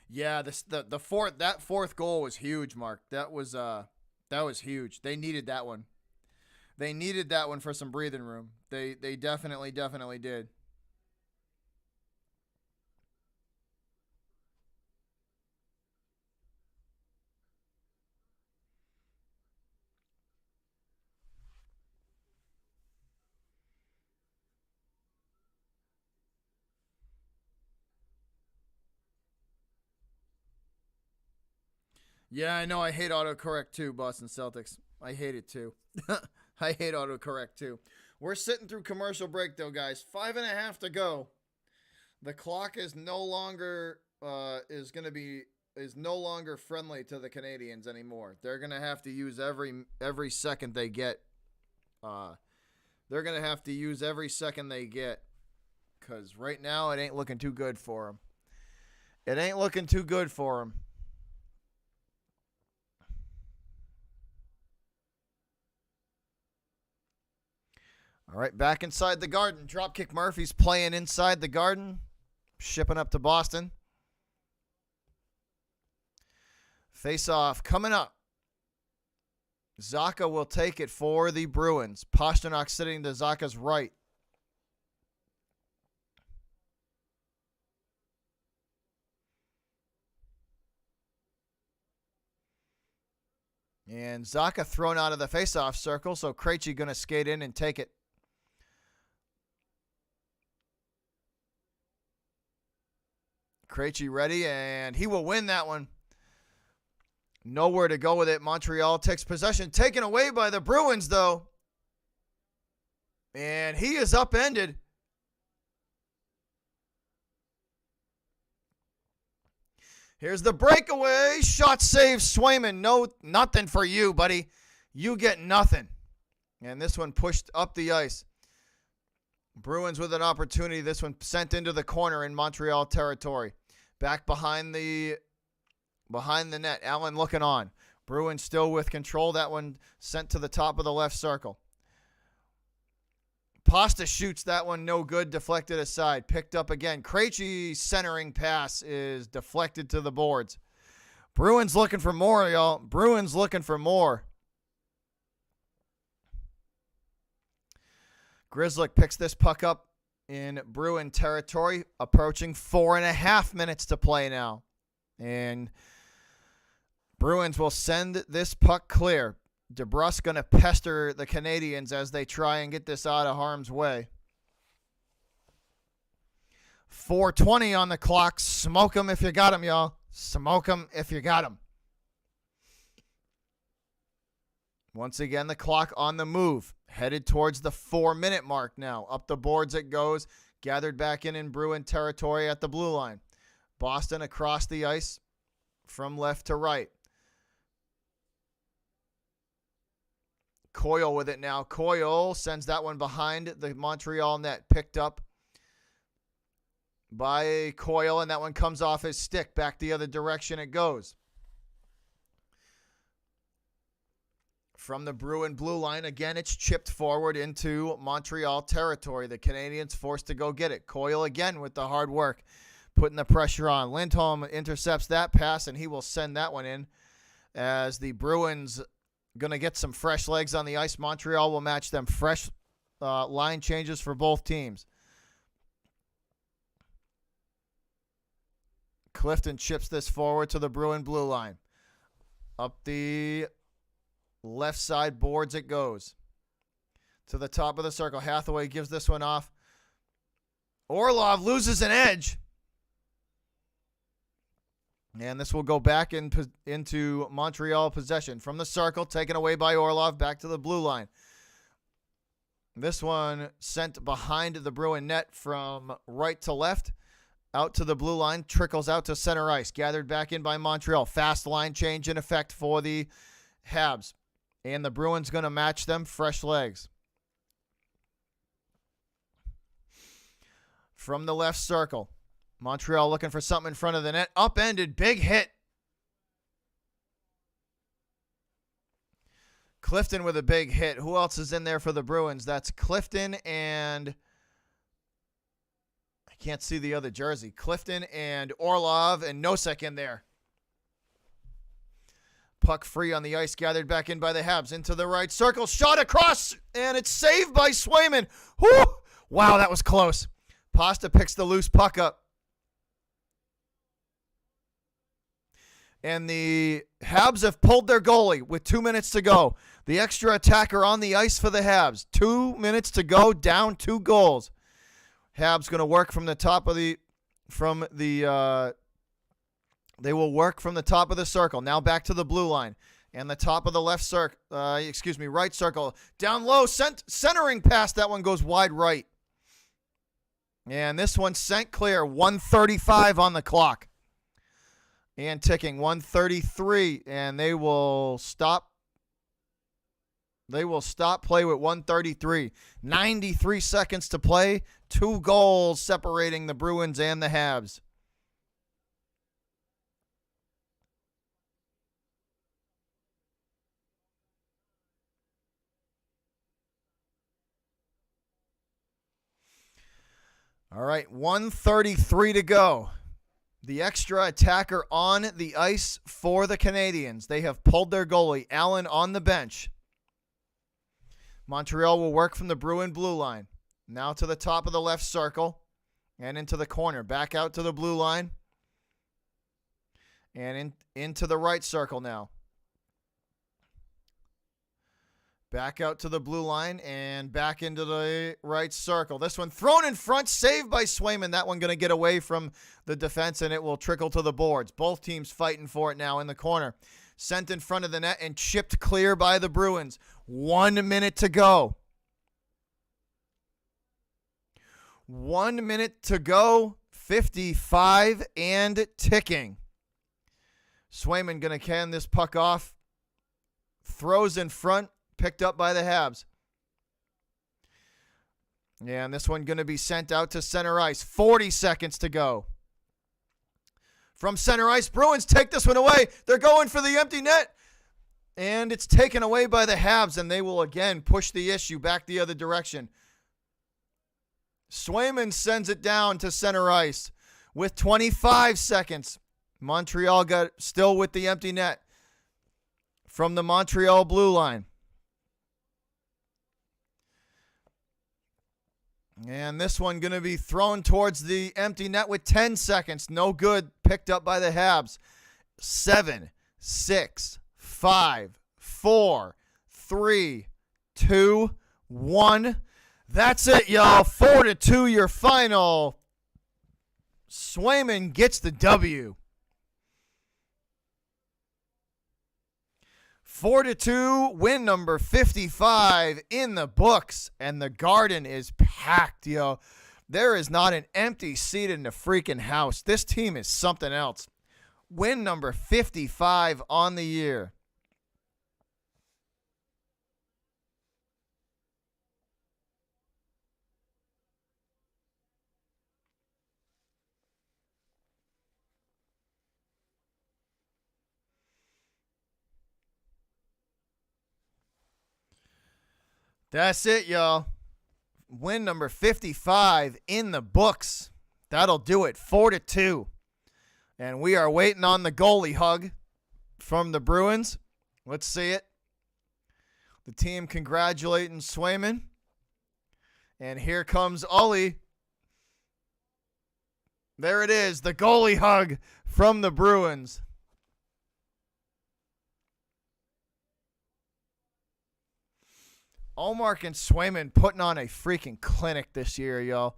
Speaker 1: Yeah, the fourth goal was huge, Mark. That was huge. They needed that one. They needed that one for some breathing room. They definitely did. Yeah, I know. I hate autocorrect too, Boston Celtics. I hate it too. I hate autocorrect too. We're sitting through commercial break though, guys. 5.5 to go. The clock is no longer is no longer friendly to the Canadiens anymore. They're gonna have to use every second they get. They're gonna have to use every second they get, because right now it ain't looking too good for them. It ain't looking too good for them. All right, back inside the Garden. Dropkick Murphy's playing inside the Garden, shipping up to Boston. Face-off coming up. Zacha will take it for the Bruins. Pasternak sitting to Zacha's right. And Zacha thrown out of the face-off circle, so Krejci going to skate in and take it. Krejci ready, and he will win that one. Nowhere to go with it. Montreal takes possession. Taken away by the Bruins, though. And he is upended. Here's the breakaway. Shot save, Swayman. No, nothing for you, buddy. You get nothing. And this one pushed up the ice. Bruins with an opportunity. This one sent into the corner in Montreal territory. Back behind the net. Allen looking on. Bruins still with control. That one sent to the top of the left circle. Pasta shoots that one, no good, deflected aside. Picked up again. Krejci's centering pass is deflected to the boards. Bruins looking for more, y'all. Bruins looking for more. Grzelcyk picks this puck up in Bruin territory, approaching 4.5 minutes to play now. And Bruins will send this puck clear. DeBrusk going to pester the Canadiens as they try and get this out of harm's way. 4:20 on the clock. Smoke them if you got them, y'all. Smoke them if you got them. Once again, the clock on the move. Headed towards the 4-minute mark now. Up the boards it goes. Gathered back in Bruin territory at the blue line. Boston across the ice from left to right. Coyle with it now. Coyle sends that one behind the Montreal net. Picked up by Coyle, and that one comes off his stick. Back the other direction it goes. From the Bruin blue line, again, it's chipped forward into Montreal territory. The Canadiens forced to go get it. Coyle again with the hard work, putting the pressure on. Lindholm intercepts that pass, and he will send that one in as the Bruins going to get some fresh legs on the ice. Montreal will match them. Fresh line changes for both teams. Clifton chips this forward to the Bruin blue line. Up the left side boards it goes. To the top of the circle. Hathaway gives this one off. Orlov loses an edge. And this will go back into Montreal possession. From the circle, taken away by Orlov, back to the blue line. This one sent behind the Bruin net from right to left. Out to the blue line, trickles out to center ice. Gathered back in by Montreal. Fast line change in effect for the Habs. And the Bruins going to match them. Fresh legs. From the left circle. Montreal looking for something in front of the net. Upended. Big hit. Clifton with a big hit. Who else is in there for the Bruins? That's Clifton and I can't see the other jersey. Clifton and Orlov and Nosek in there. Puck free on the ice. Gathered back in by the Habs. Into the right circle. Shot across. And it's saved by Swayman. Whew. Wow, that was close. Pasta picks the loose puck up. And the Habs have pulled their goalie with 2 minutes to go. The extra attacker on the ice for the Habs. 2 minutes to go, down 2 goals. Habs going to work from the top of the They will work from the top of the circle. Now back to the blue line. And the top of the right circle. Down low, centering pass. That one goes wide right. And this one sent clear. 1:35 on the clock. And ticking. 1:33. And they will stop. They will stop play with 1:33. 93 seconds to play. 2 goals separating the Bruins and the Habs. All right, 1:33 to go. The extra attacker on the ice for the Canadiens. They have pulled their goalie, Allen, on the bench. Montreal will work from the Bruin blue line. Now to the top of the left circle and into the corner. Back out to the blue line and into the right circle now. Back out to the blue line and back into the right circle. This one thrown in front, saved by Swayman. That one going to get away from the defense, and it will trickle to the boards. Both teams fighting for it now in the corner. Sent in front of the net and chipped clear by the Bruins. 1 minute to go. 1 minute to go. 55 and ticking. Swayman going to can this puck off. Throws in front. Picked up by the Habs. Yeah, and this one going to be sent out to center ice. 40 seconds to go. From center ice, Bruins take this one away. They're going for the empty net. And it's taken away by the Habs, and they will again push the issue back the other direction. Swayman sends it down to center ice with 25 seconds. Montreal got still with the empty net from the Montreal blue line. And this one going to be thrown towards the empty net with 10 seconds. No good. Picked up by the Habs. 7, 6, 5, 4, 3, 2, 1. That's it, y'all. 4-2 your final. Swayman gets the W. 4-2, win number 55 in the books, and the Garden is packed, yo. There is not an empty seat in the freaking house. This team is something else. Win number 55 on the year. That's it, y'all. Win number 55 in the books. That'll do it. 4-2. And we are waiting on the goalie hug from the Bruins. Let's see it. The team congratulating Swayman. And here comes Ollie. There it is, the goalie hug from the Bruins. Ullmark and Swayman putting on a freaking clinic this year, y'all.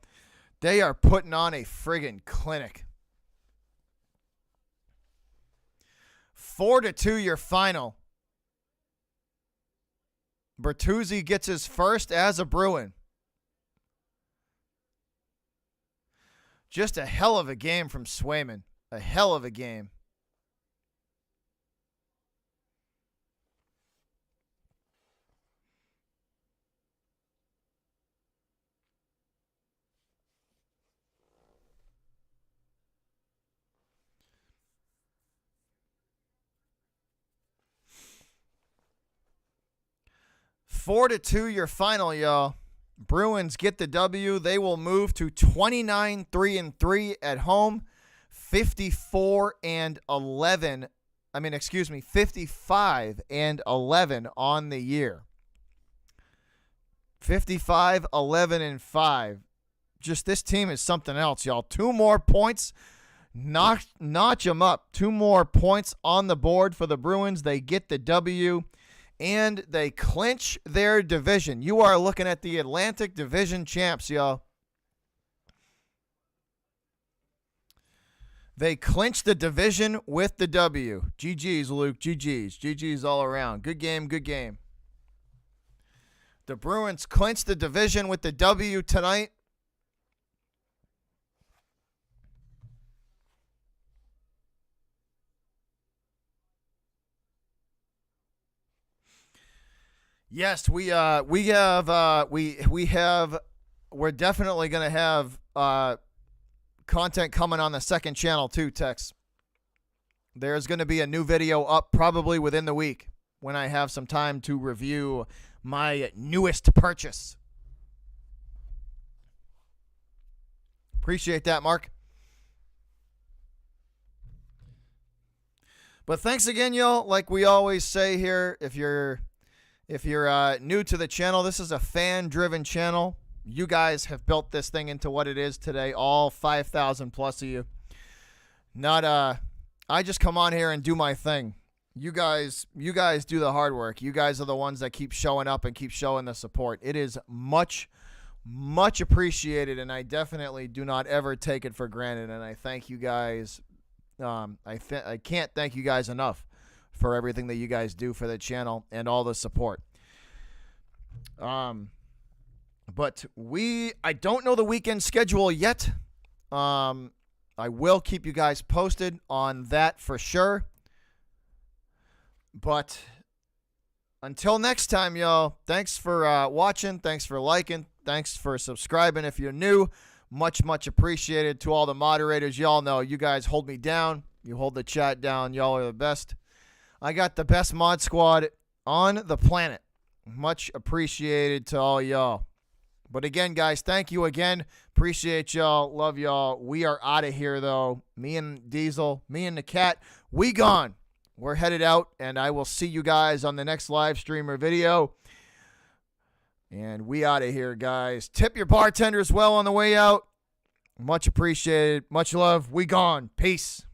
Speaker 1: They are putting on a friggin' clinic. 4-2 your final. Bertuzzi gets his first as a Bruin. Just a hell of a game from Swayman. A hell of a game. Four to 2 your final, y'all. Bruins get the W. They will move to 29-3-3 at home, 55-11 on the year. 55-11-5. Just this team is something else, y'all. 2 more points. Notch them up. 2 more points on the board for the Bruins. They get the W. And they clinch their division. You are looking at the Atlantic Division champs, y'all. They clinched the division with the W. GG's, Luke. GG's. GG's all around. Good game, good game. The Bruins clinched the division with the W tonight. Yes, we're definitely going to have content coming on the second channel too, Tex. There's going to be a new video up probably within the week when I have some time to review my newest purchase. Appreciate that, Mark. But thanks again, y'all. Like we always say here, if you're new to the channel, this is a fan-driven channel. You guys have built this thing into what it is today, all 5,000 plus of you. I just come on here and do my thing. You guys do the hard work. You guys are the ones that keep showing up and keep showing the support. It is much, much appreciated, and I definitely do not ever take it for granted. And I thank you guys. I can't thank you guys enough for everything that you guys do for the channel and all the support. But I don't know the weekend schedule yet. I will keep you guys posted on that for sure. But until next time, y'all, thanks for watching. Thanks for liking. Thanks for subscribing if you're new. Much, much appreciated. To all the moderators, y'all know you guys hold me down. You hold the chat down. Y'all are the best. I got the best mod squad on the planet. Much appreciated to all y'all. But again, guys, thank you again. Appreciate y'all. Love y'all. We are out of here, though. Me and Diesel, me and the cat, we gone. We're headed out, and I will see you guys on the next live stream or video. And we out of here, guys. Tip your bartenders well on the way out. Much appreciated. Much love. We gone. Peace.